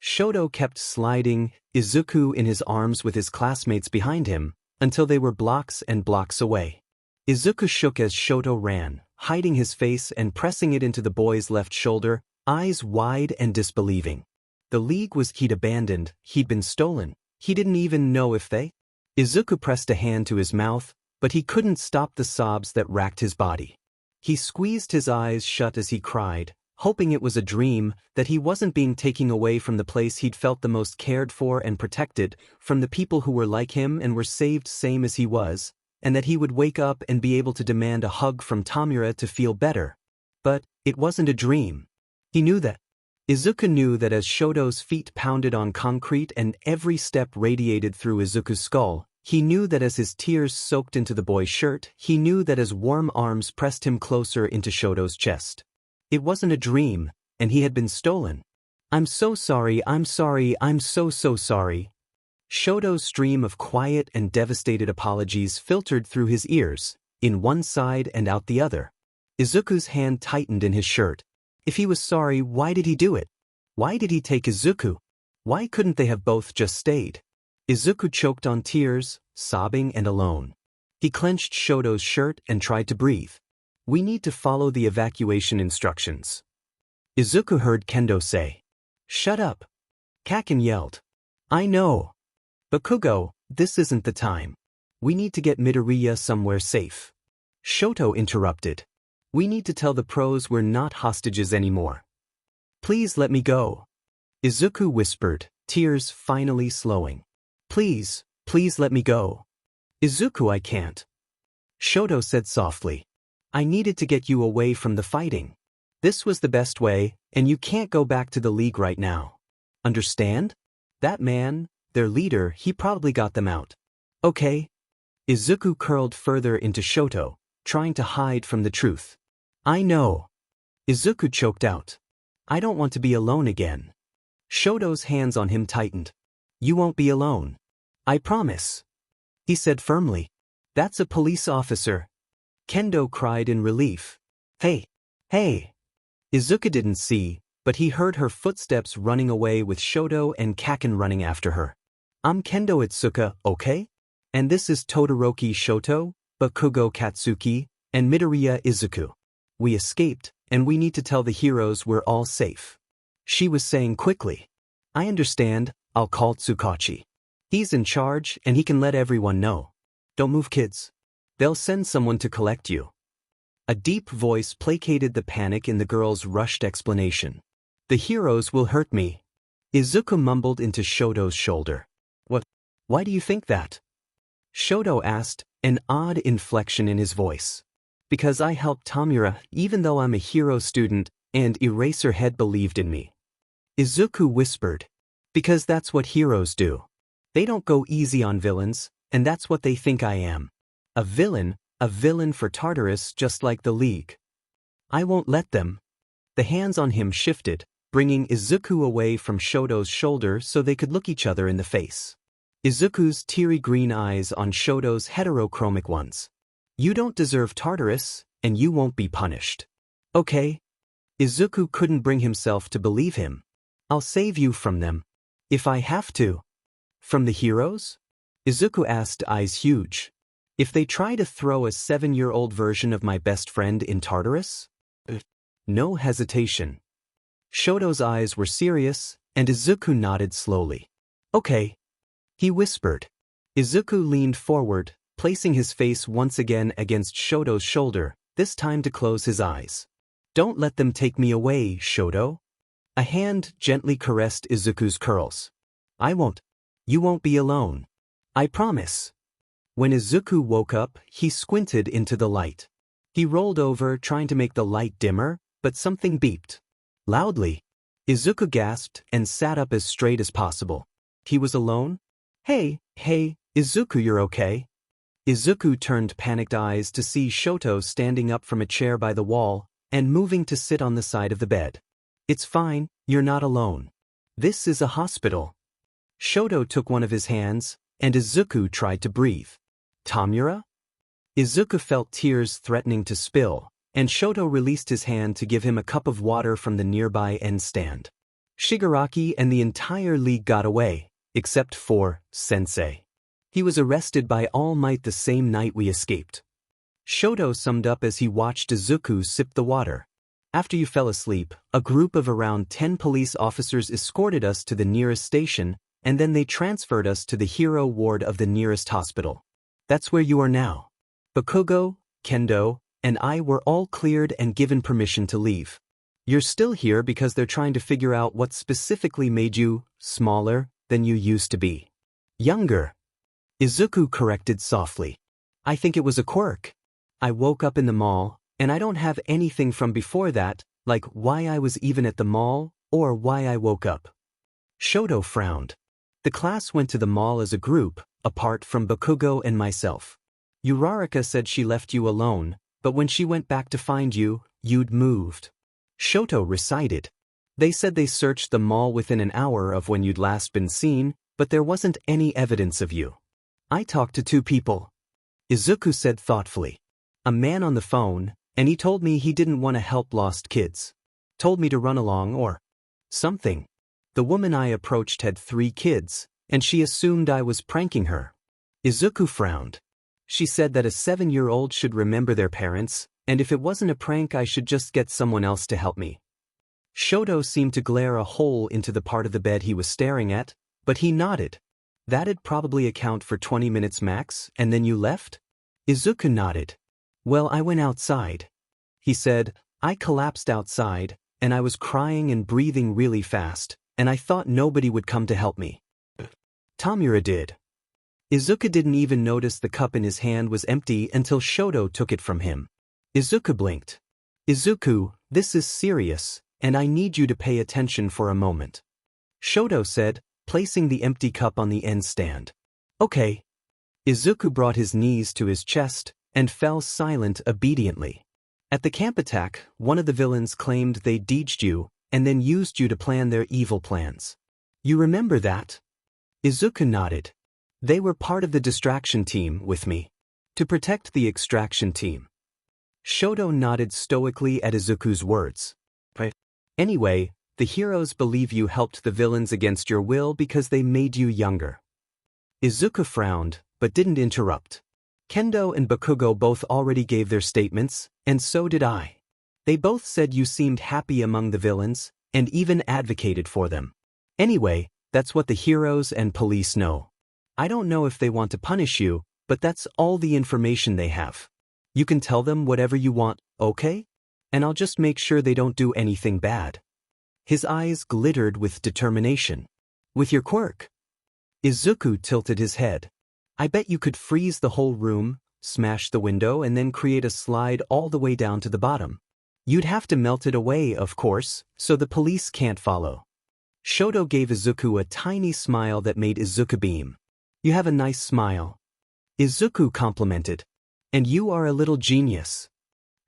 Shoto kept sliding, Izuku in his arms with his classmates behind him, until they were blocks and blocks away. Izuku shook as Shoto ran, hiding his face and pressing it into the boy's left shoulder, eyes wide and disbelieving. The league he'd abandoned, he'd been stolen, he didn't even know if they. Izuku pressed a hand to his mouth, but he couldn't stop the sobs that racked his body. He squeezed his eyes shut as he cried, hoping it was a dream, that he wasn't being taken away from the place he'd felt the most cared for and protected, from the people who were like him and were saved same as he was, and that he would wake up and be able to demand a hug from Tomura to feel better. But it wasn't a dream. He knew that. Izuku knew that as Shoto's feet pounded on concrete and every step radiated through Izuku's skull, he knew that as his tears soaked into the boy's shirt, he knew that as warm arms pressed him closer into Shoto's chest. It wasn't a dream, and he had been stolen. I'm so sorry, I'm so sorry. Shoto's stream of quiet and devastated apologies filtered through his ears, in one side and out the other. Izuku's hand tightened in his shirt. If he was sorry, why did he do it? Why did he take Izuku? Why couldn't they have both just stayed? Izuku choked on tears, sobbing and alone. He clenched Shoto's shirt and tried to breathe. We need to follow the evacuation instructions. Izuku heard Kendo say. Shut up. Kaken yelled. I know. Bakugo, this isn't the time. We need to get Midoriya somewhere safe. Shoto interrupted. We need to tell the pros we're not hostages anymore. Please let me go. Izuku whispered, tears finally slowing. Please let me go. Izuku, I can't. Shoto said softly. I needed to get you away from the fighting. This was the best way, and you can't go back to the league right now. Understand? That man, their leader, he probably got them out. Okay. Izuku curled further into Shoto, trying to hide from the truth. I know. Izuku choked out. I don't want to be alone again. Shoto's hands on him tightened. You won't be alone. I promise. He said firmly. That's a police officer. Kendo cried in relief. Hey. Izuku didn't see, but he heard her footsteps running away with Shoto and Kaken running after her. I'm Kendo Itsuka, okay? And this is Todoroki Shoto, Bakugo Katsuki, and Midoriya Izuku. We escaped, and we need to tell the heroes we're all safe. She was saying quickly. I understand, I'll call Tsukachi. He's in charge, and he can let everyone know. Don't move, kids. They'll send someone to collect you. A deep voice placated the panic in the girl's rushed explanation. The heroes will hurt me. Izuku mumbled into Shoto's shoulder. What? Why do you think that? Shoto asked, an odd inflection in his voice. Because I helped Tomura, even though I'm a hero student, and Eraserhead believed in me. Izuku whispered. Because that's what heroes do. They don't go easy on villains, and that's what they think I am. A villain for Tartarus just like the League. I won't let them. The hands on him shifted, bringing Izuku away from Shoto's shoulder so they could look each other in the face. Izuku's teary green eyes on Shoto's heterochromic ones. You don't deserve Tartarus, and you won't be punished. Okay. Izuku couldn't bring himself to believe him. I'll save you from them. If I have to. From the heroes? Izuku asked, eyes huge. If they try to throw a 7-year-old version of my best friend in Tartarus? No hesitation. Shoto's eyes were serious, and Izuku nodded slowly. Okay. He whispered. Izuku leaned forward, placing his face once again against Shoto's shoulder, this time to close his eyes. Don't let them take me away, Shoto. A hand gently caressed Izuku's curls. I won't. You won't be alone. I promise. When Izuku woke up, he squinted into the light. He rolled over, trying to make the light dimmer, but something beeped. Loudly. Izuku gasped and sat up as straight as possible. He was alone? Hey, Izuku, you're okay? Izuku turned panicked eyes to see Shoto standing up from a chair by the wall, and moving to sit on the side of the bed. It's fine, you're not alone. This is a hospital. Shoto took one of his hands, and Izuku tried to breathe. Tomura? Izuku felt tears threatening to spill, and Shoto released his hand to give him a cup of water from the nearby end stand. Shigaraki and the entire league got away, except for Sensei. He was arrested by All Might the same night we escaped. Shoto summed up as he watched Izuku sip the water. After you fell asleep, a group of around 10 police officers escorted us to the nearest station, and then they transferred us to the hero ward of the nearest hospital. That's where you are now. Bakugo, Kendo, and I were all cleared and given permission to leave. You're still here because they're trying to figure out what specifically made you smaller than you used to be. Younger. Izuku corrected softly. I think it was a quirk. I woke up in the mall, and I don't have anything from before that, like why I was even at the mall, or why I woke up. Shoto frowned. The class went to the mall as a group, apart from Bakugo and myself. Uraraka said she left you alone, but when she went back to find you, you'd moved. Shoto recited. They said they searched the mall within an hour of when you'd last been seen, but there wasn't any evidence of you. I talked to 2 people. Izuku said thoughtfully. A man on the phone, and he told me he didn't want to help lost kids. Told me to run along or something. The woman I approached had 3 kids, and she assumed I was pranking her. Izuku frowned. She said that a 7-year-old should remember their parents, and if it wasn't a prank I should just get someone else to help me. Shoto seemed to glare a hole into the part of the bed he was staring at, but he nodded. That'd probably account for 20 minutes max, and then you left? Izuku nodded. Well, I went outside. He said, I collapsed outside, and I was crying and breathing really fast, and I thought nobody would come to help me. Tomura did. Izuku didn't even notice the cup in his hand was empty until Shoto took it from him. Izuku blinked. Izuku, this is serious, and I need you to pay attention for a moment. Shoto said, placing the empty cup on the end stand. Okay. Izuku brought his knees to his chest, and fell silent obediently. At the camp attack, one of the villains claimed they deeged you, and then used you to plan their evil plans. You remember that? Izuku nodded. They were part of the distraction team with me. To protect the extraction team. Shoto nodded stoically at Izuku's words. Anyway, the heroes believe you helped the villains against your will because they made you younger. Izuku frowned, but didn't interrupt. Kendo and Bakugo both already gave their statements, and so did I. They both said you seemed happy among the villains, and even advocated for them. Anyway, that's what the heroes and police know. I don't know if they want to punish you, but that's all the information they have. You can tell them whatever you want, okay? And I'll just make sure they don't do anything bad. His eyes glittered with determination. With your quirk? Izuku tilted his head. I bet you could freeze the whole room, smash the window, and then create a slide all the way down to the bottom. You'd have to melt it away, of course, so the police can't follow. Shoto gave Izuku a tiny smile that made Izuku beam. You have a nice smile. Izuku complimented. And you are a little genius.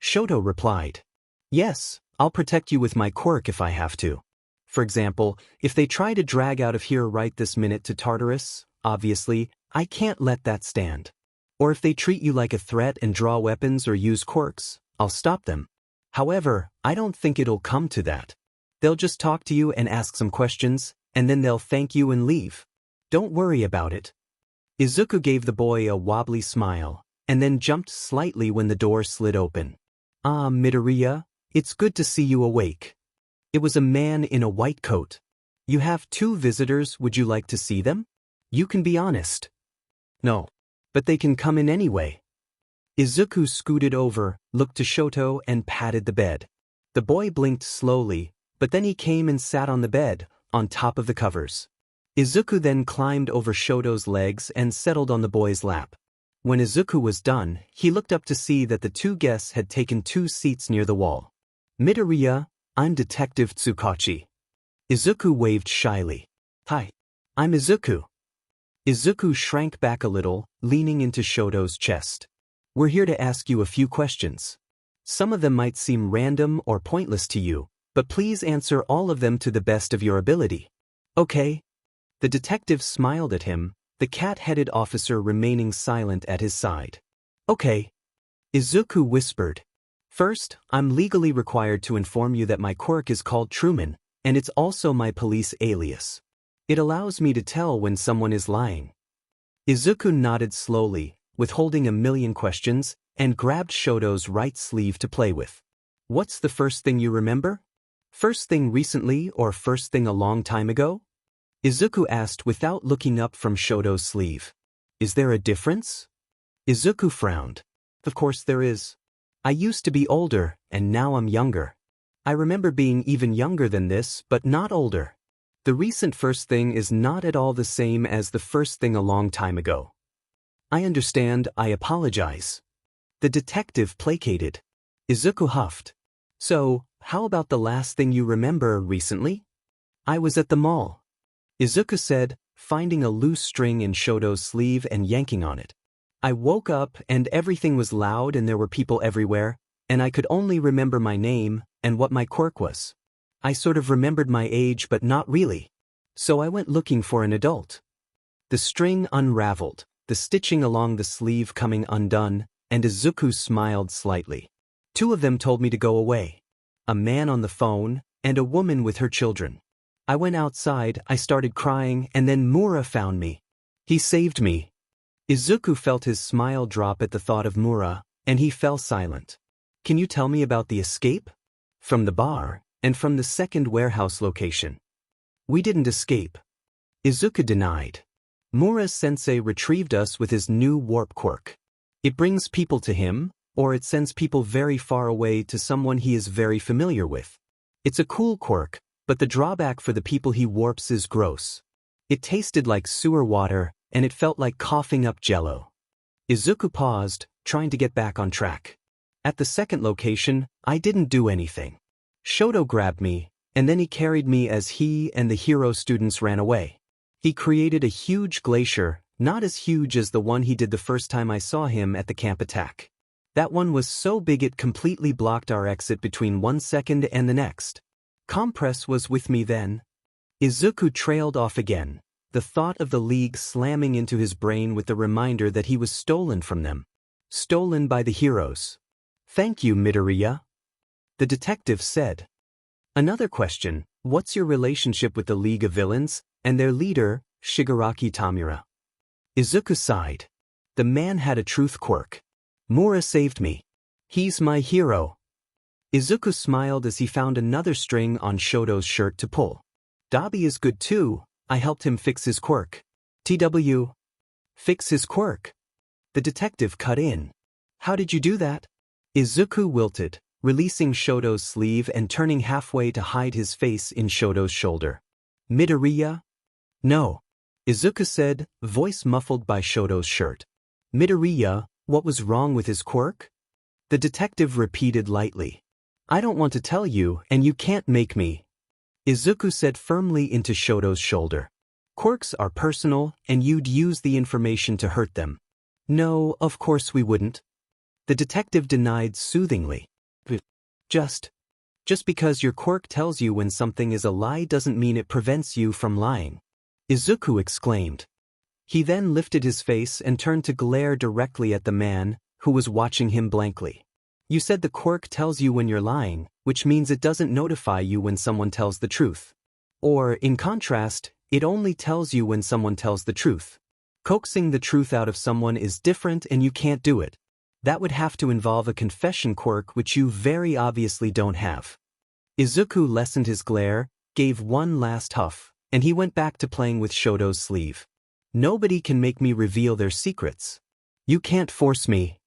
Shoto replied. Yes, I'll protect you with my quirk if I have to. For example, if they try to drag out of here right this minute to Tartarus, obviously, I can't let that stand. Or if they treat you like a threat and draw weapons or use quirks, I'll stop them. However, I don't think it'll come to that. They'll just talk to you and ask some questions, and then they'll thank you and leave. Don't worry about it. Izuku gave the boy a wobbly smile, and then jumped slightly when the door slid open. Ah, Midoriya, it's good to see you awake. It was a man in a white coat. You have 2 visitors, would you like to see them? You can be honest. No. But they can come in anyway. Izuku scooted over, looked to Shoto, and patted the bed. The boy blinked slowly, but then he came and sat on the bed, on top of the covers. Izuku then climbed over Shoto's legs and settled on the boy's lap. When Izuku was done, he looked up to see that the 2 guests had taken 2 seats near the wall. Midoriya, I'm Detective Tsukachi. Izuku waved shyly. Hi. I'm Izuku. Izuku shrank back a little, leaning into Shoto's chest. We're here to ask you a few questions. Some of them might seem random or pointless to you, but please answer all of them to the best of your ability. Okay? The detective smiled at him, the cat-headed officer remaining silent at his side. Okay. Izuku whispered. First, I'm legally required to inform you that my quirk is called Truman, and it's also my police alias. It allows me to tell when someone is lying. Izuku nodded slowly, withholding a million questions, and grabbed Shoto's right sleeve to play with. What's the first thing you remember? First thing recently or first thing a long time ago? Izuku asked without looking up from Shoto's sleeve. Is there a difference? Izuku frowned. Of course there is. I used to be older, and now I'm younger. I remember being even younger than this, but not older. The recent first thing is not at all the same as the first thing a long time ago. I understand, I apologize. The detective placated. Izuku huffed. So, how about the last thing you remember recently? I was at the mall. Izuku said, finding a loose string in Shoto's sleeve and yanking on it. I woke up and everything was loud and there were people everywhere, and I could only remember my name and what my quirk was. I sort of remembered my age but not really. So I went looking for an adult. The string unraveled, the stitching along the sleeve coming undone, and Izuku smiled slightly. Two of them told me to go away. A man on the phone, and a woman with her children. I went outside, I started crying, and then Mura found me. He saved me. Izuku felt his smile drop at the thought of Mura, and he fell silent. Can you tell me about the escape? From the bar, and from the second warehouse location. We didn't escape. Izuku denied. Mura-sensei retrieved us with his new warp quirk. It brings people to him, or it sends people very far away to someone he is very familiar with. It's a cool quirk, but the drawback for the people he warps is gross. It tasted like sewer water, and it felt like coughing up jello. Izuku paused, trying to get back on track. At the second location, I didn't do anything. Shoto grabbed me, and then he carried me as he and the hero students ran away. He created a huge glacier, not as huge as the one he did the first time I saw him at the camp attack. That one was so big it completely blocked our exit between 1 second and the next. Compress was with me then. Izuku trailed off again, the thought of the League slamming into his brain with the reminder that he was stolen from them. Stolen by the heroes. Thank you, Midoriya. The detective said. Another question, what's your relationship with the League of Villains, and their leader, Shigaraki Tomura? Izuku sighed. The man had a truth quirk. Mura saved me. He's my hero. Izuku smiled as he found another string on Shoto's shirt to pull. Dobby is good too, I helped him fix his quirk. TW. Fix his quirk. The detective cut in. How did you do that? Izuku wilted, releasing Shoto's sleeve and turning halfway to hide his face in Shoto's shoulder. Midoriya? No. Izuku said, voice muffled by Shoto's shirt. Midoriya, what was wrong with his quirk? The detective repeated lightly. I don't want to tell you, and you can't make me. Izuku said firmly into Shoto's shoulder. Quirks are personal, and you'd use the information to hurt them. No, of course we wouldn't. The detective denied soothingly. Just because your quirk tells you when something is a lie doesn't mean it prevents you from lying. Izuku exclaimed. He then lifted his face and turned to glare directly at the man, who was watching him blankly. You said the quirk tells you when you're lying, which means it doesn't notify you when someone tells the truth. Or, in contrast, it only tells you when someone tells the truth. Coaxing the truth out of someone is different and you can't do it. That would have to involve a confession quirk which you very obviously don't have. Izuku lessened his glare, gave one last huff, and he went back to playing with Shoto's sleeve. Nobody can make me reveal their secrets. You can't force me.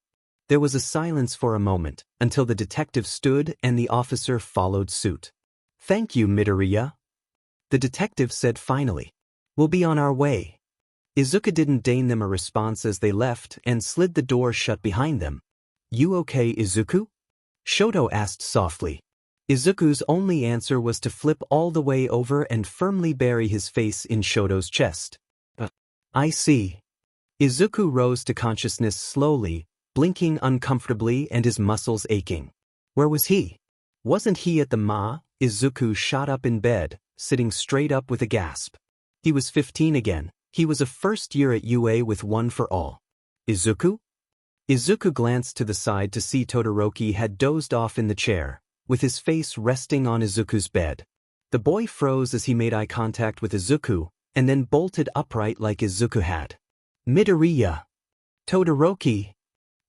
There was a silence for a moment, until the detective stood and the officer followed suit. Thank you, Midoriya. The detective said finally. We'll be on our way. Izuku didn't deign them a response as they left and slid the door shut behind them. You okay, Izuku? Shoto asked softly. Izuku's only answer was to flip all the way over and firmly bury his face in Shoto's chest. I see. Izuku rose to consciousness slowly, blinking uncomfortably and his muscles aching. Where was he? Wasn't he at the Ma? Izuku shot up in bed, sitting straight up with a gasp. He was 15 again. He was a first year at UA with one for all. Izuku? Izuku glanced to the side to see Todoroki had dozed off in the chair, with his face resting on Izuku's bed. The boy froze as he made eye contact with Izuku, and then bolted upright like Izuku had. Midoriya! Todoroki!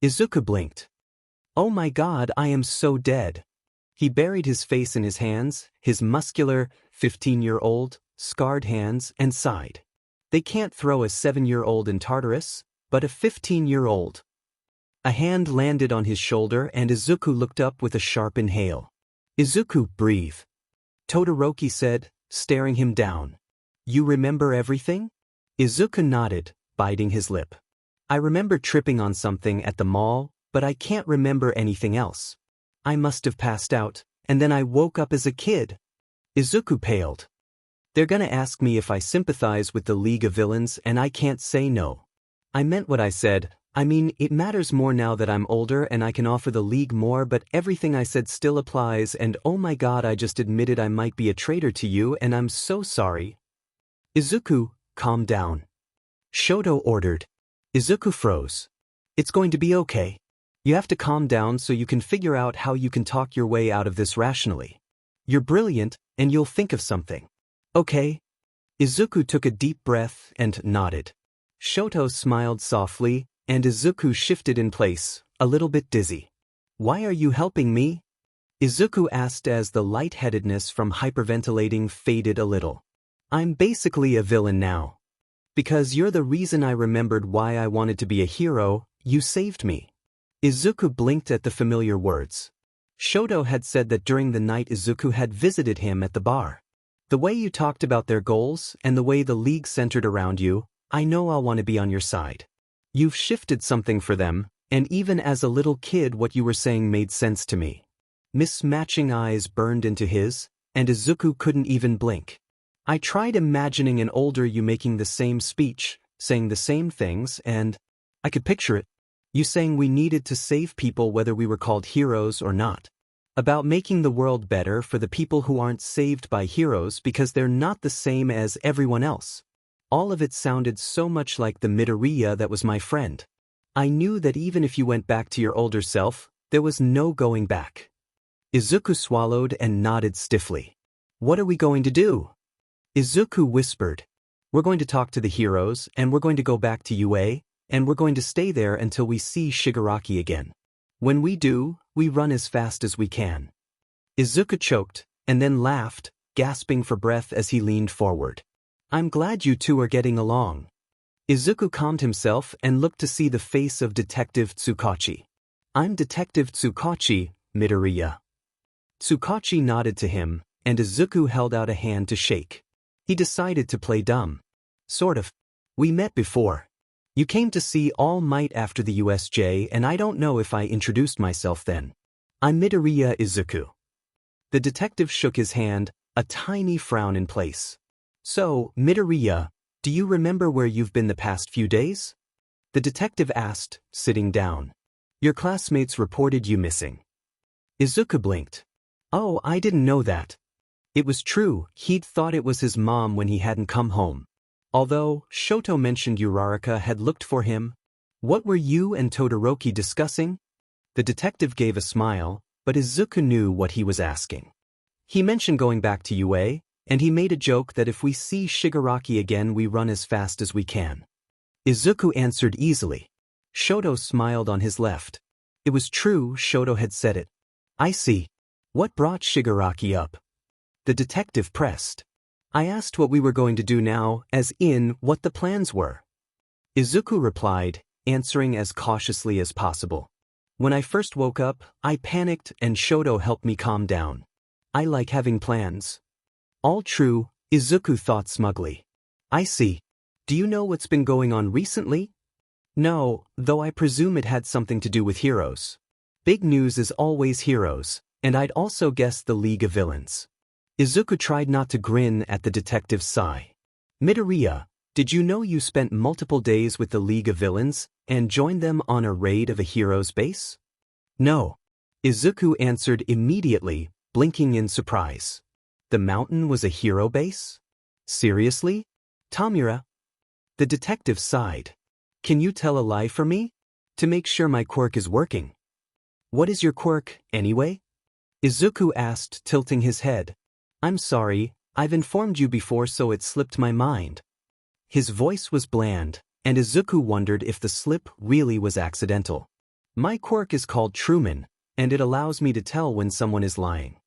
Izuku blinked. Oh my god, I am so dead. He buried his face in his hands, his muscular, 15-year-old, scarred hands, and sighed. They can't throw a 7-year-old in Tartarus, but a 15-year-old. A hand landed on his shoulder and Izuku looked up with a sharp inhale. Izuku, breathe. Todoroki said, staring him down. You remember everything? Izuku nodded, biting his lip. I remember tripping on something at the mall, but I can't remember anything else. I must have passed out, and then I woke up as a kid. Izuku paled. They're gonna ask me if I sympathize with the League of Villains and I can't say no. I meant what I said. I mean, it matters more now that I'm older and I can offer the League more, but everything I said still applies and oh my god, I just admitted I might be a traitor to you and I'm so sorry. Izuku, calm down. Shoto ordered. Izuku froze. It's going to be okay. You have to calm down so you can figure out how you can talk your way out of this rationally. You're brilliant, and you'll think of something. Okay? Izuku took a deep breath and nodded. Shoto smiled softly, and Izuku shifted in place, a little bit dizzy. Why are you helping me? Izuku asked as the lightheadedness from hyperventilating faded a little. I'm basically a villain now. Because you're the reason I remembered why I wanted to be a hero, you saved me. Izuku blinked at the familiar words. Shoto had said that during the night Izuku had visited him at the bar. The way you talked about their goals and the way the League centered around you, I know I'll want to be on your side. You've shifted something for them, and even as a little kid what you were saying made sense to me. Mismatching eyes burned into his, and Izuku couldn't even blink. I tried imagining an older you making the same speech, saying the same things, and I could picture it. You saying we needed to save people whether we were called heroes or not. About making the world better for the people who aren't saved by heroes because they're not the same as everyone else. All of it sounded so much like the Midoriya that was my friend. I knew that even if you went back to your older self, there was no going back. Izuku swallowed and nodded stiffly. What are we going to do? Izuku whispered. We're going to talk to the heroes, and we're going to go back to UA, and we're going to stay there until we see Shigaraki again. When we do, we run as fast as we can. Izuku choked, and then laughed, gasping for breath as he leaned forward. I'm glad you two are getting along. Izuku calmed himself and looked to see the face of Detective Tsukachi. I'm Detective Tsukachi, Midoriya. Tsukachi nodded to him, and Izuku held out a hand to shake. He decided to play dumb. Sort of. We met before. You came to see All Might after the USJ and I don't know if I introduced myself then. I'm Midoriya Izuku. The detective shook his hand, a tiny frown in place. So, Midoriya, do you remember where you've been the past few days? The detective asked, sitting down. Your classmates reported you missing. Izuku blinked. Oh, I didn't know that. It was true, he'd thought it was his mom when he hadn't come home. Although, Shoto mentioned Uraraka had looked for him. What were you and Todoroki discussing? The detective gave a smile, but Izuku knew what he was asking. He mentioned going back to UA, and he made a joke that if we see Shigaraki again we run as fast as we can. Izuku answered easily. Shoto smiled on his left. It was true, Shoto had said it. I see. What brought Shigaraki up? The detective pressed. I asked what we were going to do now, as in what the plans were. Izuku replied, answering as cautiously as possible. When I first woke up, I panicked and Shoto helped me calm down. I like having plans. All true, Izuku thought smugly. I see. Do you know what's been going on recently? No, though I presume it had something to do with heroes. Big news is always heroes, and I'd also guess the League of Villains. Izuku tried not to grin at the detective's sigh. Midoriya, did you know you spent multiple days with the League of Villains and joined them on a raid of a hero's base? No. Izuku answered immediately, blinking in surprise. The mountain was a hero base? Seriously? Tomura? The detective sighed. Can you tell a lie for me? To make sure my quirk is working. What is your quirk, anyway? Izuku asked, tilting his head. I'm sorry, I've informed you before so it slipped my mind. His voice was bland, and Izuku wondered if the slip really was accidental. My quirk is called Truman, and it allows me to tell when someone is lying.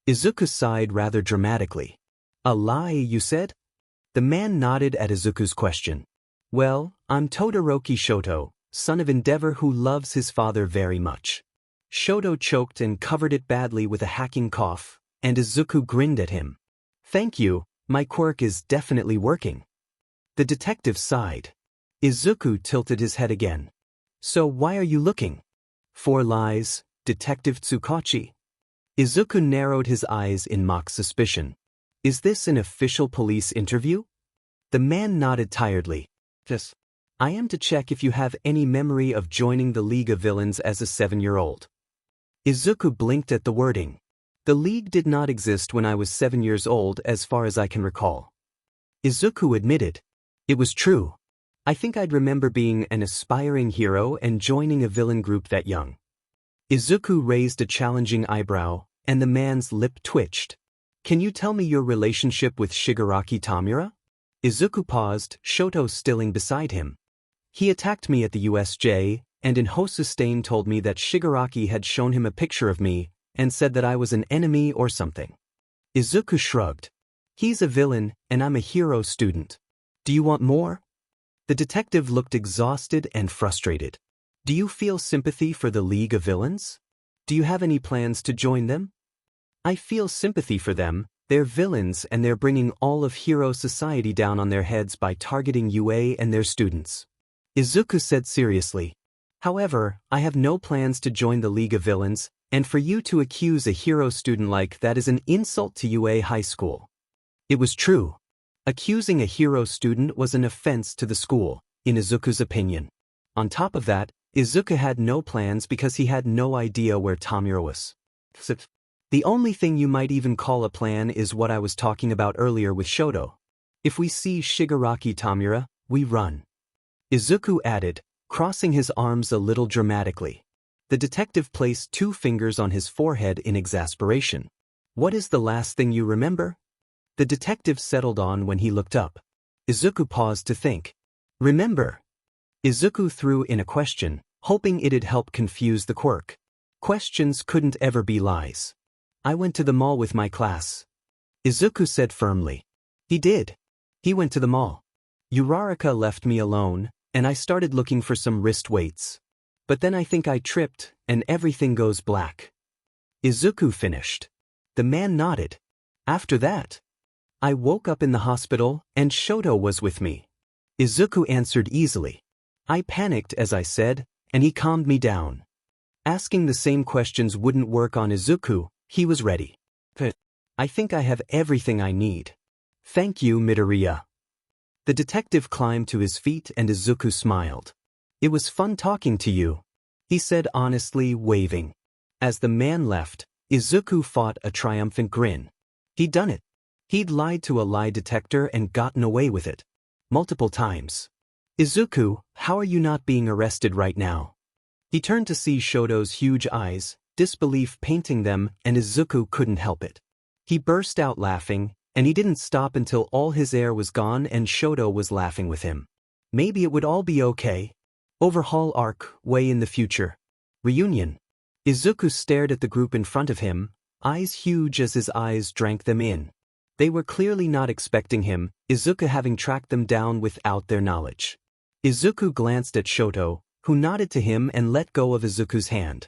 Izuku sighed rather dramatically. A lie, you said? The man nodded at Izuku's question. Well, I'm Todoroki Shoto, son of Endeavor who loves his father very much. Shoto choked and covered it badly with a hacking cough, and Izuku grinned at him. Thank you, my quirk is definitely working. The detective sighed. Izuku tilted his head again. So why are you looking? For lies, Detective Tsukachi. Izuku narrowed his eyes in mock suspicion. Is this an official police interview? The man nodded tiredly. Yes. I am to check if you have any memory of joining the League of Villains as a 7-year-old. Izuku blinked at the wording. The League did not exist when I was 7 years old as far as I can recall. Izuku admitted. It was true. I think I'd remember being an aspiring hero and joining a villain group that young. Izuku raised a challenging eyebrow, and the man's lip twitched. Can you tell me your relationship with Shigaraki Tomura? Izuku paused, Shoto stilling beside him. He attacked me at the USJ, and in Hosustain told me that Shigaraki had shown him a picture of me and said that I was an enemy or something. Izuku shrugged. He's a villain, and I'm a hero student. Do you want more? The detective looked exhausted and frustrated. Do you feel sympathy for the League of Villains? Do you have any plans to join them? I feel sympathy for them. They're villains and they're bringing all of hero society down on their heads by targeting UA and their students. Izuku said seriously. However, I have no plans to join the League of Villains, and for you to accuse a hero student like that is an insult to UA High School. It was true. Accusing a hero student was an offense to the school, in Izuku's opinion. On top of that, Izuku had no plans because he had no idea where Tomura was. The only thing you might even call a plan is what I was talking about earlier with Shoto. If we see Shigaraki Tomura, we run. Izuku added, crossing his arms a little dramatically. The detective placed 2 fingers on his forehead in exasperation. What is the last thing you remember? The detective settled on when he looked up. Izuku paused to think. Remember. Izuku threw in a question, hoping it'd help confuse the quirk. Questions couldn't ever be lies. I went to the mall with my class. Izuku said firmly. He did. He went to the mall. Uraraka left me alone, and I started looking for some wrist weights. But then I think I tripped, and everything goes black. Izuku finished. The man nodded. After that, I woke up in the hospital, and Shoto was with me. Izuku answered easily. I panicked as I said, and he calmed me down. Asking the same questions wouldn't work on Izuku, he was ready. I think I have everything I need. Thank you, Midoriya. The detective climbed to his feet and Izuku smiled. It was fun talking to you, he said honestly, waving. As the man left, Izuku fought a triumphant grin. He'd done it. He'd lied to a lie detector and gotten away with it. Multiple times. Izuku, how are you not being arrested right now? He turned to see Shoto's huge eyes, disbelief painting them, and Izuku couldn't help it. He burst out laughing, and he didn't stop until all his air was gone and Shoto was laughing with him. Maybe it would all be okay. Overhaul arc, way in the future. Reunion. Izuku stared at the group in front of him, eyes huge as his eyes drank them in. They were clearly not expecting him, Izuku having tracked them down without their knowledge. Izuku glanced at Shoto, who nodded to him and let go of Izuku's hand.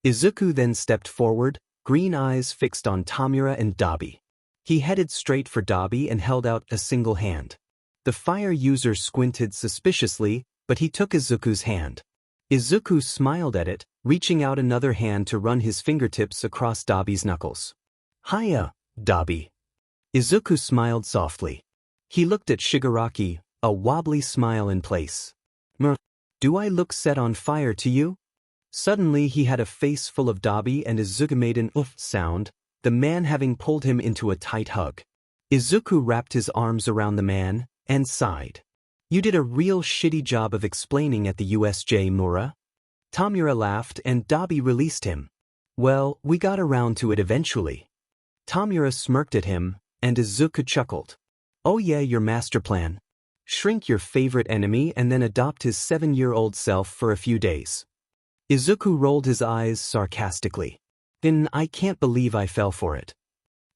Izuku then stepped forward, green eyes fixed on Tomura and Dobby. He headed straight for Dobby and held out a single hand. The fire user squinted suspiciously, but he took Izuku's hand. Izuku smiled at it, reaching out another hand to run his fingertips across Dobby's knuckles. Hiya, Dobby. Izuku smiled softly. He looked at Shigaraki, a wobbly smile in place. Do I look set on fire to you? Suddenly he had a face full of Dobby and Izuku made an oof sound, the man having pulled him into a tight hug. Izuku wrapped his arms around the man and sighed. You did a real shitty job of explaining at the USJ, Mura. Tomura laughed and Dobby released him. Well, we got around to it eventually. Tomura smirked at him, and Izuku chuckled. Oh yeah, your master plan. Shrink your favorite enemy and then adopt his 7-year-old self for a few days. Izuku rolled his eyes sarcastically. Then I can't believe I fell for it.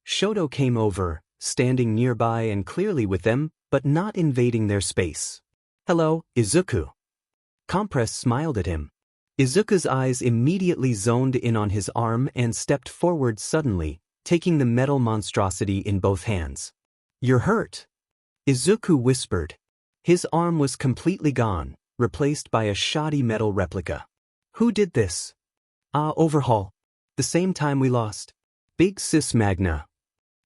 Shoto came over, standing nearby and clearly with them, but not invading their space. Hello, Izuku. Compress smiled at him. Izuku's eyes immediately zoned in on his arm and stepped forward suddenly, taking the metal monstrosity in both hands. You're hurt. Izuku whispered. His arm was completely gone, replaced by a shoddy metal replica. Who did this? Overhaul. The same time we lost. Big Sis Magna.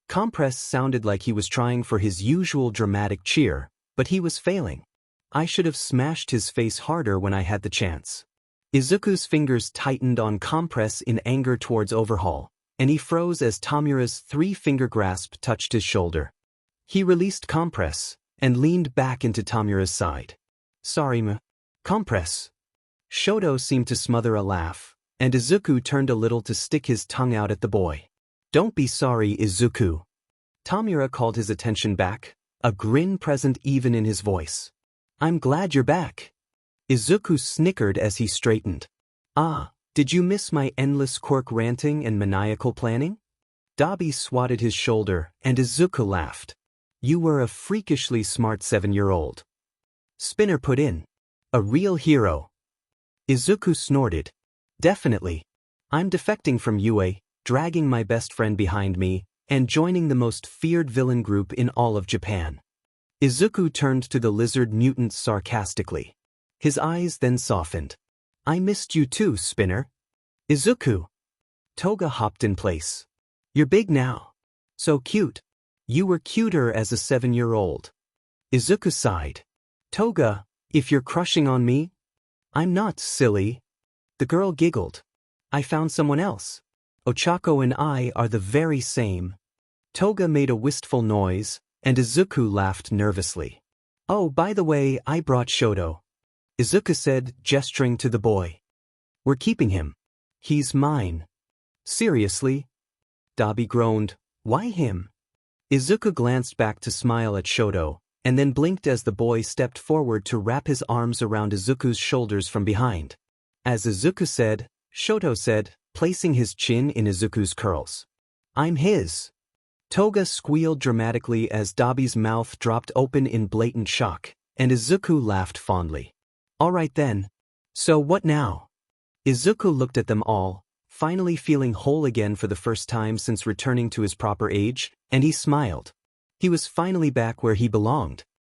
Compress sounded like he was trying for his usual dramatic cheer, but he was failing. I should have smashed his face harder when I had the chance. Izuku's fingers tightened on Compress in anger towards Overhaul, and he froze as Tomura's 3-finger grasp touched his shoulder. He released Compress and leaned back into Tomura's side. Sorry, Compress. Shoto seemed to smother a laugh, and Izuku turned a little to stick his tongue out at the boy. Don't be sorry, Izuku. Tomura called his attention back, a grin present even in his voice. I'm glad you're back. Izuku snickered as he straightened. Did you miss my endless Quirk ranting and maniacal planning? Dobby swatted his shoulder, and Izuku laughed. You were a freakishly smart 7-year-old. Spinner put in. A real hero. Izuku snorted. Definitely. I'm defecting from UA, dragging my best friend behind me, and joining the most feared villain group in all of Japan. Izuku turned to the lizard mutant sarcastically. His eyes then softened. I missed you too, Spinner. Izuku. Toga hopped in place. You're big now. So cute. You were cuter as a 7-year-old. Izuku sighed. Toga, if you're crushing on me? I'm not, silly. The girl giggled. I found someone else. Ochako and I are the very same. Toga made a wistful noise, and Izuku laughed nervously. Oh, by the way, I brought Shoto. Izuku said, gesturing to the boy. We're keeping him. He's mine. Seriously? Dobby groaned. Why him? Izuku glanced back to smile at Shoto, and then blinked as the boy stepped forward to wrap his arms around Izuku's shoulders from behind. As Izuku said, Shoto said, placing his chin in Izuku's curls. I'm his. Toga squealed dramatically as Dobby's mouth dropped open in blatant shock, and Izuku laughed fondly. All right then. So what now? Izuku looked at them all, finally feeling whole again for the first time since returning to his proper age, and he smiled. He was finally back where he belonged,